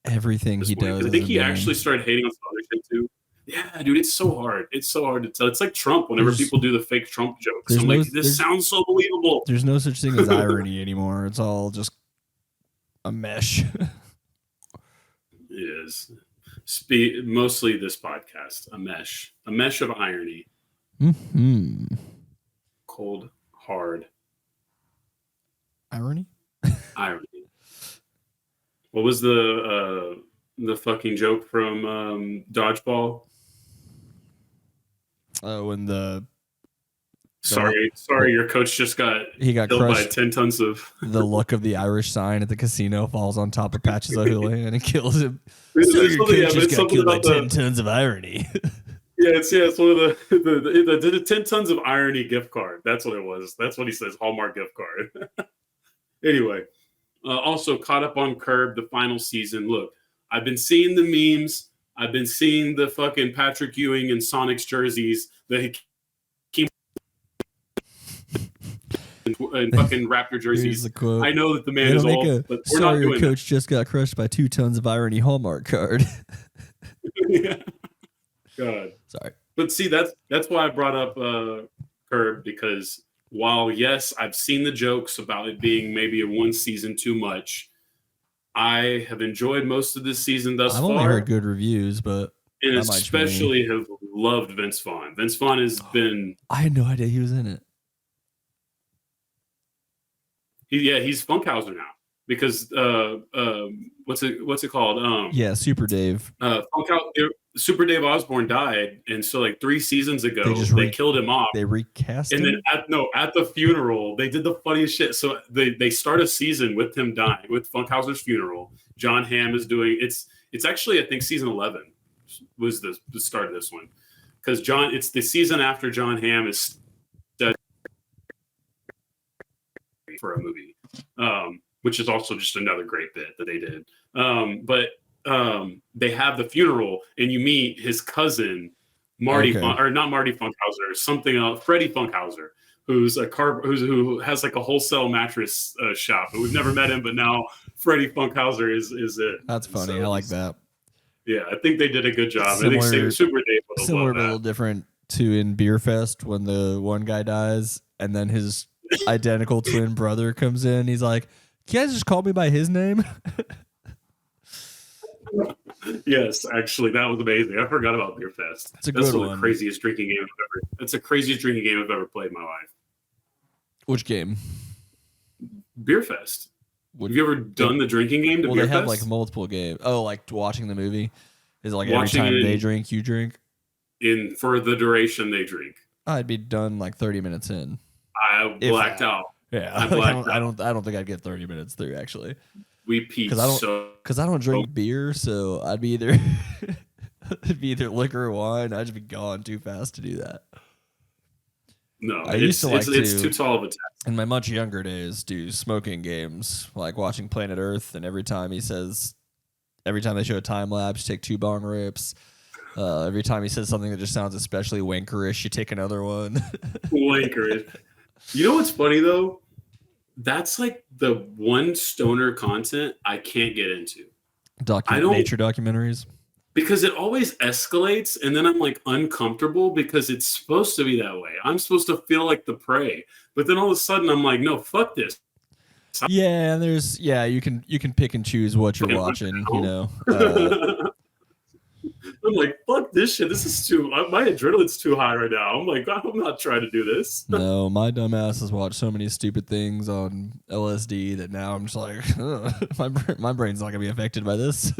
Everything he does. I think he actually started hating on some other shit too. Yeah, dude, it's so hard. It's so hard to tell. It's like Trump whenever people do the fake Trump jokes. I'm like, this sounds so believable. There's no such thing as irony anymore. It's all just a mesh. It is. Mostly this podcast. A mesh of irony. Mm-hmm. Cold, hard. Irony? Irony. What was the fucking joke from Dodgeball? Oh, when the Sorry, your coach just got got killed by crushed. 10 tons of. The luck of the Irish sign at the casino falls on top of Patches O'Houlihan and kills him. It's So your something- yeah, coach but just it's got something killed by about the- 10 tons of irony. It's one of the 10 tons of irony gift card. That's what it was. That's what he says. Hallmark gift card. Anyway, also caught up on Curb, the final season. Look, I've been seeing the memes. I've been seeing the fucking Patrick Ewing and Sonics jerseys that he keeps and fucking Raptor Here's jerseys. the quote. I know that the man is old, but we're not sorry, your doing coach just got crushed by 2 tons of irony Hallmark card. that. God. Sorry. But see, that's why I brought up Curb, because while yes, I've seen the jokes about it being maybe a one season too much, I have enjoyed most of this season thus I've far. only heard good reviews, but and that might just be me. especially have loved Vince Vaughn. Vince Vaughn has been I had no idea he was in it. he's Funkhauser now because what's it called? Yeah, Super Dave. Super Dave Osborne died, and so like 3 seasons ago They killed him off. They recast And him? then at the funeral, they did the funniest shit. So they start a season with him dying, with Funkhauser's funeral. John Hamm is doing it's actually, I think, season 11 was the start of this one, because it's the season after John Hamm is dead for a movie, which is also just another great bit that they did. But they have the funeral, and you meet his cousin Marty, or not Marty Funkhauser, something else, Freddie Funkhauser, who has like a wholesale mattress shop. But we've never met him, but now Freddie Funkhauser is it. That's funny. So, I like that. Yeah, I think they did a good job. Similar- I think Super Dave will Similar, love but a little that. different to in Beer Fest when the one guy dies and then his identical twin brother comes in. He's like, "Can you guys just call me by his name?" Yes, actually, that was amazing. I forgot about Beer Fest. It's a That's good one of one. the craziest drinking game I've ever. That's the craziest drinking game I've ever played in my life. Which game? Beer Fest. Would- Have you ever done the drinking game to Well, Beer they have Fest? like multiple games. Oh, like watching the movie? Is it like Watching every time it they drink, you drink? For the duration they drink. I'd be done like 30 minutes in. I If blacked that. out. Yeah, I I blacked don't think I'd get 30 minutes through actually, We peed 'Cause I don't- so. because I don't drink beer, so I'd be either it'd be either liquor or wine. I'd just be gone too fast to do that. No, I used to like it's to- too tall of a task. In my much younger days, do smoking games like watching Planet Earth, and every time they show a time lapse, you take 2 bong rips. Every time he says something that just sounds especially wankerish, you take another one. Wanker. You know what's funny though? That's like the one stoner content I can't get into Nature documentaries. because it always escalates, and then I'm like uncomfortable because it's supposed to be that way. I'm supposed to feel like the prey, but then all of a sudden I'm like, no, fuck this. Yeah, and you can pick and choose what you're watching. You know, I'm like, fuck this shit. This is my adrenaline's too high right now. I'm like, I'm not trying to do this. no, my dumb ass has watched so many stupid things on LSD that now I'm just like, my brain's not gonna be affected by this.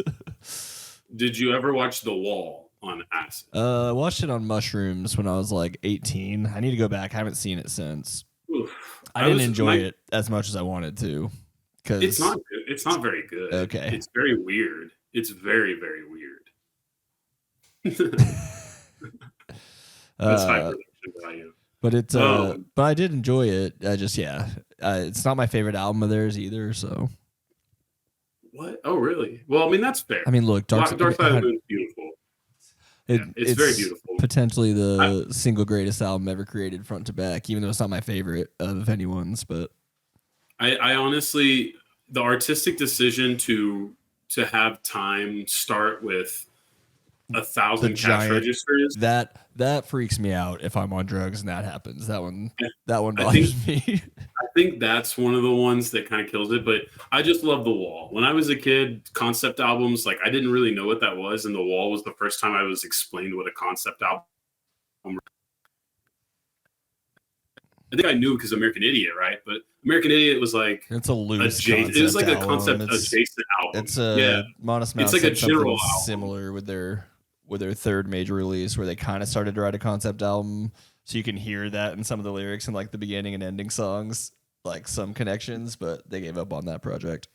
Did you ever watch The Wall on acid? I watched it on mushrooms when I was like 18. I need to go back. I haven't seen it since. Oof. I didn't enjoy it as much as I wanted to. Cause It's not good. It's not very good. Okay. It's very weird. It's very, very weird. That's high production value. But but I did enjoy it. It's not my favorite album of theirs either. So What? Oh, really? Well, I mean, that's fair. I mean, look, Dark Side of the Moon is beautiful. It's very beautiful. Potentially the single greatest album ever created, front to back. Even though it's not my favorite of anyone's, but I honestly, the artistic decision to have Time start with 1,000 cash registers. That freaks me out if I'm on drugs and that happens. That one bothers me. I think that's one of the ones that kind of kills it. But I just love The Wall. When I was a kid, concept albums, like I didn't really know what that was, and The Wall was the first time I was explained what a concept album. I think I knew because American Idiot, right? But American Idiot was like It's a loose adjacent. It was like a album. concept It's- adjacent album. It's Modest Mouse It's like a said something general album. similar with their third major release, where they kind of started to write a concept album So you can hear that in some of the lyrics in like the beginning and ending songs, like some connections, but they gave up on that project.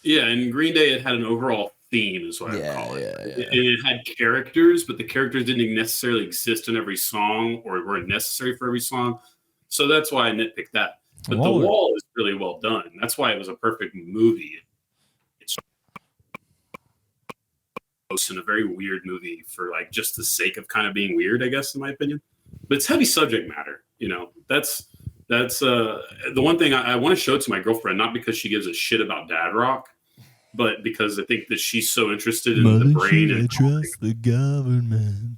Yeah, and Green Day had an overall theme, is what I would call it. Yeah. And it had characters, but the characters didn't necessarily exist in every song or weren't necessary for every song. So that's why I nitpicked that. But The Wall is really well done. That's why it was a perfect movie. It's in a very weird movie for like just the sake of kind of being weird, I guess, in my opinion. But it's heavy subject matter. That's the one thing I want to show to my girlfriend, not because she gives a shit about dad rock, but because I think that she's so interested in the brain and trust the government.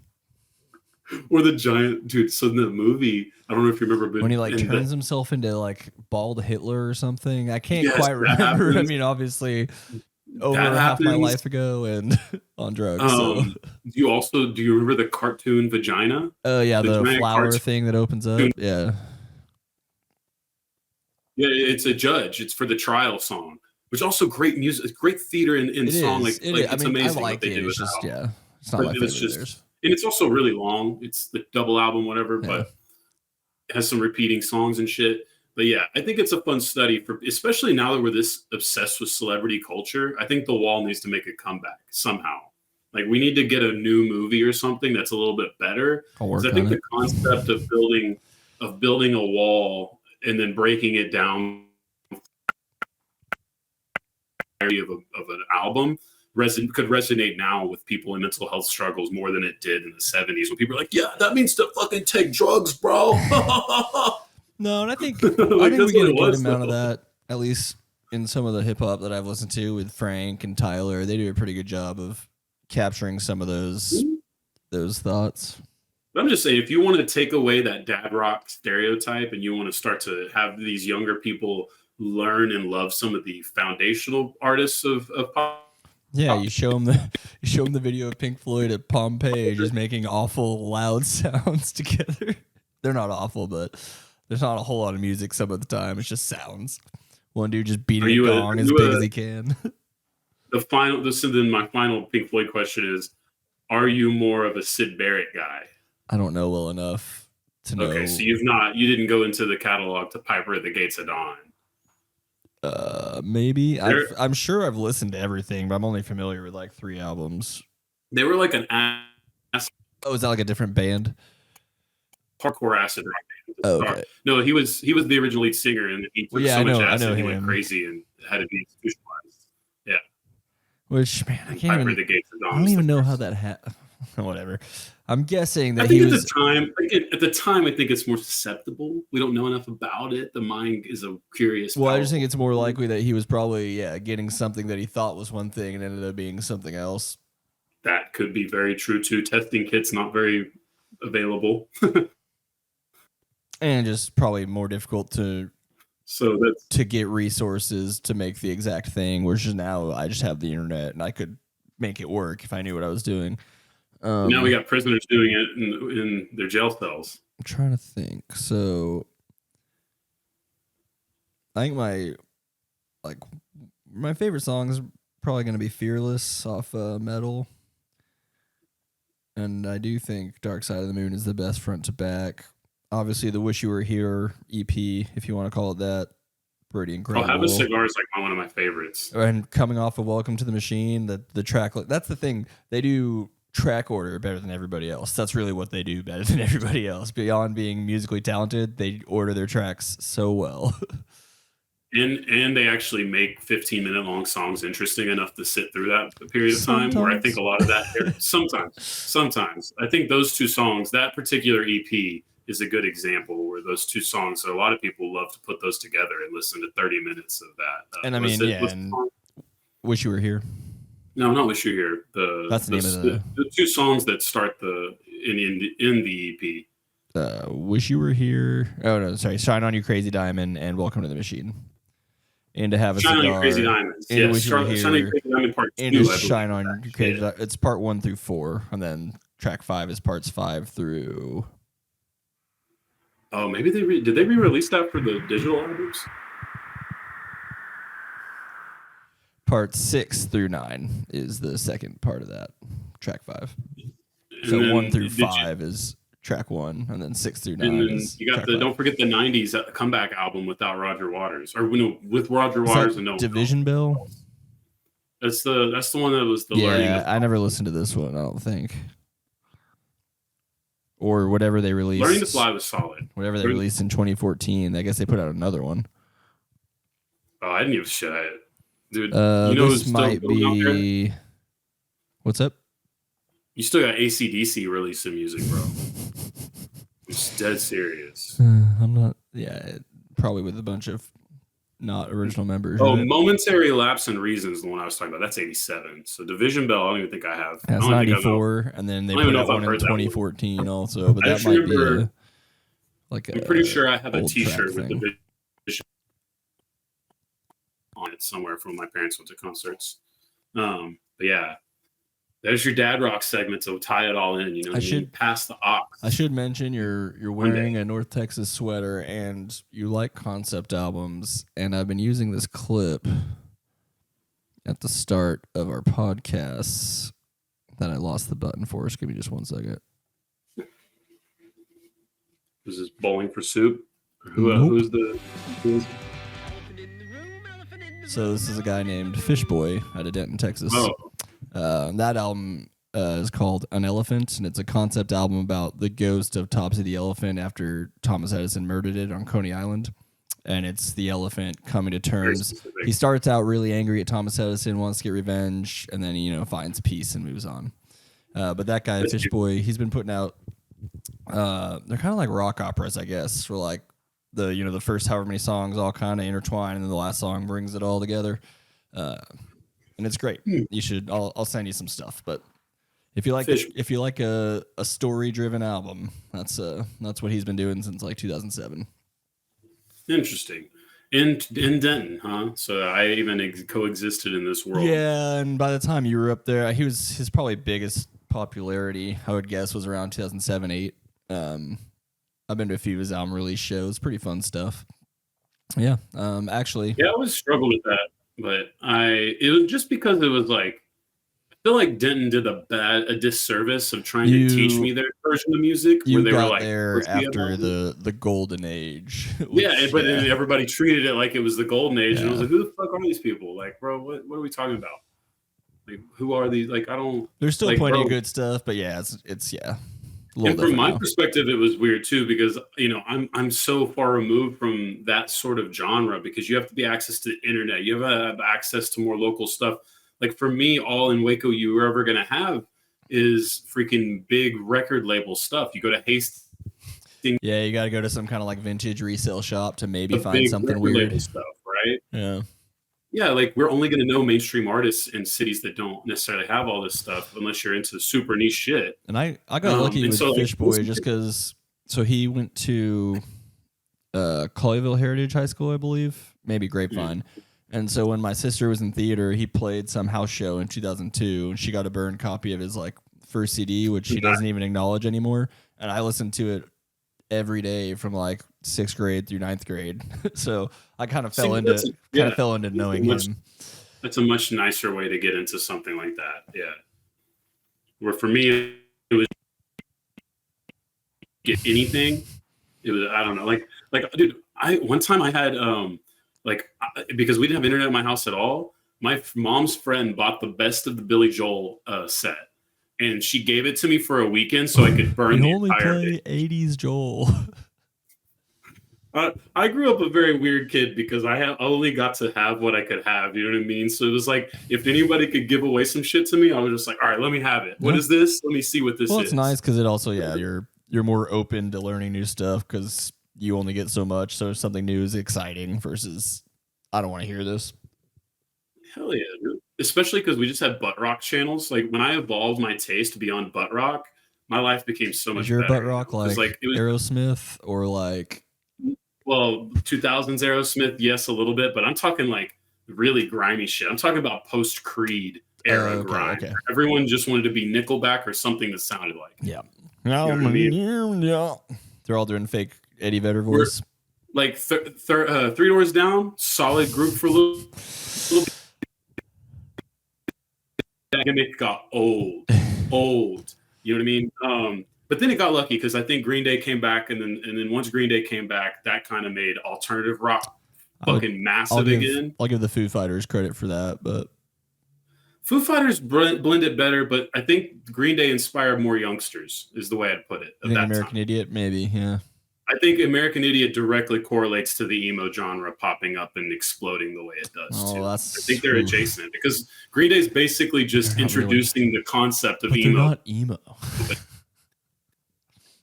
Or the giant dude. So in the movie, I don't know if you remember, but when he like turns himself into like bald Hitler or something. I can't Yes, quite that remember. happens. I mean, obviously, over That half my happens. life ago and on drugs. So. Do you remember the cartoon Vagina? Oh yeah, the giant flower cartoon. thing that opens up. Yeah. Yeah, it's a judge. It's for the trial song, which also great music, great theater in It song. is. It's amazing I like what they it. do It's with just that. yeah, it's not But my it's favorite. just- of theirs. And it's also really long. It's the double album, whatever, Yeah. but it has some repeating songs and shit. But yeah, I think it's a fun study for, especially now that we're this obsessed with celebrity culture. I think The Wall needs to make a comeback somehow. Like we need to get a new movie or something that's a little bit better. I'll work 'Cause I think on the it. concept of building a wall and then breaking it down of an album could resonate now with people in mental health struggles more than it did in the 70s when people are like, yeah, that means to fucking take drugs, bro. No, and I think Like, we that's get what a it good was, amount of though. that, at least in some of the hip hop that I've listened to with Frank and Tyler. They do a pretty good job of capturing some of those thoughts. But I'm just saying, if you want to take away that dad rock stereotype and you want to start to have these younger people learn and love some of the foundational artists of pop. Yeah, you show them the video of Pink Floyd at Pompeii just making awful loud sounds together. They're not awful, but there's not a whole lot of music some of the time. It's just sounds. One dude just beating a gong as big as he can. Then my final Pink Floyd question is, are you more of a Syd Barrett guy? I don't know well enough to know. Okay, so you didn't go into the catalog to Piper at the Gates of Dawn. Maybe. I'm sure I've listened to everything, but I'm only familiar with like 3 albums. They were like an ass Oh, is that like a different band? hardcore acid rock band. Oh, okay. No, he was the original lead singer, and he took so much acid, he went him. crazy and had to be institutionalized. Yeah, Which, man, I can't Piper even. at the Gates of Dawn. I don't even know how that happened. Whatever. I'm guessing that I think he at was. the time, I think it's more susceptible. We don't know enough about it. The mind is a curious. Well, I just powerful- think it's more likely that he was probably getting something that he thought was one thing and ended up being something else. that could be very true too. Testing kits not very available, And just probably more difficult to so that's get resources to make the exact thing. Whereas now I just have the internet and I could make it work if I knew what I was doing. now we got prisoners doing it in their jail cells. I'm trying to think. So I think my favorite song is probably going to be Fearless off Metal. And I do think Dark Side of the Moon is the best front to back. Obviously, the Wish You Were Here EP, if you want to call it that, pretty incredible. Have a Cigar is like one of my favorites. And coming off of Welcome to the Machine, the track, that's the thing. They do track order better than everybody else. That's really what they do better than everybody else. Beyond being musically talented, they order their tracks so well. And they actually make 15-minute long songs interesting enough to sit through that period of time. Where I think a lot of that sometimes I think those 2 songs, that particular EP is a good example where those 2 songs, a lot of people love to put those together and listen to 30 minutes of that. And I mean, and Wish You Were Here. No, not Wish You Here. That's the name of the 2 songs that start in the EP. Wish You Were Here. Oh no, sorry. Shine On You Crazy Diamond and Welcome to the Machine. And to have a Shine cigar. On You Crazy Diamonds. And Yes, Wish You Were Shine On You Here. Crazy Diamond Part 2. And I just believe. Shine On You Crazy. Yeah. It's part 1 through 4, and then track 5 is parts 5 through. Oh, maybe did they re-release that for the digital albums? Part 6 through 9 is the second part of that, track 5. So And then 1 through did you- 5 is track 1, and then 6 through 9. And then is you got track the 5. don't forget the '90s comeback album without Roger Waters, or no, with Roger Is Waters that and no Division Bell? That's the one that was the learning. Yeah, I never listened to this one. I don't think, or whatever they released. Learning to Fly was solid. Whatever they released in 2014. I guess they put out another one. Oh, I didn't give a shit. Dude, you know this who's might still going out there? be. What's up? You still got AC/DC releasing music, bro. It's dead serious. I'm not. Yeah, probably with a bunch of not original members. Oh, right? Momentary Lapse and Reasons, the one I was talking about. That's '87. So Division Bell, I don't even think I have. That's I don't think I know. 94, and then they I don't put even know out if I've one in heard that one. 2014 also. But I that just might remember- be a, like I'm pretty sure I have a old T-shirt track with thing. Division on it somewhere from when my parents went to concerts. But yeah, there's your dad rock segment to tie it all in. You know, I should- you pass the aux. I should mention you're One day. wearing a North Texas sweater and you like concept albums, and I've been using this clip at the start of our podcasts that I lost the button for. Just give me just 1 second. Is this Bowling for Soup? Nope. Who's So this is a guy named Fishboy out of Denton, Texas. That album is called An Elephant, and it's a concept album about the ghost of Topsy the Elephant after Thomas Edison murdered it on Coney Island. And it's the elephant coming to terms. specific. He starts out really angry at Thomas Edison, wants to get revenge, and then he finds peace and moves on. But that guy, Fishboy, he's been putting out. They're kind of like rock operas, I guess. For like the first however many songs all kind of intertwine, and then the last song brings it all together. And it's great. You should. I'll send you some stuff. But if you like a story driven album, that's what he's been doing since like 2007. Interesting. In Denton, huh? So I even coexisted in this world. Yeah, and by the time you were up there, his probably biggest popularity, I would guess, was around 2007-8. I've been to a few of his album release shows. Pretty fun stuff. Yeah. Actually. Yeah, I always struggled with that, but it was just because it was like, I feel like Denton did a disservice of trying to teach me their version of music. You where they got were like, there after the golden age. But everybody treated it like it was the golden age, and I was like, who the fuck are these people? Like, bro, what are we talking about? Like, who are these? Like, I don't. There's still like, plenty bro, of good stuff, but yeah, it's yeah. And from my perspective, it was weird too because I'm so far removed from that sort of genre because you have to be access to the internet. You have access to more local stuff. Like for me, all in Waco you were ever gonna have is freaking big record label stuff. You go to Hastings. Yeah, you got to go to some kind of like vintage resale shop to maybe the find big something record label weird. stuff, right? Yeah. Yeah, like we're only going to know mainstream artists in cities that don't necessarily have all this stuff unless you're into super niche shit. And I got lucky with Fishboy just because. So he went to Colleyville Heritage High School, I believe, maybe Grapevine. And so when my sister was in theater, he played some house show in 2002, and she got a burned copy of his like first CD, which she doesn't even acknowledge anymore. And I listened to it every day from like 6th grade through 9th grade. So I kind of fell into knowing him. That's a much nicer way to get into something like that. Yeah. Where for me, it was get anything. It was, I don't know. Like, dude, one time I had, because we didn't have internet in my house at all. My mom's friend bought the Best of the Billy Joel set. And she gave it to me for a weekend so I could burn the entire play 80s Joel. I grew up a very weird kid because I only got to have what I could have. You know what I mean? So it was like, if anybody could give away some shit to me, I was just like, all right, let me have it. What is this? Let me see what this is. Well, it's nice because it also, you're more open to learning new stuff because you only get so much. So if something new is exciting versus, I don't want to hear this. Hell yeah, dude. Especially because we just had butt rock channels. Like when I evolved my taste beyond butt rock, my life became so much better. Is your butt rock like it was, Aerosmith or like? Well, 2000s Aerosmith, yes, a little bit, but I'm talking like really grimy shit. I'm talking about post-Creed era grime. Okay. Everyone just wanted to be Nickelback or something that sounded like. Yeah. You know what I mean? Yeah. They're all doing fake Eddie Vedder voice. Like Three Doors Down, solid group for a little bit. That gimmick got old. You know what I mean? But But then it got lucky because I think Green Day came back, and then once Green Day came back, that kind of made alternative rock fucking massive again. I'll give the Foo Fighters credit for that, but Foo Fighters blended better, but I think Green Day inspired more youngsters, is the way I'd put it. I think American Idiot, maybe, yeah. I think American Idiot directly correlates to the emo genre popping up and exploding the way it does, too. I think they're adjacent because Green Day is basically just introducing the concept of emo. They're not emo.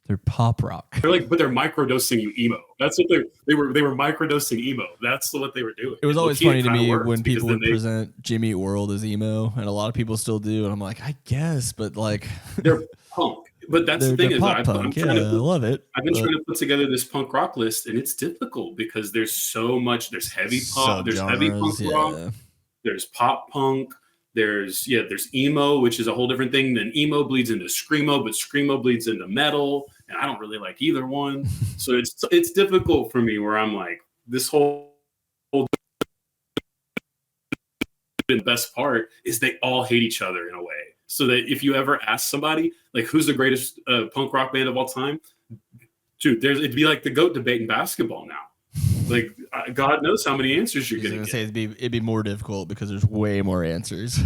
They're pop rock. They're microdosing you emo. That's what they were microdosing emo. That's what they were doing. It was always funny to me when people would present Jimmy Eat World as emo, and a lot of people still do, and I'm like, I guess, but like they're punk. But that's the thing is, I love it. I've been trying to put together this punk rock list, and it's difficult because there's so much. There's heavy pop. There's heavy punk rock. There's pop punk. There's emo, which is a whole different thing. Then emo bleeds into screamo, but screamo bleeds into metal, and I don't really like either one. So it's difficult for me where I'm like, this whole. The best part is they all hate each other in a way. So that if you ever ask somebody like who's the greatest punk rock band of all time, dude, it'd be like the GOAT debate in basketball now. Like God knows how many answers you're going to get. It'd be more difficult because there's way more answers.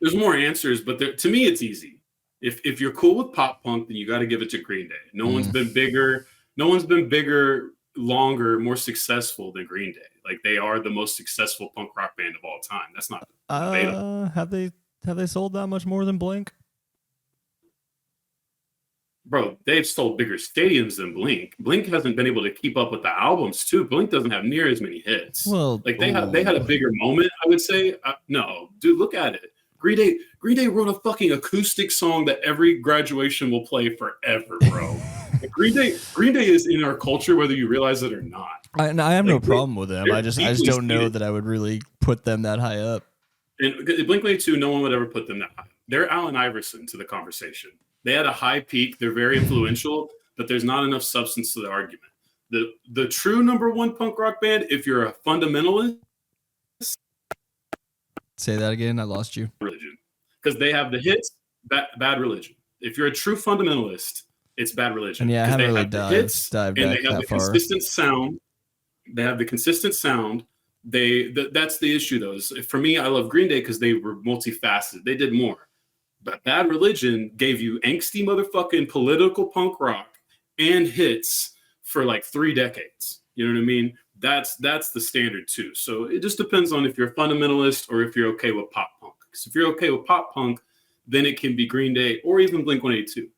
There's more answers, but to me it's easy. If you're cool with pop punk, then you got to give it to Green Day. No one's been bigger. No one's been bigger, longer, more successful than Green Day. Like they are the most successful punk rock band of all time. That's not debatable. Have they sold that much more than Blink? Bro, they've sold bigger stadiums than Blink. Blink hasn't been able to keep up with the albums too. Blink doesn't have near as many hits. Well, like they had a bigger moment, I would say. No, dude, look at it. Green Day wrote a fucking acoustic song that every graduation will play forever, bro. Green Day is in our culture, whether you realize it or not. I have no problem with them. I just don't know that I would really put them that high up. And Blink-182, no one would ever put them that high. They're Allen Iverson to the conversation. They had a high peak. They're very influential, but there's not enough substance to the argument. The true number one punk rock band, if you're a fundamentalist. Say that again. I lost you. Religion. Because they have the hits, Bad Religion. If you're a true fundamentalist, it's Bad Religion. And yeah, I haven't really dived and back they have the far. consistent sound. They have the consistent sound. That's the issue, though. For me, I love Green Day because they were multifaceted. They did more. But Bad Religion gave you angsty motherfucking political punk rock and hits for like 3 decades. You know what I mean? That's the standard too. So it just depends on if you're a fundamentalist or if you're okay with pop punk. Because if you're okay with pop punk, then it can be Green Day or even Blink-182.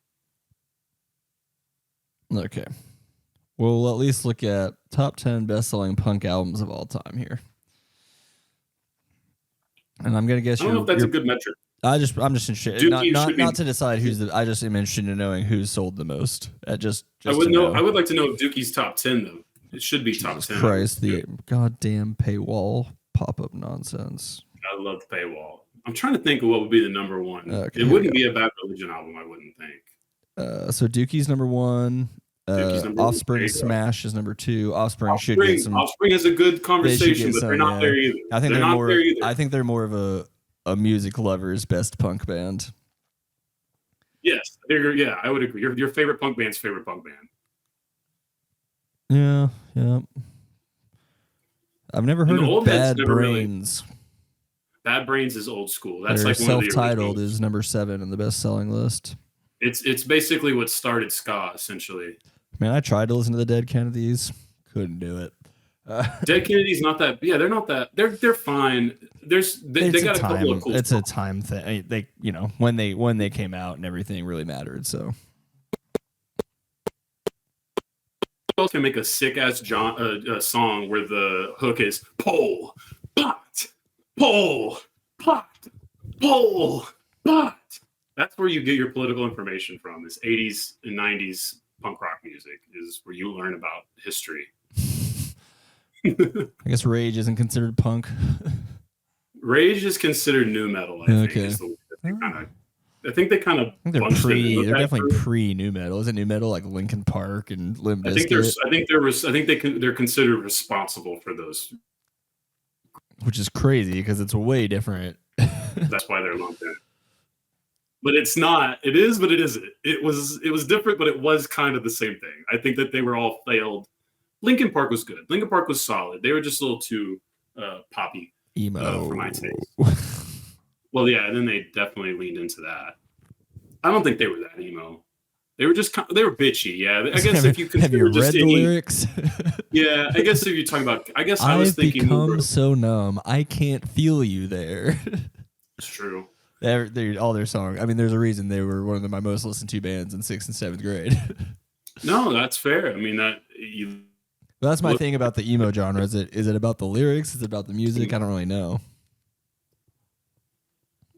Okay. We'll at least look at top 10 best-selling punk albums of all time here. And I'm going to guess I don't know if that's a good metric. I'm just interested. Not to decide I just am interested in knowing who's sold the most. I would like to know Dookie's top 10 though. It should be top 10. Christ, the goddamn paywall pop-up nonsense. I love the paywall. I'm trying to think of what would be the number one. Okay, it wouldn't be a Bad Religion album, I wouldn't think. So Dookie's number one. Offspring Smash is number 2. Offspring should get some. Offspring is a good conversation, but they're not there either. I think they're more of a music lover's best punk band. Yes, I would agree. Your favorite punk band's favorite punk band. Yeah. I've never heard of Bad Brains. Bad Brains is old school. That's Their like one of the self-titled is number 7 in the best-selling list. It's basically what started ska, essentially. Man, I tried to listen to the Dead Kennedys. Couldn't do it. Dead Kennedys not that. Yeah, they're not that. They're fine. They got a couple of cool. It's a time thing. They when they came out and everything really mattered. So. Can make a sick ass song where the hook is pull, pot, pull, pot, pull, pot. That's where you get your political information from. This 80s and 90s punk rock music is where you learn about history. I guess Rage isn't considered punk. Rage is considered new metal. I think they kind of. They're definitely pre new metal. Isn't new metal like Linkin Park and Limp Bizkit? They're considered responsible for those, which is crazy because it's way different. That's why they're lumped in. but it's not. It is, but it isn't. It was different, but it was kind of the same thing. I think that they were all failed. Linkin Park was good. Linkin Park was solid. They were just a little too poppy emo for my taste. Well, yeah, and then they definitely leaned into that. I don't think they were that emo. They were just they were bitchy. Yeah, I guess if you have you read the lyrics? Yeah, I guess if you're talking about, I guess I was thinking. I've become so numb, I can't feel you there. It's true. All their songs. I mean, there's a reason they were one of my most listened to bands in 6th and 7th grade. No, that's fair. I mean, But that's my thing about the emo genre. Is it about the lyrics? Is it about the music? I don't really know.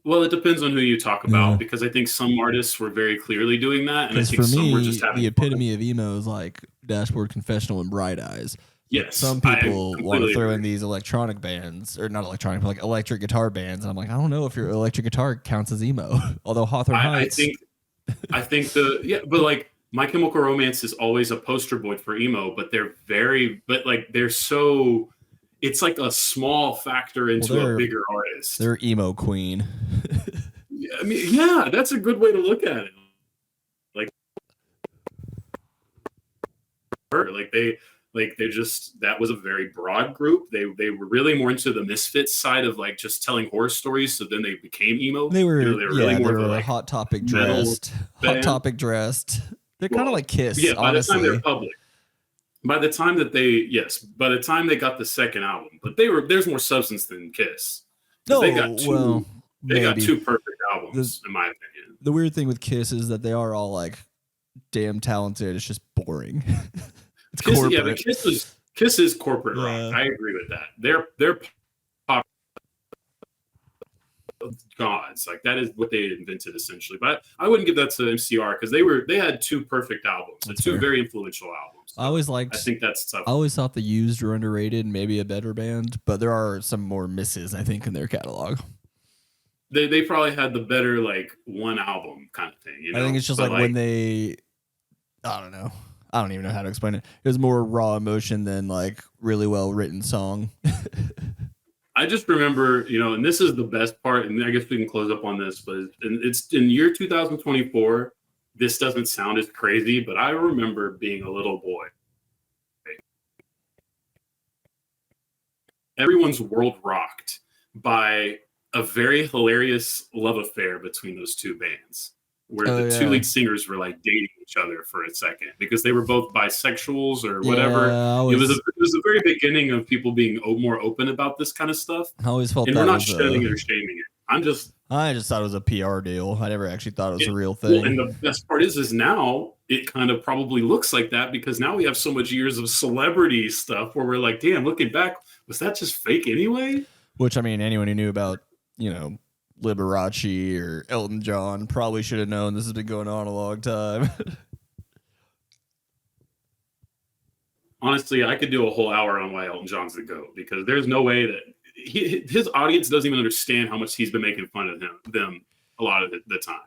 Well, it depends on who you talk about, because I think some artists were very clearly doing that, and I think for some me, were just having the epitome fun. of emo is like Dashboard Confessional and Bright Eyes. Yes, Some people want to throw agree. in these electronic bands, or not electronic, but like electric guitar bands, and I'm like, I don't know if your electric guitar counts as emo. Although Hawthorne Heights, I think but like My Chemical Romance is always a poster boy for emo, but they're so. It's like a small factor into a bigger artist. They're emo queen. Yeah, I mean, yeah, that's a good way to look at it. They just, that was a very broad group. They were really more into the Misfits side of like just telling horror stories. So then they became emo. They were really more of a, like, Hot Topic dressed. Hot Topic dressed. They're kind of like Kiss. Yeah, by honestly. the time they're public. By the time they got the second album, but there's more substance than Kiss. They got two perfect albums, in my opinion. The weird thing with Kiss is that they are all like damn talented. It's just boring. It's corporate. Yeah, but Kiss is corporate rock. I agree with that. They're pop gods. Like that is what they invented essentially. But I wouldn't give that to MCR because they had two perfect albums, two very influential albums. So I think that's tough. I always thought the Used were underrated, maybe a better band, but there are some more misses I think in their catalog. They probably had the better like one album kind of thing. You know? I think it's just like when they, I don't know. I don't even know how to explain it. It was more raw emotion than like really well written song. I just remember, and this is the best part, and I guess we can close up on this, but it's in year 2024. This doesn't sound as crazy, but I remember being a little boy. Everyone's world rocked by a very hilarious love affair between those two bands, where the two lead singers were like dating each other for a second because they were both bisexuals or whatever. It was the very beginning of people being more open about this kind of stuff. I always felt and that we're not was shunning it or shaming it. I just thought it was a PR deal. I never actually thought it was a real thing. Well, and the best part is now it kind of probably looks like that because now we have so much years of celebrity stuff where we're like, damn, looking back, was that just fake anyway? Which, I mean, anyone who knew about, Liberace or Elton John probably should have known this has been going on a long time. Honestly, I could do a whole hour on why Elton John's the GOAT because there's no way that his audience doesn't even understand how much he's been making fun of them a lot of the time.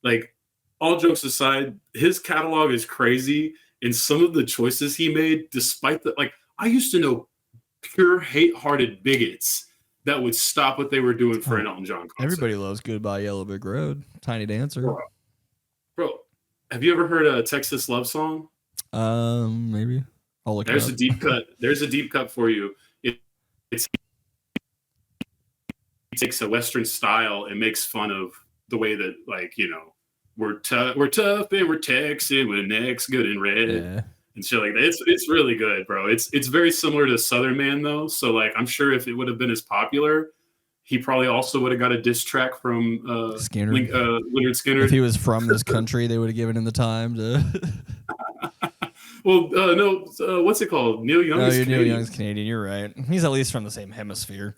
Like all jokes aside, his catalog is crazy, and some of the choices he made, despite I used to know pure hate-hearted bigots that would stop what they were doing for an Elton John concert. Everybody loves Goodbye Yellow Brick Road, Tiny Dancer. Bro, have you ever heard a Texas love song? Maybe. I'll look There's it up. a deep cut. There's a deep cut for you. He takes a Western style and makes fun of the way that, we're tough and we're Texan with necks good and red. Yeah. And shit like that. It's really good, bro. It's very similar to Southern Man though. So I'm sure if it would have been as popular, he probably also would have got a diss track from Skinner. Leonard Skinner. If he was from this country, they would have given him the time to. Well, no. What's it called? Neil Young. Neil Young's Canadian. You're right. He's at least from the same hemisphere.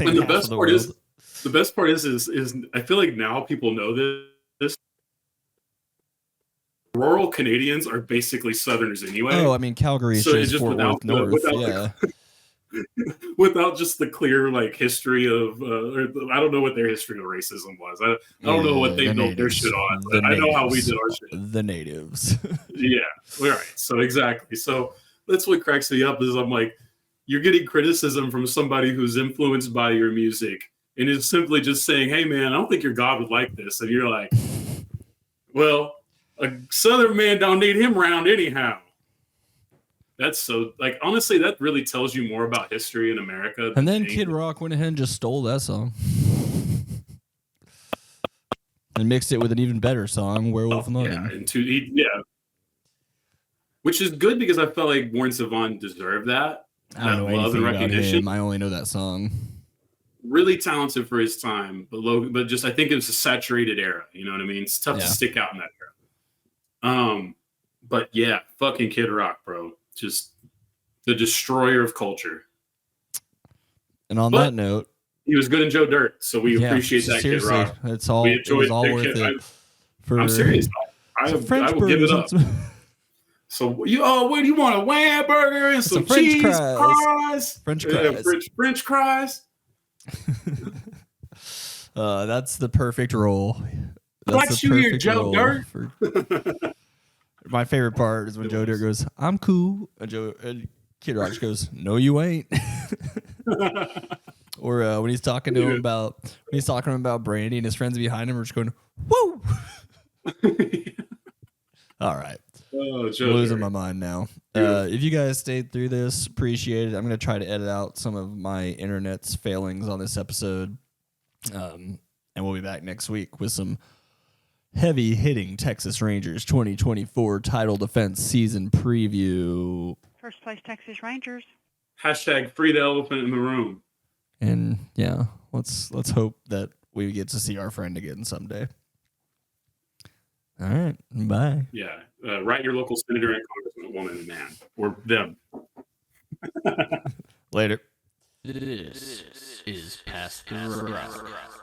And the best part is I feel like now people know this. Rural Canadians are basically Southerners anyway. Oh, I mean, Calgary is so just Fort Worth North. Without just the clear history of, I don't know what their history of racism was. I don't know what they built their shit on. But I know how we did our shit. The natives. Yeah, all right. So exactly. So that's what cracks me up is I'm like, you're getting criticism from somebody who's influenced by your music and is simply just saying, "Hey, man, I don't think your God would like this," and you're like, "Well, a Southern man don't need him around anyhow." That's so, like, honestly, that really tells you more about history in America. And then Kid Rock went ahead and just stole that song and mixed it with an even better song, Werewolf in London. Which is good because I felt like Warren Zevon deserved that. I don't know love anything and about recognition. him. I only know that song. Really talented for his time, but just I think it was a saturated era. You know what I mean? It's tough to stick out in that era. But yeah, fucking Kid Rock, bro. Just the destroyer of culture. And on that note, he was good in Joe Dirt, so we appreciate that, Kid Rock. It's all, it was all worth it. I'm serious. I will give it up. So what do you want? A wham burger and some cheese fries? French fries. French fries. That's the perfect role. That's the perfect Joe Dirt. My favorite part is when Joe Dirt goes, "I'm cool," and Kid Rock goes, "No, you ain't." Or when he's talking to him about Brandy and his friends behind him are just going, "Woo!" All right. Oh, I'm losing my mind now. If you guys stayed through this, appreciate it. I'm going to try to edit out some of my internet's failings on this episode. And we'll be back next week with some heavy-hitting Texas Rangers 2024 title defense season preview. First place Texas Rangers. # free the elephant in the room. And yeah, let's hope that we get to see our friend again someday. All right, bye. Yeah, write your local senator and congressman, woman, and man, or them. Later. This is Past the Rock.